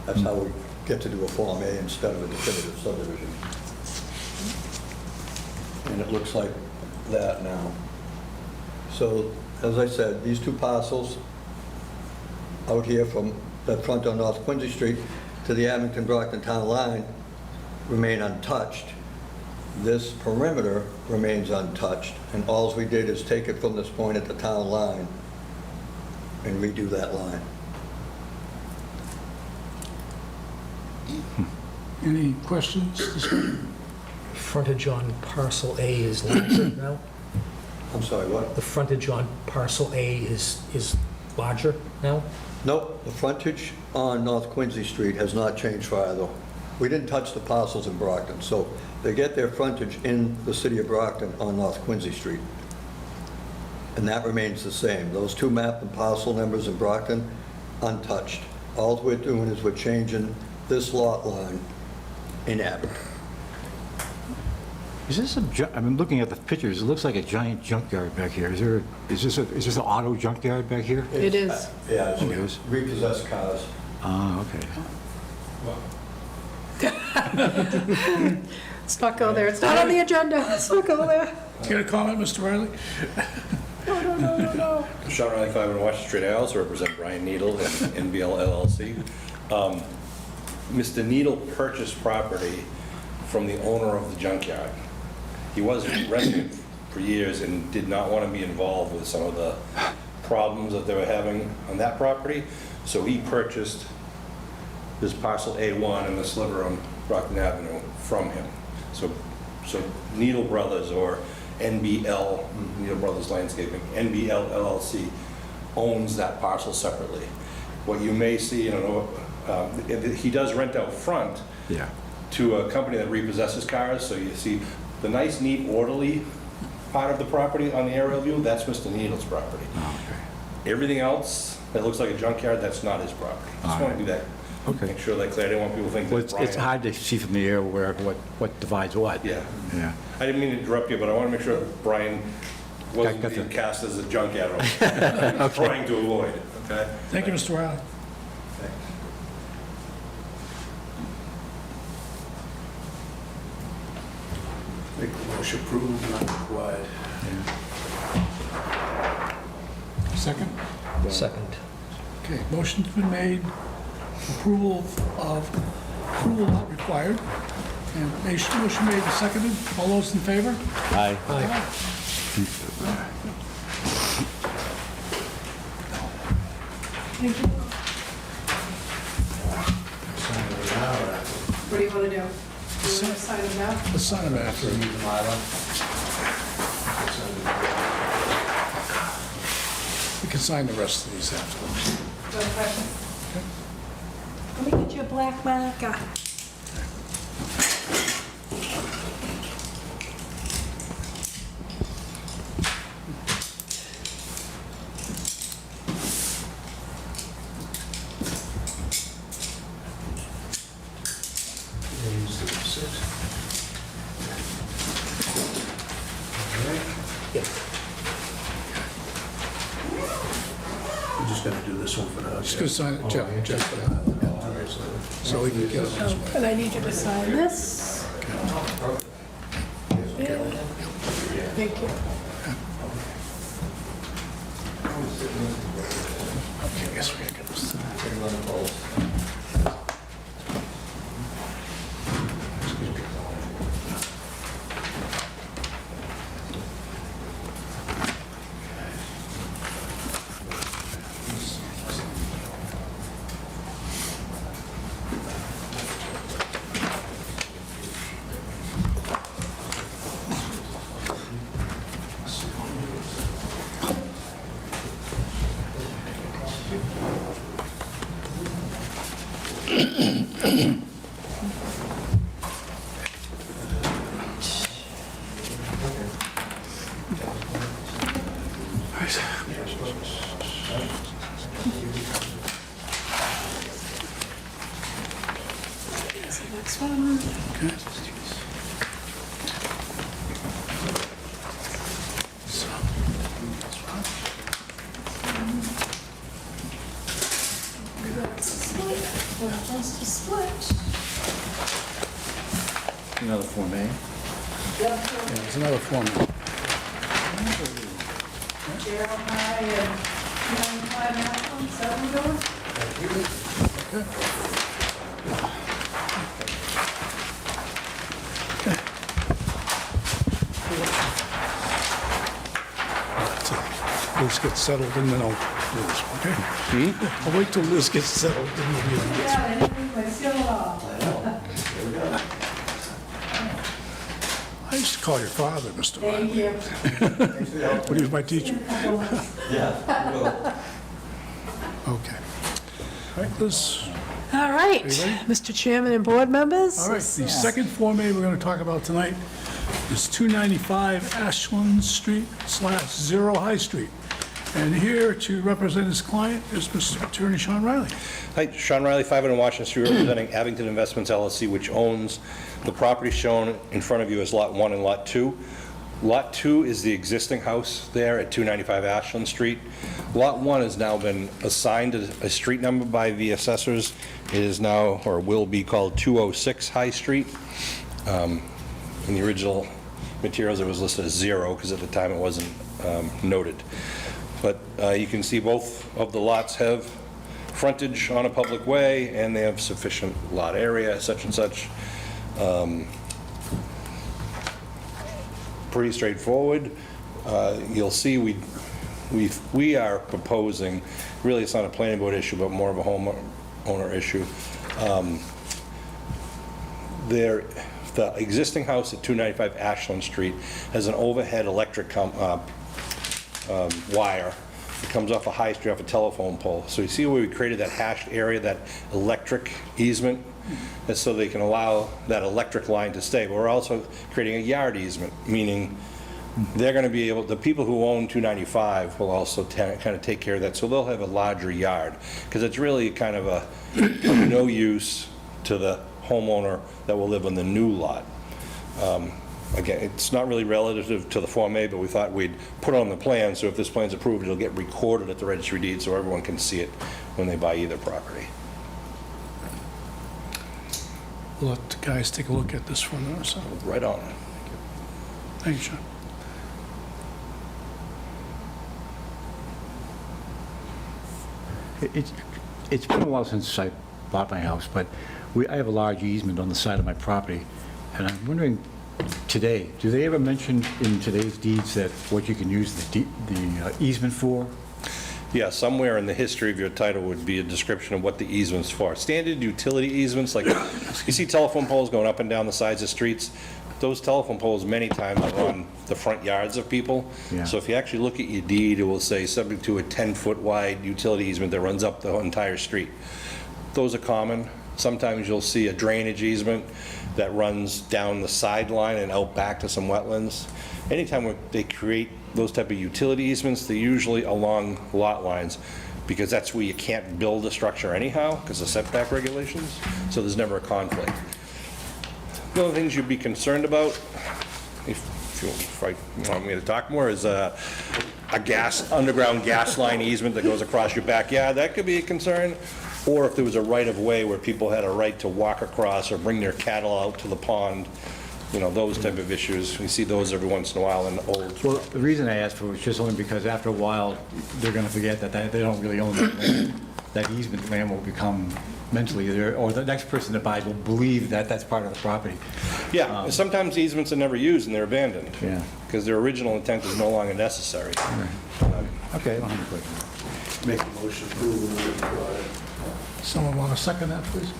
That's how we get to do a Form A instead of a definitive subdivision. And it looks like that now. So, as I said, these 2 parcels out here from the front on North Quincy Street to the Abington-Brockton town line remain untouched. This perimeter remains untouched, and all we did is take it from this point at the town line and redo that line. Any questions? Discussion? Frontage on parcel A is larger now? I'm sorry, what? The frontage on parcel A is larger now? Nope, the frontage on North Quincy Street has not changed for either. We didn't touch the parcels in Brockton, so they get their frontage in the city of Brockton on North Quincy Street. And that remains the same. Those 2 map and parcel numbers in Brockton, untouched. All we're doing is we're changing this lot line in Abington. Is this I'm looking at the pictures, it looks like a giant junkyard back here. Is this an auto junkyard back here? It is. Yeah, it is. It's repossessed cars. Ah, okay. Let's not go there. It's not on the agenda. Let's not go there. You got a comment, Mr. Riley? No. Sean Riley, 5 on Washington Street. I also represent Brian Needle and NBL LLC. Mr. Needle purchased property from the owner of the junkyard. He was renting for years and did not want to be involved with some of the problems that they were having on that property. So he purchased this parcel A1 and the sliver on Brockton Avenue from him. So Needle Brothers, or NBL, Needle Brothers Landscaping, NBL LLC, owns that parcel separately. What you may see, he does rent out front to a company that repossesses cars. So you see the nice, neat, orderly part of the property on the aerial view, that's Mr. Needle's property. Everything else that looks like a junkyard, that's not his property. Just want to do that. Make sure that clear. I didn't want people to think Well, that it's hard to see from the air where what divides what. Yeah. Yeah. I didn't mean to interrupt you, but I want to make sure that Brian wasn't Got being the- cast as a junkyard owner. Trying to avoid it, okay? Thank you, Mr. Riley. Make the motion approved, not required. Second? Second. Okay, motion's been made, approval not required. And motion made and seconded. All those in favor? Aye. Thank you. What do you want to do? Do you want to sign them now? Let's sign them after. We can sign the rest of these afterwards. Let me get you a black marker. We're just gonna do this one for now. Just gonna sign it, Jeff. So we can get it. Oh, and I need you to sign this. Yeah. Thank you. Okay, I guess we can sign. Next one. Okay. Just a split. Another Form A. Yeah, there's another form. Jeremiah and 95 Malcolm, is that what we're doing? Liz gets settled and then I'll do this, okay? I'll wait till Liz gets settled and we'll be on this. Yeah, I didn't think I still off. I used to call your father, Mr. Thank Riley. you. When he was my teacher. Yeah. Okay. All right, Liz. All right, Are you ready? Mr. Chairman and board members. All right, the second Form A we're going to talk about tonight is 295 Ashland Street /0 High Street. And here to represent his client is Mr. Attorney Sean Riley. Hi, Sean Riley, 500 Washington Street, representing Abington Investments LLC, which owns the property shown in front of you as Lot 1 and Lot 2. Lot 2 is the existing house there at 295 Ashland Street. Lot 1 has now been assigned a street number by the assessors. It is now, or will be, called 206 High Street. In the original materials, it was listed as 0, because at the time it wasn't noted. But you can see both of the lots have frontage on a public way, and they have sufficient lot area, such and such. pretty straightforward. You'll see we are proposing, really it's not a planning board issue, but more of a homeowner issue. The existing house at 295 Ashland Street has an overhead electric wire. It comes off a high street, off a telephone pole. So you see where we created that hashed area, that electric easement? That's so they can allow that electric line to stay. But we're also creating a yard easement, meaning they're going to be able, the people who own 295 will also kind of take care of that. So they'll have a larger yard, because it's really kind of a no use to the homeowner that will live on the new lot. Again, it's not really relative to the Form A, but we thought we'd put it on the plan, so if this plan's approved, it'll get recorded at the registry of deeds so everyone can see it when they buy either property. We'll let the guys take a look at this for now, so. Right on. Thanks, Sean. It's been a while since I bought my house, but I have a large easement on the side of my property, and I'm wondering, today, do they ever mention in today's deeds that what you can use the easement for? Yeah, somewhere in the history of your title would be a description of what the easement's for. Standard utility easements, like you see telephone poles going up and down the sides of streets, those telephone poles many times are on the front yards of people. Yeah. So if you actually look at your deed, it will say subject to a 10-foot wide utility easement that runs up the entire street. Those are common. Sometimes you'll see a drainage easement that runs down the sideline and out back to some wetlands. Anytime they create those type of utility easements, they're usually along lot lines, because that's where you can't build a structure anyhow because of setback regulations, so there's never a conflict. The only things you'd be concerned about, if you want me to talk more, is a underground gas line easement that goes across your backyard. That could be a concern. Or if there was a right-of-way where people had a right to walk across or bring their cattle out to the pond, you know, those type of issues. We see those every once in a while in old. Well, the reason I asked for it was just only because after a while, they're going to forget that they don't really own that land. That easement land will become mentally there, or the next person to buy will believe that that's part of the property. Yeah, sometimes easements are never used and they're abandoned. Yeah. Because their original intent is no longer necessary. Okay, I don't have a question. Make a motion to approve. Someone want to second that, please?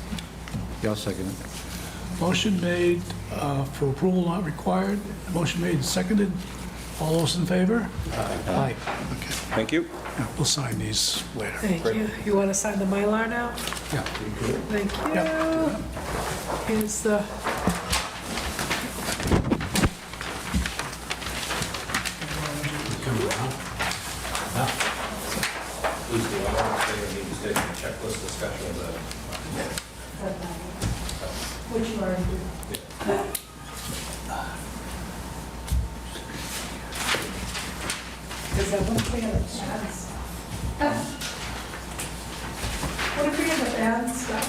Yeah, I'll second it. Motion made for approval not required. Motion made and seconded. All those in favor? Aye. Okay. Thank you. Yeah, we'll sign these later. Thank you. You want to sign the Mylar now? Yeah. Thank you. Yeah. Here's the, Checklist discussion of Which you already did. Is that one thing that ads? What if we have the ad stuff?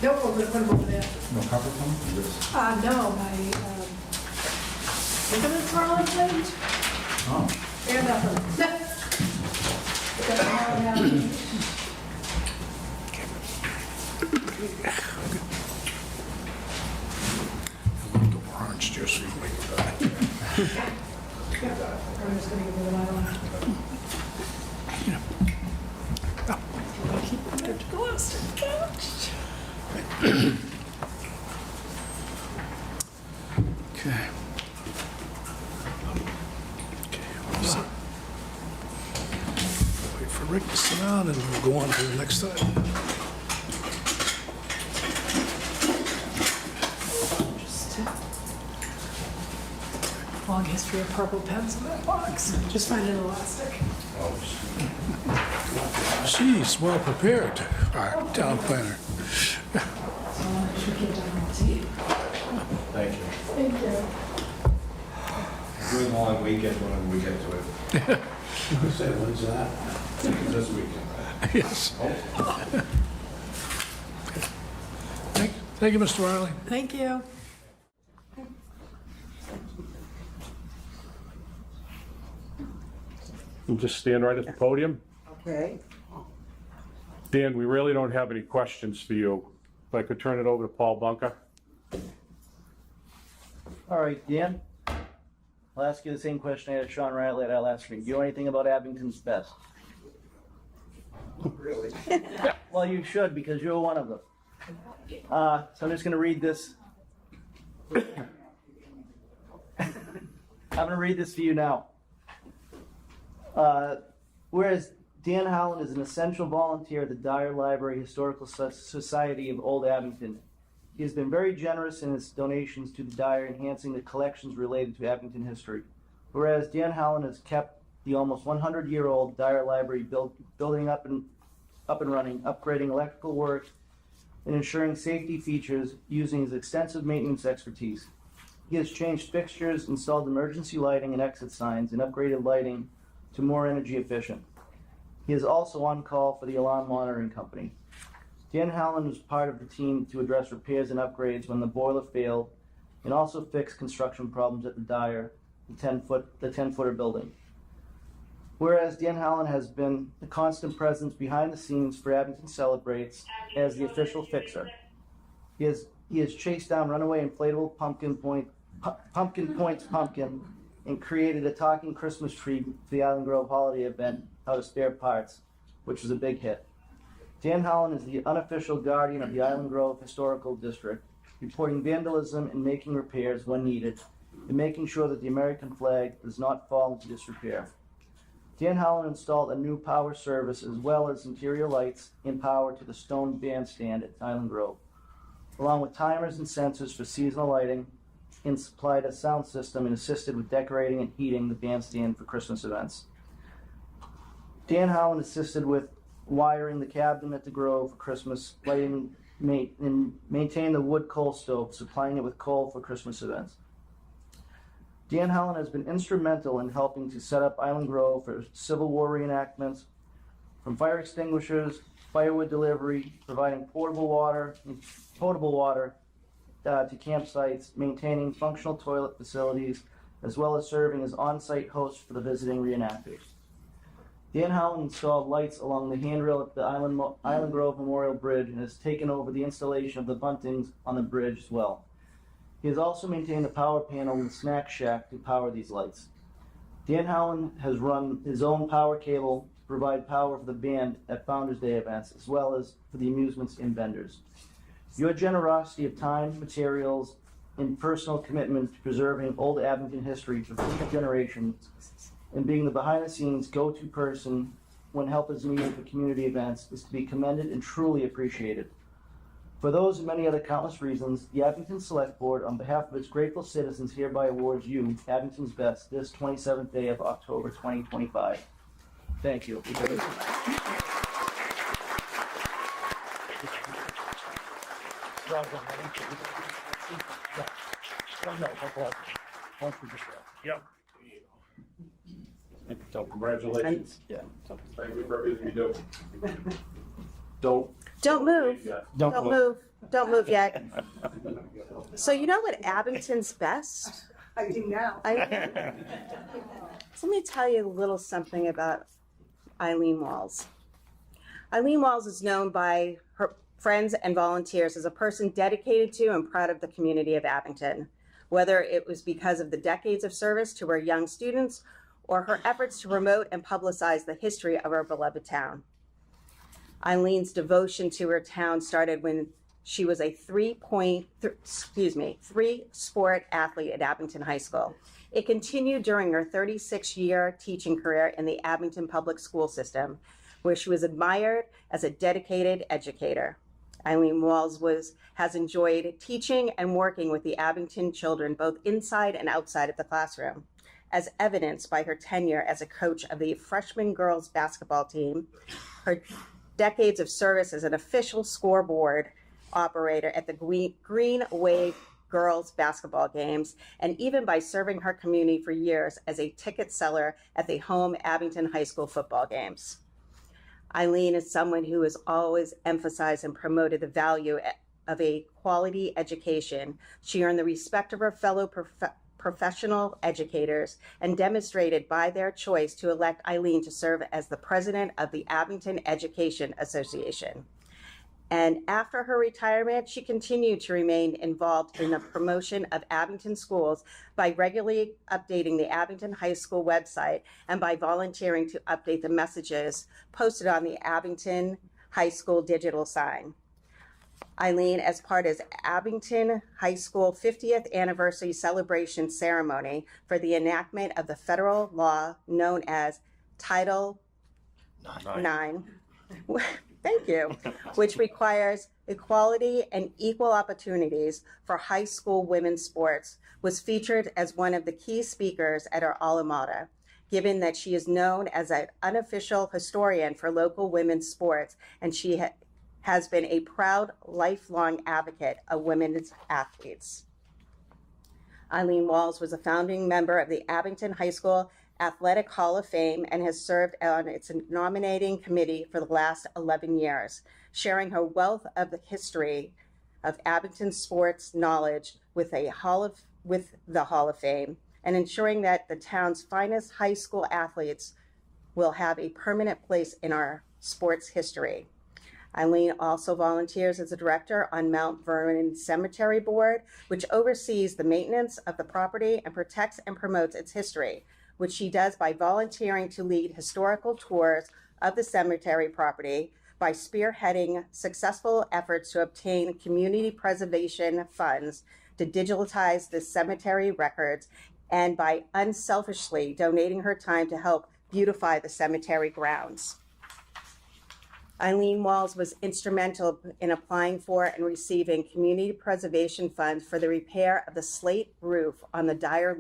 Nope, we're gonna put them over there. No carpet on? No, my, ligaments are on plate. Oh. And nothing. Orange juice. I'm just gonna give you the Mylar. Okay. Wait for Rick to sit down and we'll go on to the next item. long history of purple pens in that box. Just find an elastic. She's well prepared, our town planner. Thank you. Thank you. Doing a long weekend when we get to it. Say, when's that? This weekend. Yes. Thank you, Mr. Riley. Thank you. We'll just stand right at the podium. Okay. Dan, we really don't have any questions for you. If I could turn it over to Paul Bunker. All right, Dan, I'll ask you the same question I had Sean Riley at our last meeting. Do you know anything about Abington's best? Really? Well, you should, because you're one of them. So I'm just gonna read this. I'm gonna read this for you now. Whereas Dan Howland is an essential volunteer at the Dyer Library Historical Society of Old Abington. He has been very generous in his donations to the Dyer, enhancing the collections related to Abington history. Whereas Dan Howland has kept the almost 100-year-old Dyer Library building up and running, upgrading electrical work, and ensuring safety features using his extensive maintenance expertise. He has changed fixtures, installed emergency lighting and exit signs, and upgraded lighting to more energy efficient. He is also on call for the alarm monitoring company. Dan Howland was part of the team to address repairs and upgrades when the boiler failed, and also fix construction problems at the Dyer, the 10-footer building. Whereas Dan Howland has been a constant presence behind the scenes for Abington Celebrates as the official fixer. He has chased down runaway inflatable Pumpkin Point's pumpkin and created a talking Christmas tree for the Island Grove holiday event out of spare parts, which was a big hit. Dan Howland is the unofficial guardian of the Island Grove Historical District, reporting vandalism and making repairs when needed, and making sure that the American flag does not fall into disrepair. Dan Howland installed a new power service as well as interior lights and power to the stone bandstand at Island Grove, along with timers and sensors for seasonal lighting, and supplied a sound system and assisted with decorating and heating the bandstand for Christmas events. Dan Howland assisted with wiring the cabin at the Grove for Christmas, lighting, and maintained the wood coal stove, supplying it with coal for Christmas events. Dan Howland has been instrumental in helping to set up Island Grove for Civil War reenactments, from fire extinguishers, firewood delivery, providing potable water to campsites, maintaining functional toilet facilities, as well as serving as on-site host for the visiting reenactors. Dan Howland installed lights along the handrail at the Island Grove Memorial Bridge and has taken over the installation of the buntings on the bridge as well. He has also maintained a power panel in the snack shack to power these lights. Dan Howland has run his own power cable to provide power for the band at Founders Day events, as well as for the amusements and vendors. Your generosity of time, materials, and personal commitment to preserving old Abington history for future generations, and being the behind-the-scenes go-to person when help is needed for community events is to be commended and truly appreciated. For those and many other countless reasons, the Abington Select Board, on behalf of its grateful citizens, hereby awards you Abington's Best this 27th day of October 2025. Thank you. Yep. Congratulations. Yeah. Thank you for everything you do. Don't move. Don't move. Don't move yet. So you know what Abington's best? I do now. So let me tell you a little something about Eileen Walls. Eileen Walls is known by her friends and volunteers as a person dedicated to and proud of the community of Abington, whether it was because of the decades of service to her young students or her efforts to promote and publicize the history of our beloved town. Eileen's devotion to her town started when she was a three-sport athlete at Abington High School. It continued during her 36-year teaching career in the Abington public school system, where she was admired as a dedicated educator. Eileen Walls has enjoyed teaching and working with the Abington children both inside and outside of the classroom, as evidenced by her tenure as a coach of the freshman girls basketball team, her decades of service as an official scoreboard operator at the Green Wave girls basketball games, and even by serving her community for years as a ticket seller at the home Abington High School football games. Eileen is someone who has always emphasized and promoted the value of a quality education. She earned the respect of her fellow professional educators and demonstrated by their choice to elect Eileen to serve as the president of the Abington Education Association. And after her retirement, she continued to remain involved in the promotion of Abington schools by regularly updating the Abington High School website and by volunteering to update the messages posted on the Abington High School digital sign. Eileen, as part of Abington High School 50th anniversary celebration ceremony for the enactment of the federal law known as Title IX, thank you, which requires equality and equal opportunities for high school women's sports, was featured as one of the key speakers at her alma mater. Given that she is known as an unofficial historian for local women's sports, and she has been a proud, lifelong advocate of women's athletes. Eileen Walls was a founding member of the Abington High School Athletic Hall of Fame and has served on its nominating committee for the last 11 years, sharing her wealth of the history of Abington sports knowledge with the Hall of Fame and ensuring that the town's finest high school athletes will have a permanent place in our sports history. Eileen also volunteers as a director on Mount Vernon Cemetery Board, which oversees the maintenance of the property and protects and promotes its history, which she does by volunteering to lead historical tours of the cemetery property, by spearheading successful efforts to obtain community preservation funds to digitize the cemetery records, and by unselfishly donating her time to help beautify the cemetery grounds. Eileen Walls was instrumental in applying for and receiving community preservation funds for the repair of the slate roof on the Dyer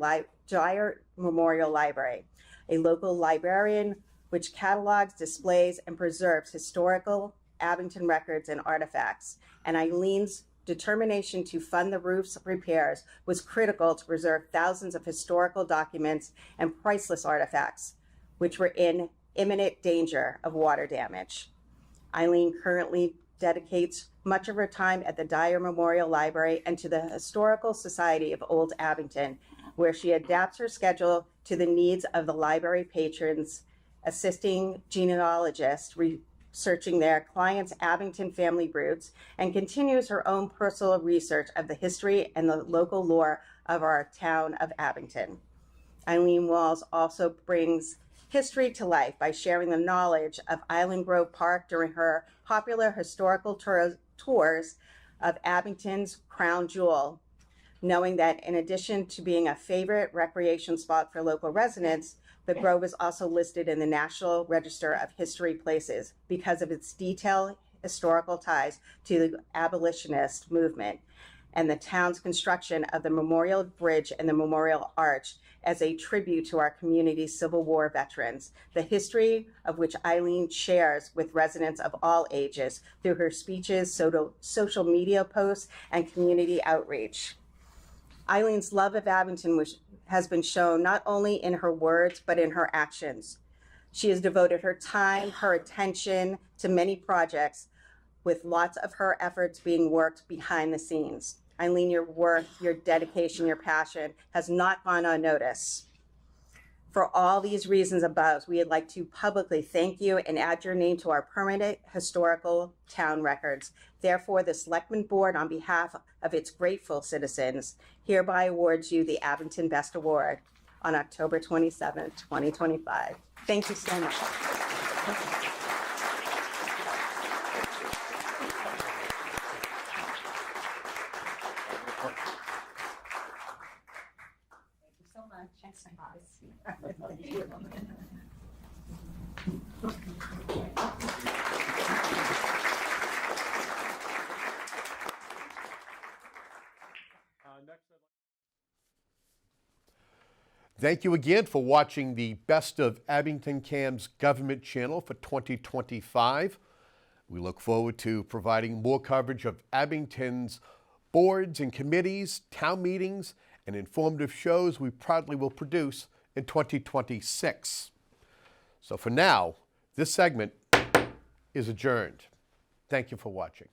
Memorial Library, a local librarian which catalogs, displays, and preserves historical Abington records and artifacts. And Eileen's determination to fund the roof's repairs was critical to preserve thousands of historical documents and priceless artifacts, which were in imminent danger of water damage. Eileen currently dedicates much of her time at the Dyer Memorial Library and to the Historical Society of Old Abington, where she adapts her schedule to the needs of the library patrons, assisting genealogists researching their clients' Abington family roots, and continues her own personal research of the history and the local lore of our town of Abington. Eileen Walls also brings history to life by sharing the knowledge of Island Grove Park during her popular historical tours of Abington's crown jewel, knowing that in addition to being a favorite recreation spot for local residents, the Grove is also listed in the National Register of History Places because of its detailed historical ties to the abolitionist movement and the town's construction of the Memorial Bridge and the Memorial Arch as a tribute to our community's Civil War veterans, the history of which Eileen shares with residents of all ages through her speeches, social media posts, and community outreach. Eileen's love of Abington has been shown not only in her words, but in her actions. She has devoted her time, her attention to many projects, with lots of her efforts being worked behind the scenes. Eileen, your work, your dedication, your passion has not gone unnoticed. For all these reasons above, we would like to publicly thank you and add your name to our permanent historical town records. Therefore, the Selectmen Board, on behalf of its grateful citizens, hereby awards you the Abington Best Award on October 27, 2025. Thank you so much. Thank you again for watching the Best of Abington CAM's government channel for 2025. We look forward to providing more coverage of Abington's boards and committees, town meetings, and informative shows we proudly will produce in 2026. So for now, this segment is adjourned. Thank you for watching.